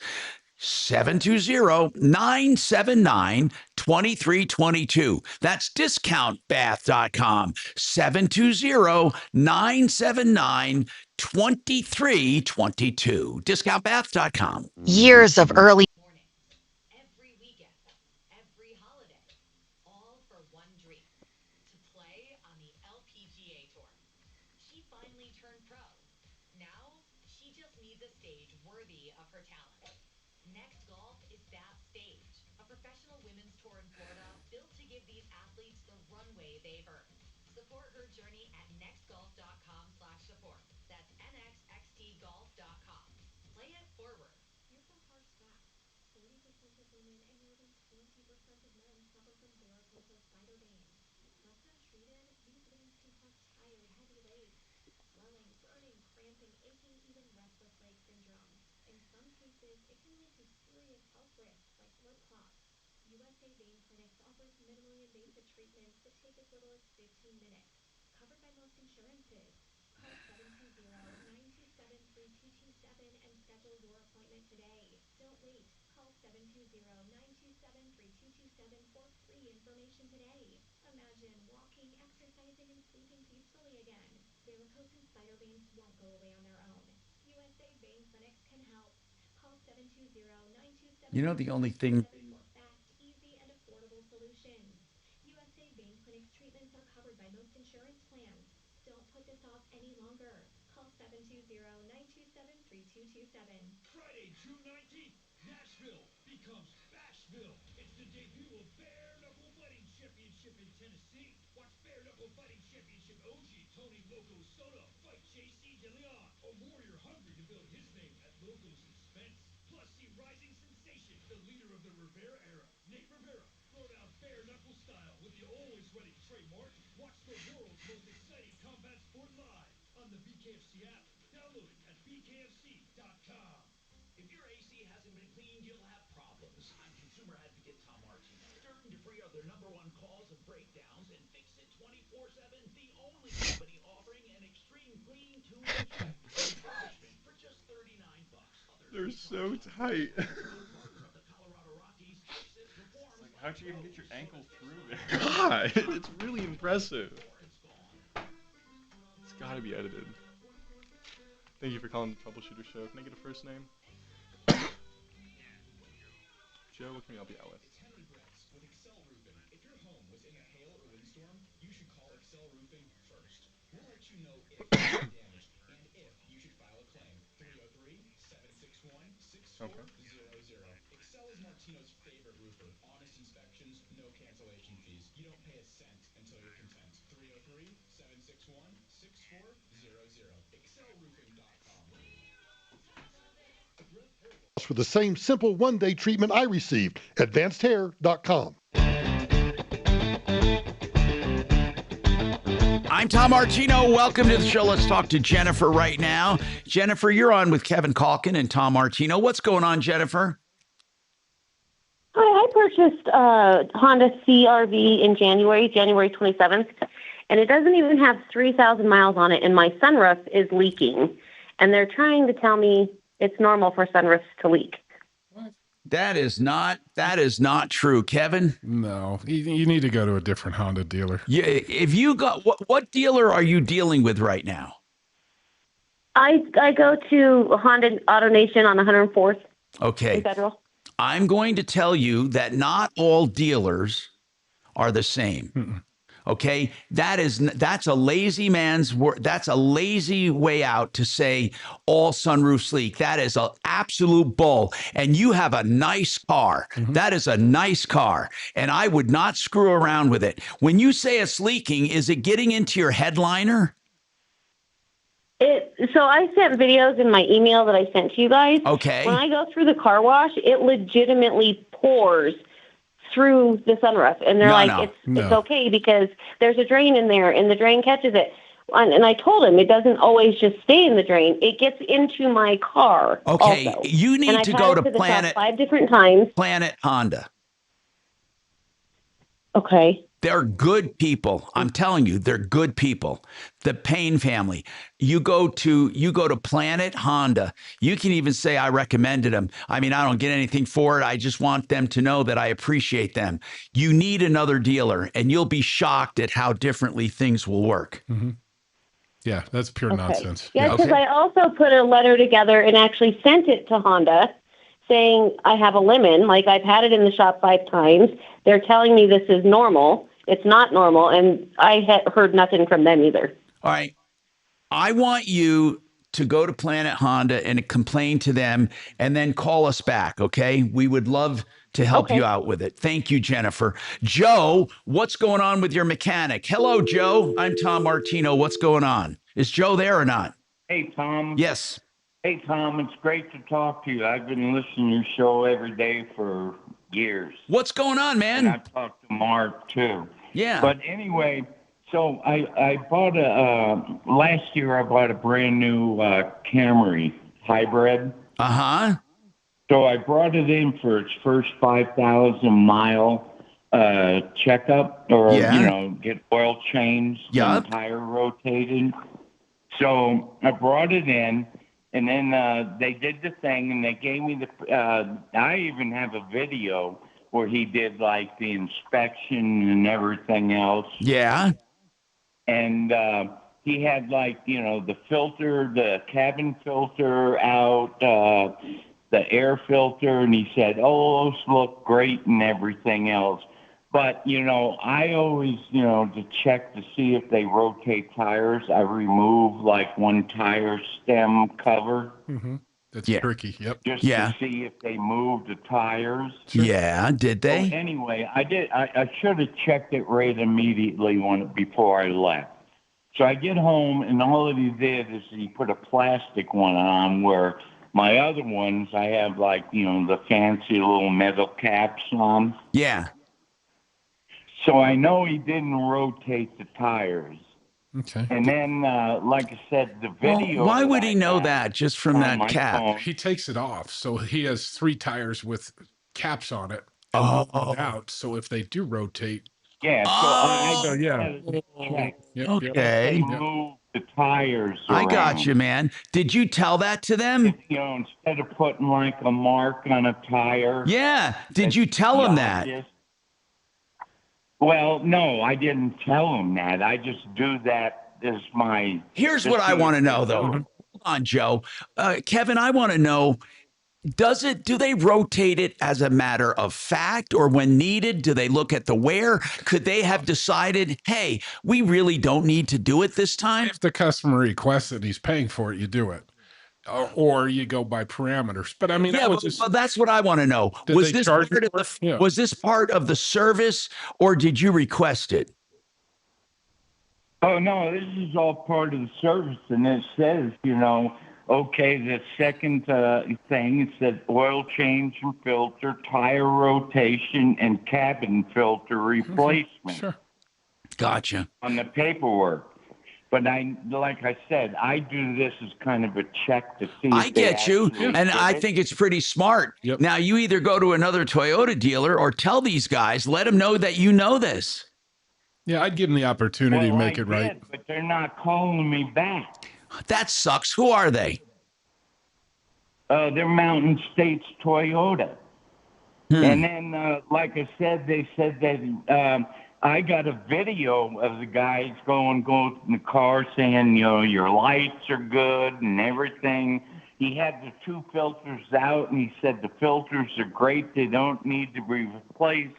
720-979-2322. That's discountbath.com. 720-979-2322. Discountbath.com. Years of early today. Don't wait. Call 720-927-3227 for free information today. Imagine walking, exercising, and sleeping peacefully again. Varicose and spider veins won't go away on their own. USA Vein Clinics can help. Call 720-927-3227 You know, the only thing for fast, easy, and affordable solutions. USA Vein Clinics treatments are covered by most insurance plans. Don't put this off any longer. Call 720-927-3227. Friday, June 19th, Nashville becomes Bashville. It's the debut of Bare Knuckle Fighting Championship in Tennessee. Watch Bare Knuckle Fighting Championship OG Tony Loco Soto fight JC DeLeon, a warrior hungry to build his name at Loco's expense. Plus, see rising sensation, the leader of the Rivera era, Nate Rivera, throw down bare knuckle style with the always ready Trey Martin. Watch the world's most exciting combat sport live on the BKFC app. Download it at bkfc.com. If your AC hasn't been cleaned, you'll have problems. I'm consumer advocate Tom Martino. Dirt and debris are their #1 cause of breakdowns, and fix it 24/7. The only company offering an extreme clean, tune, and check refurbishment for just $39. They're so tight. Like, how'd you even get your ankle through there? God, it's really impressive. It's gotta be edited. Thank you for calling the Troubleshooter Show. Can I get a first name? Joe, what can we help you out with? It's Henry Brooks with Excel Roofing. If your home was in a hail or windstorm, you should call Excel Roofing first. We'll let you know if there's damage and if you should file a claim. 303-761-6400. Excel is Martino's favorite roofer. Honest inspections, no cancellation fees. You don't pay a cent until you're content. 303-761-6400. ExcelRoofing.com. For the same simple one-day treatment I received. AdvancedHair.com. I'm Tom Martino. Welcome to the show. Let's talk to Jennifer right now. Jennifer, you're on with Kevin Calkin and Tom Martino. What's going on, Jennifer? Hi, I purchased a Honda CR-V in January 27th, and it doesn't even have 3,000 miles on it, and my sunroof is leaking. And they're trying to tell me it's normal for sunroofs to leak. That is not true, Kevin. No, you need to go to a different Honda dealer. Yeah, if you got what dealer are you dealing with right now? I go to Honda Auto Nation on 104th. Okay. In Federal. I'm going to tell you that not all dealers are the same. Mm-mm. Okay, that's a lazy man's word. That's a lazy way out to say all sunroofs leak. That is an absolute bull. And you have a nice car. Mm-hmm. That is a nice car. And I would not screw around with it. When you say it's leaking, is it getting into your headliner? So I sent videos in my email that I sent to you guys. Okay. When I go through the car wash, it legitimately pours through the sunroof, and they're it's okay because there's a drain in there and the drain catches it. And I told him it doesn't always just stay in the drain; it gets into my car. Okay, also. you need to go to Planet 5 different times. Planet Honda. Okay. They're good people. I'm telling you, they're good people. The Payne family. You go to Planet Honda. You can even say I recommended them. I mean, I don't get anything for it. I just want them to know that I appreciate them. You need another dealer, and you'll be shocked at how differently things will work. Mm-hmm. Yeah, that's pure nonsense. Yeah, because I also put a letter together and actually sent it to Honda saying I have a lemon. Like, I've had it in the shop 5 times. They're telling me this is normal. It's not normal, and I had heard nothing from them either. All right. I want you to go to Planet Honda and complain to them and then call us back, okay? We would love to help you out with it. Thank you, Jennifer. Joe, what's going on with your mechanic? Hello, Joe. I'm Tom Martino. What's going on? Is Joe there or not? Hey, Tom. Yes. Hey, Tom. It's great to talk to you. I've been listening to your show every day for years. What's going on, man? And I've talked to Mark, too. Yeah. But anyway, so I bought last year I bought a brand new Camry hybrid. Uh-huh. So I brought it in for its first 5,000 mile checkup or, get oil changed and tire rotated. So I brought it in And then they did the thing, and they gave me the. I even have a video where he did like the inspection and everything else. Yeah. And he had like the filter, the cabin filter out, the air filter, and he said, "Oh, those look great and everything else." But I always to check to see if they rotate tires, I remove like one tire stem cover. Mm-hmm. That's Yeah. tricky. Yep. Just Yeah. to see if they move the tires. Yeah, did So they? anyway, I did. I should have checked it right immediately before I left. So I get home, and all that he did is he put a plastic one on where my other ones, I have like, the fancy little metal caps on. Yeah. So I know he didn't rotate the tires. Okay. And then, like I said, the Well, video. why that would I he know have that just from on that my cap? phone- He takes it off, so he has 3 tires with caps on it. Oh. Out. So if they do rotate, Yeah, so Oh, I yeah. check. Yep, okay. They move the tires I around. got you, man. Did you tell that to them? Instead of putting like a mark on a tire. Yeah. Did you tell them that? obvious. Well, no, I didn't tell him that. I just do that as my. Here's what I want to know, though. Hold on, Joe. Kevin, I want to know, do they rotate it as a matter of fact, or when needed, do they look at the wear? Could they have decided, hey, we really don't need to do it this time? if the customer requests it, he's paying for it, you do it. Or you go by parameters. But I mean, Yeah, well, that's what I want to know. Did Was they this charge part you of for the it? Yeah. was this part of the service, or did you request it? Oh no, this is all part of the service, and it says, okay, the second thing, it said oil change and filter, tire rotation, and cabin filter replacement. Sure. Gotcha. On the paperwork. But like I said, I do this as kind of a check to see. I if they get you, actually and did I it. think it's pretty smart. Yep. Now, you either go to another Toyota dealer or tell these guys, let them know that you know this. Yeah, I'd give them the opportunity to make I it right. did, but they're not calling me back. That sucks. Who are they? They're Mountain States Toyota. And then, like I said, they said that I got a video of the guys going in the car saying, your lights are good and everything. He had the 2 filters out, and he said the filters are great. They don't need to be replaced.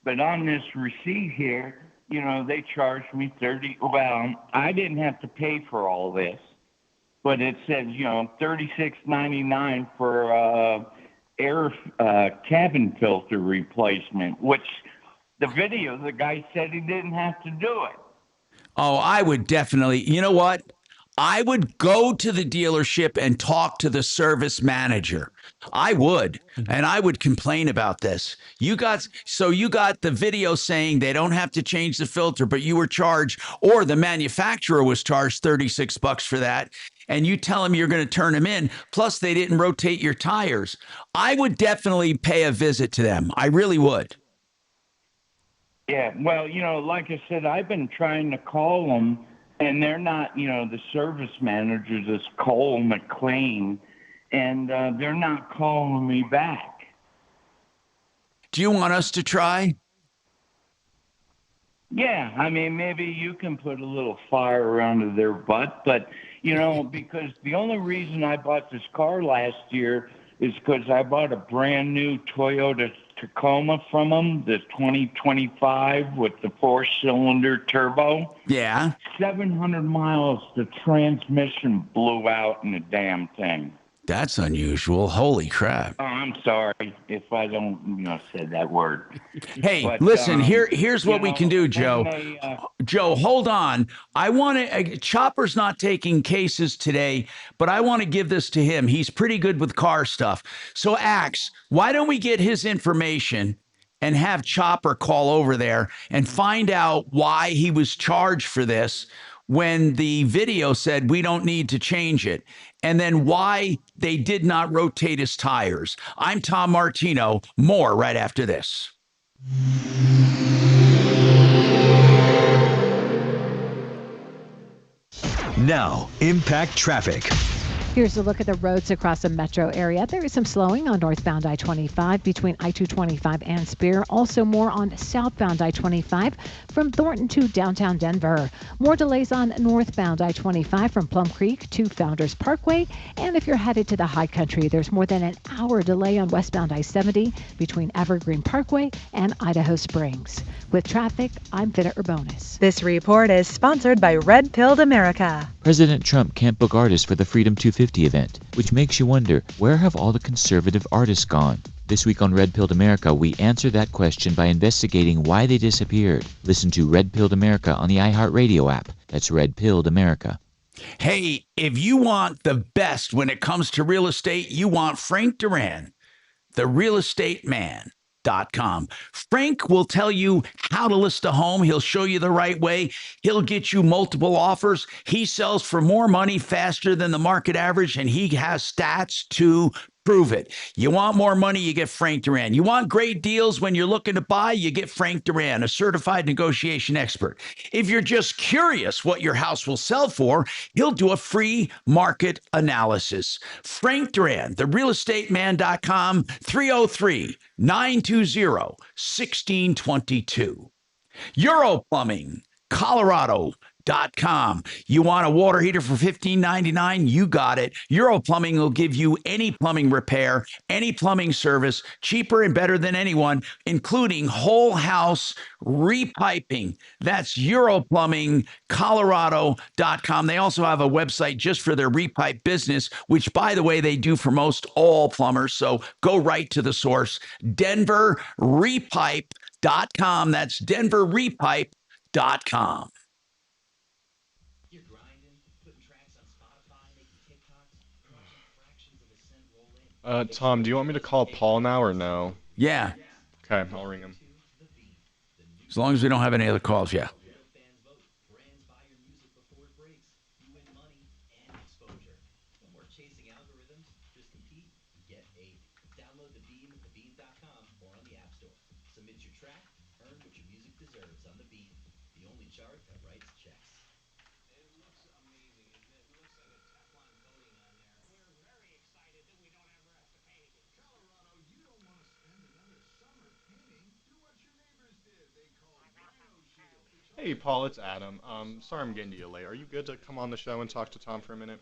But on this receipt here, they charged me $30. Well, I didn't have to pay for all this, but it says, $36.99 for air cabin filter replacement, which the video, the guy said he didn't have to do it. Oh, I would definitely. You know what? I would go to the dealership and talk to the service manager. I would, and I would complain about this. You got the video saying they don't have to change the filter, but you were charged, or the manufacturer was charged $36 for that, and you tell them you're going to turn them in, plus they didn't rotate your tires. I would definitely pay a visit to them. I really would. Yeah, well, like I said, I've been trying to call them, and they're not, the service manager, this Cole McLean, and they're not calling me back. Do you want us to try? Yeah, I mean, maybe you can put a little fire under their butt, but, because the only reason I bought this car last year is because I bought a brand new Toyota Tacoma from them, the 2025 with the 4-cylinder turbo. Yeah. 700 miles, the transmission blew out in the damn thing. That's unusual. Holy crap. Oh, I'm sorry if I don't, say that word. Hey, But, listen, here's what we can do, Joe. They, Joe, hold on. I want to, Chopper's not taking cases today, but I want to give this to him. He's pretty good with car stuff. So, Axe, why don't we get his information and have Chopper call over there and find out why he was charged for this when the video said we don't need to change it, and then why they did not rotate his tires. I'm Tom Martino. More right after this. Now, Impact Traffic. Here's a look at the roads across the metro area. There is some slowing on northbound I-25 between I-225 and Spear. Also more on southbound I-25 from Thornton to downtown Denver. More delays on northbound I-25 from Plum Creek to Founders Parkway. And if you're headed to the High Country, there's more than an hour delay on westbound I-70 between Evergreen Parkway and Idaho Springs. With traffic, I'm Vita Urbonis. This report is sponsored by Red Pilled America. President Trump can't book artists for the Freedom 250 event, which makes you wonder, where have all the conservative artists gone? This week on Red Pilled America, we answer that question by investigating why they disappeared. Listen to Red Pilled America on the iHeartRadio app. That's Red Pilled America. Hey, if you want the best when it comes to real estate, you want Frank Duran, the real estate man. Com. Frank will tell you how to list a home. He'll show you the right way. He'll get you multiple offers. He sells for more money faster than the market average, and he has stats to prove it. You want more money, you get Frank Duran. You want great deals when you're looking to buy, you get Frank Duran, a certified negotiation expert. If you're just curious what your house will sell for, he'll do a free market analysis. Frank Duran, therealestateman.com, 303-920-1622. Euro Plumbing, Colorado.com. You want a water heater for $15.99? You got it. Euro Plumbing will give you any plumbing repair, any plumbing service, cheaper and better than anyone, including whole house repiping. That's Euro Plumbing, Colorado.com. They also have a website just for their repipe business, which, by the way, they do for most all plumbers. So go right to the source. DenverRepipe.com. That's DenverRepipe.com. You're grinding, putting tracks on Spotify, making TikToks, watching fractions of a cent roll in. Tom, do you want me to call Paul now or no? Yeah. Okay, I'll ring him. As long as we don't have any other calls, yeah. Fans vote. Brands buy your music before it breaks. You win money and exposure. No more chasing algorithms. Just compete and get paid. Download the Beam at thebeam.com or on the App Store. Submit your track. Earn what your music deserves on the Beam, the only chart that writes checks. It looks amazing, isn't it? It looks like a Teflon coating on there. We're very excited that we don't ever have to paint again. Colorado, you don't want to spend another summer painting. Do what your neighbors did. They called Rhino Shield. Hey, Paul, it's Adam. Sorry I'm getting to you late. Are you good to come on the show and talk to Tom for a minute?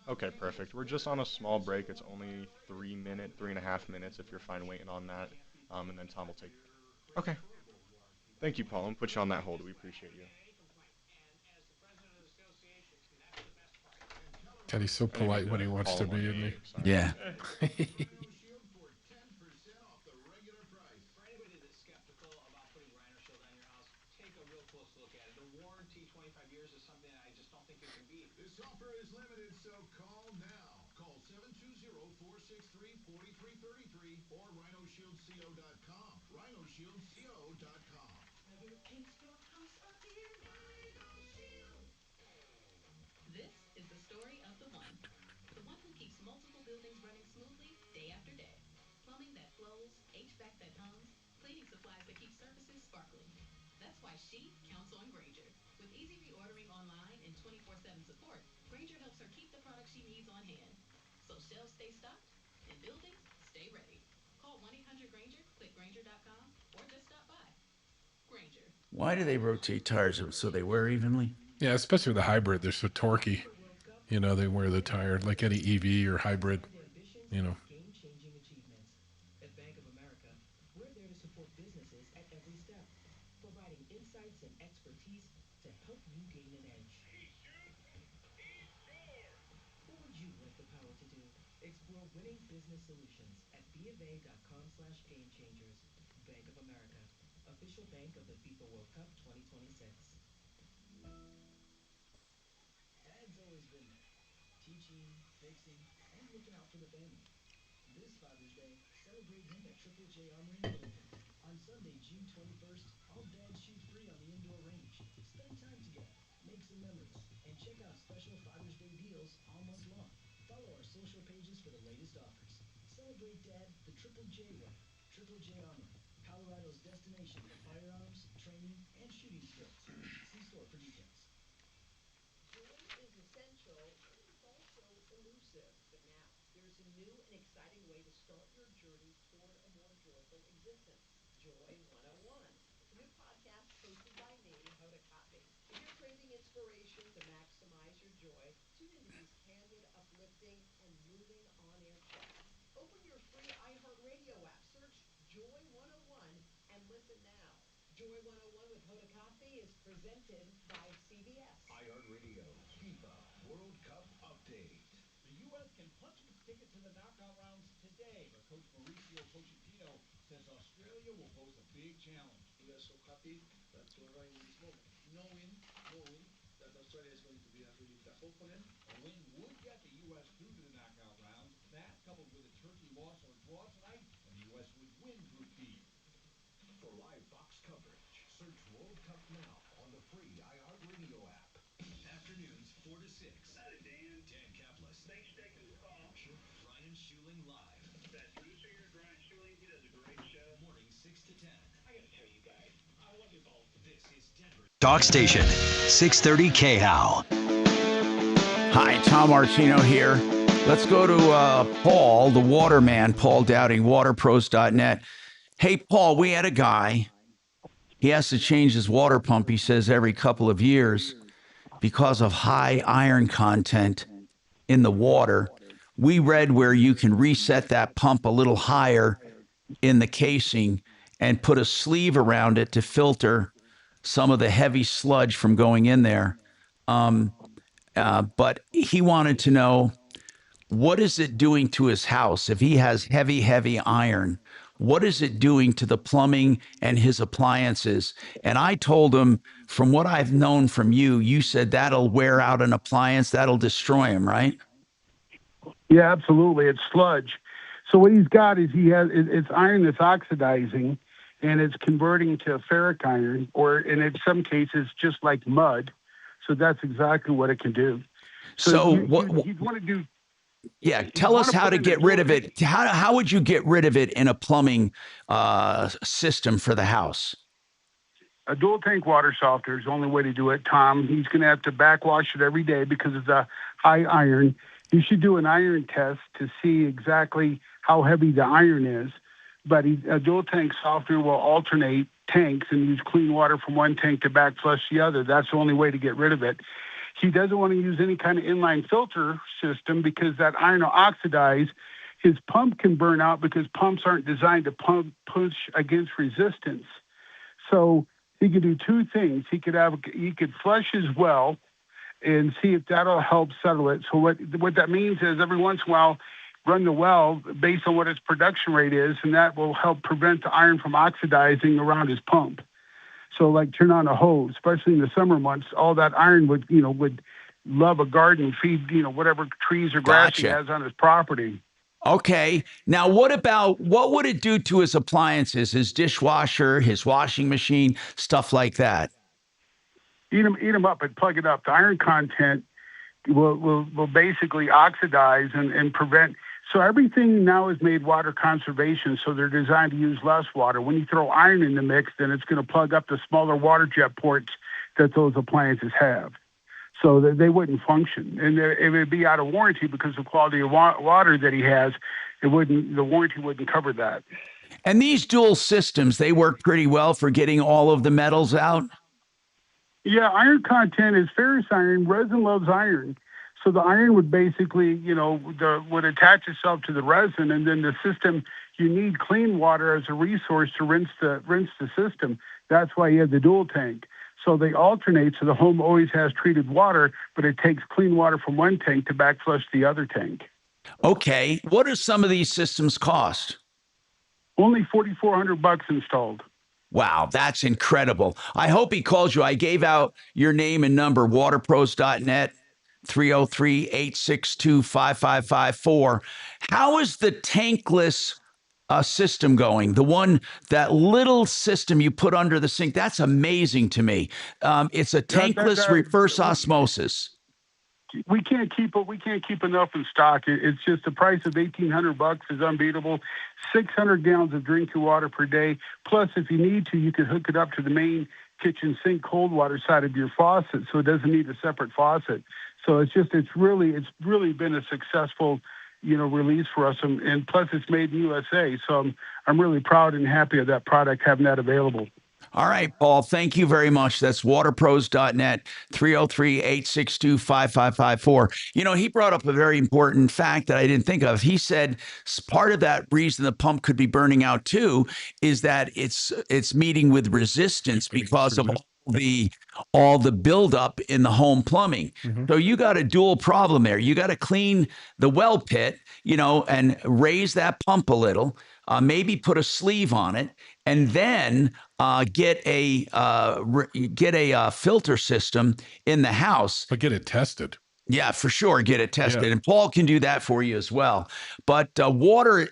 Okay, perfect. We're just on a small break. It's only 3.5 minutes if you're fine waiting on that. And then Tom will take... Okay. Thank you, Paul. I'm going to put you on that hold. We appreciate you. God, he's so polite when he wants to be, isn't he? Yeah. For anybody that's skeptical about putting Rhino Shield on your house, take a real close look at it. The warranty, 25 years, is something I just don't think you can beat. This offer is limited, so call now. Call 720-463-4333 or rhinoshieldco.com. Rhinoshieldco.com. Whatever paints your house up in Rhino Shield. This is the story of the one. The one who keeps multiple buildings running smoothly day after day. Plumbing that flows, HVAC that hums, cleaning supplies that keep surfaces sparkling. That's why she counts on Granger. With easy reordering online and 24/7 support, Granger helps her keep the products she needs on hand. So shelves stay stocked and buildings stay ready. Call 1-800-GRANGER, click Granger.com, or just stop by. Granger. Why do they rotate tires so they wear evenly? Yeah, especially the hybrid. They're so torquey. You know, they wear the tire like any EV or hybrid, you know. Game-changing achievements. At Bank of America, we're there to support businesses at every step, providing insights and expertise to help you gain an edge. What would you like the power to do? Explore winning business solutions at BofA.com/gamechangers. Bank of America, official bank of the FIFA World Cup 2026. Dad's always been there, teaching, fixing, and looking out for the family. This Father's Day, celebrate him at Triple J Armory in Littleton. On Sunday, June 21st, all dads shoot free on the indoor range. Spend time together, make some memories, and check out special Father's Day deals all month long. Follow our social pages for the latest offers. Celebrate Dad the Triple J way. Triple J Armory, Colorado's destination for firearms, training, and shooting skills. See store for details. Joy is essential, but it's also massive. But now, there's a new and exciting way to start your journey toward a more joyful existence. Joy 101. It's a new podcast hosted by me, Hoda Kotb. If you're craving inspiration to maximize your joy, tune into these candid, uplifting, and moving on-air chats. Open your free iHeartRadio app, search Joy 101, and listen now. Joy 101 with Hoda Kotb is presented by CBS. iHeartRadio FIFA World Cup update. The U.S. can punch its ticket to the knockout rounds today, but Coach Mauricio Pochettino says Australia will pose a big challenge. We are so happy that to arrive in this moment, knowing that Australia is going to be a really tough opponent. A win would get the U.S. through to the knockout rounds. That, coupled with a Turkey loss or draw tonight, and the U.S. would win Group B. For live Fox coverage, search World Cup now on the free iHeartRadio app. Afternoons 4 to 6. Howdy, Dan. Dan Kaplan. Thanks for taking the call. Sure. Ryan Schuling live. That producer here, Ryan Schuling, he does a great show. Morning 6 to 10. I gotta tell you guys, I love you both. This is Denver Talk Station, 630 KHOW. Hi, Tom Martino here. Let's go to Paul, the waterman, Paul Dowding, waterpros.net. Hey, Paul, we had a guy. He has to change his water pump, he says, every couple of years because of high iron content in the water. We read where you can reset that pump a little higher in the casing and put a sleeve around it to filter some of the heavy sludge from going in there. But he wanted to know, what is it doing to his house? If he has heavy iron, what is it doing to the plumbing and his appliances? And I told him, from what I've known from you, you said that'll wear out an appliance, that'll destroy him, right? Yeah, absolutely. It's sludge. So what he's got is it's iron that's oxidizing, and it's converting to ferric iron, or in some cases, just like mud. So that's exactly what it can do. So you'd want to do. Yeah, tell us how to get rid of it. How would you get rid of it in a plumbing system for the house? A dual tank water softener is the only way to do it, Tom. He's going to have to backwash it every day because of the high iron. You should do an iron test to see exactly how heavy the iron is. But a dual tank softener will alternate tanks and use clean water from one tank to back flush the other. That's the only way to get rid of it. He doesn't want to use any kind of inline filter system because that iron will oxidize. His pump can burn out because pumps aren't designed to push against resistance. So he could do two things. He could flush his well and see if that'll help settle it. So what that means is every once in a while, run the well based on what its production rate is, and that will help prevent the iron from oxidizing around his pump. So like turn on a hose, especially in the summer months, all that iron would love a garden, feed, whatever trees or grass he has on his property. Okay. Now, what would it do to his appliances, his dishwasher, his washing machine, stuff like that? Eat them up and plug it up. The iron content will basically oxidize and prevent. So everything now is made water conservation, so they're designed to use less water. When you throw iron in the mix, then it's going to plug up the smaller water jet ports that those appliances have, so that they wouldn't function. And it would be out of warranty because of the quality of water that he has. The warranty wouldn't cover that. And these dual systems, they work pretty well for getting all of the metals out? Yeah, iron content is ferrous iron. Resin loves iron. So the iron would basically, would attach itself to the resin, and then the system, you need clean water as a resource to rinse the system. That's why you have the dual tank. So they alternate, so the home always has treated water, but it takes clean water from one tank to back flush the other tank. Okay. What do some of these systems cost? Only $4,400 installed. Wow, that's incredible. I hope he calls you. I gave out your name and number, waterpros.net. 303-862-5554. How is the tankless system going? That little system you put under the sink, that's amazing to me. It's a tankless reverse osmosis. We can't keep enough in stock. It's just the price of $1,800 is unbeatable. 600 gallons of drinking water per day. Plus, if you need to, you can hook it up to the main kitchen sink cold water side of your faucet, so it doesn't need a separate faucet. So it's really been a successful, release for us, and plus it's made in USA. So I'm really proud and happy of that product, having that available. All right, Paul, thank you very much. That's waterpros.net, 303-862-5554. He brought up a very important fact that I didn't think of. He said part of that reason the pump could be burning out too is that it's meeting with resistance because of all the buildup in the home plumbing. Mm-hmm. So you got a dual problem there. You got to clean the well pit, and raise that pump a little. Maybe put a sleeve on it, and then get a filter system in the house. But get it tested. Yeah, for sure. Get it tested. Yeah. And Paul can do that for you as well. But water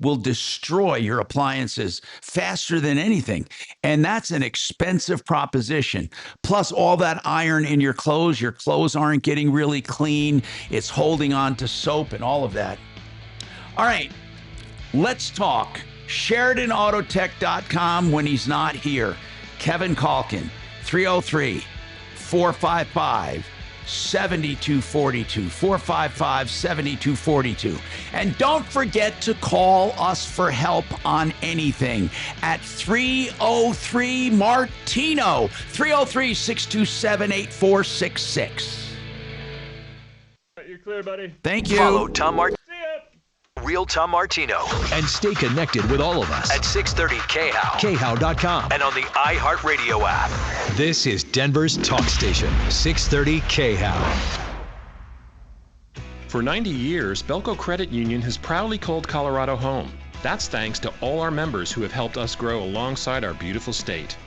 will destroy your appliances faster than anything. And that's an expensive proposition. Plus all that iron in your clothes aren't getting really clean. It's holding on to soap and all of that. All right, let's talk. SheridanAutotech.com when he's not here. Kevin Calkin, 303-455-7242, 455-7242. And don't forget to call us for help on anything at 303-MARTINO, 303-627-8466. You're clear, buddy. Thank you. Follow Tom Martino. Real Tom Martino. And stay connected with all of us at 630 KHOW. KHOW.com. And on the iHeartRadio app. This is Denver's talk station, 630 KHOW. For 90 years, Belco Credit Union has proudly called Colorado home. That's thanks to all our members who have helped us grow alongside our beautiful state.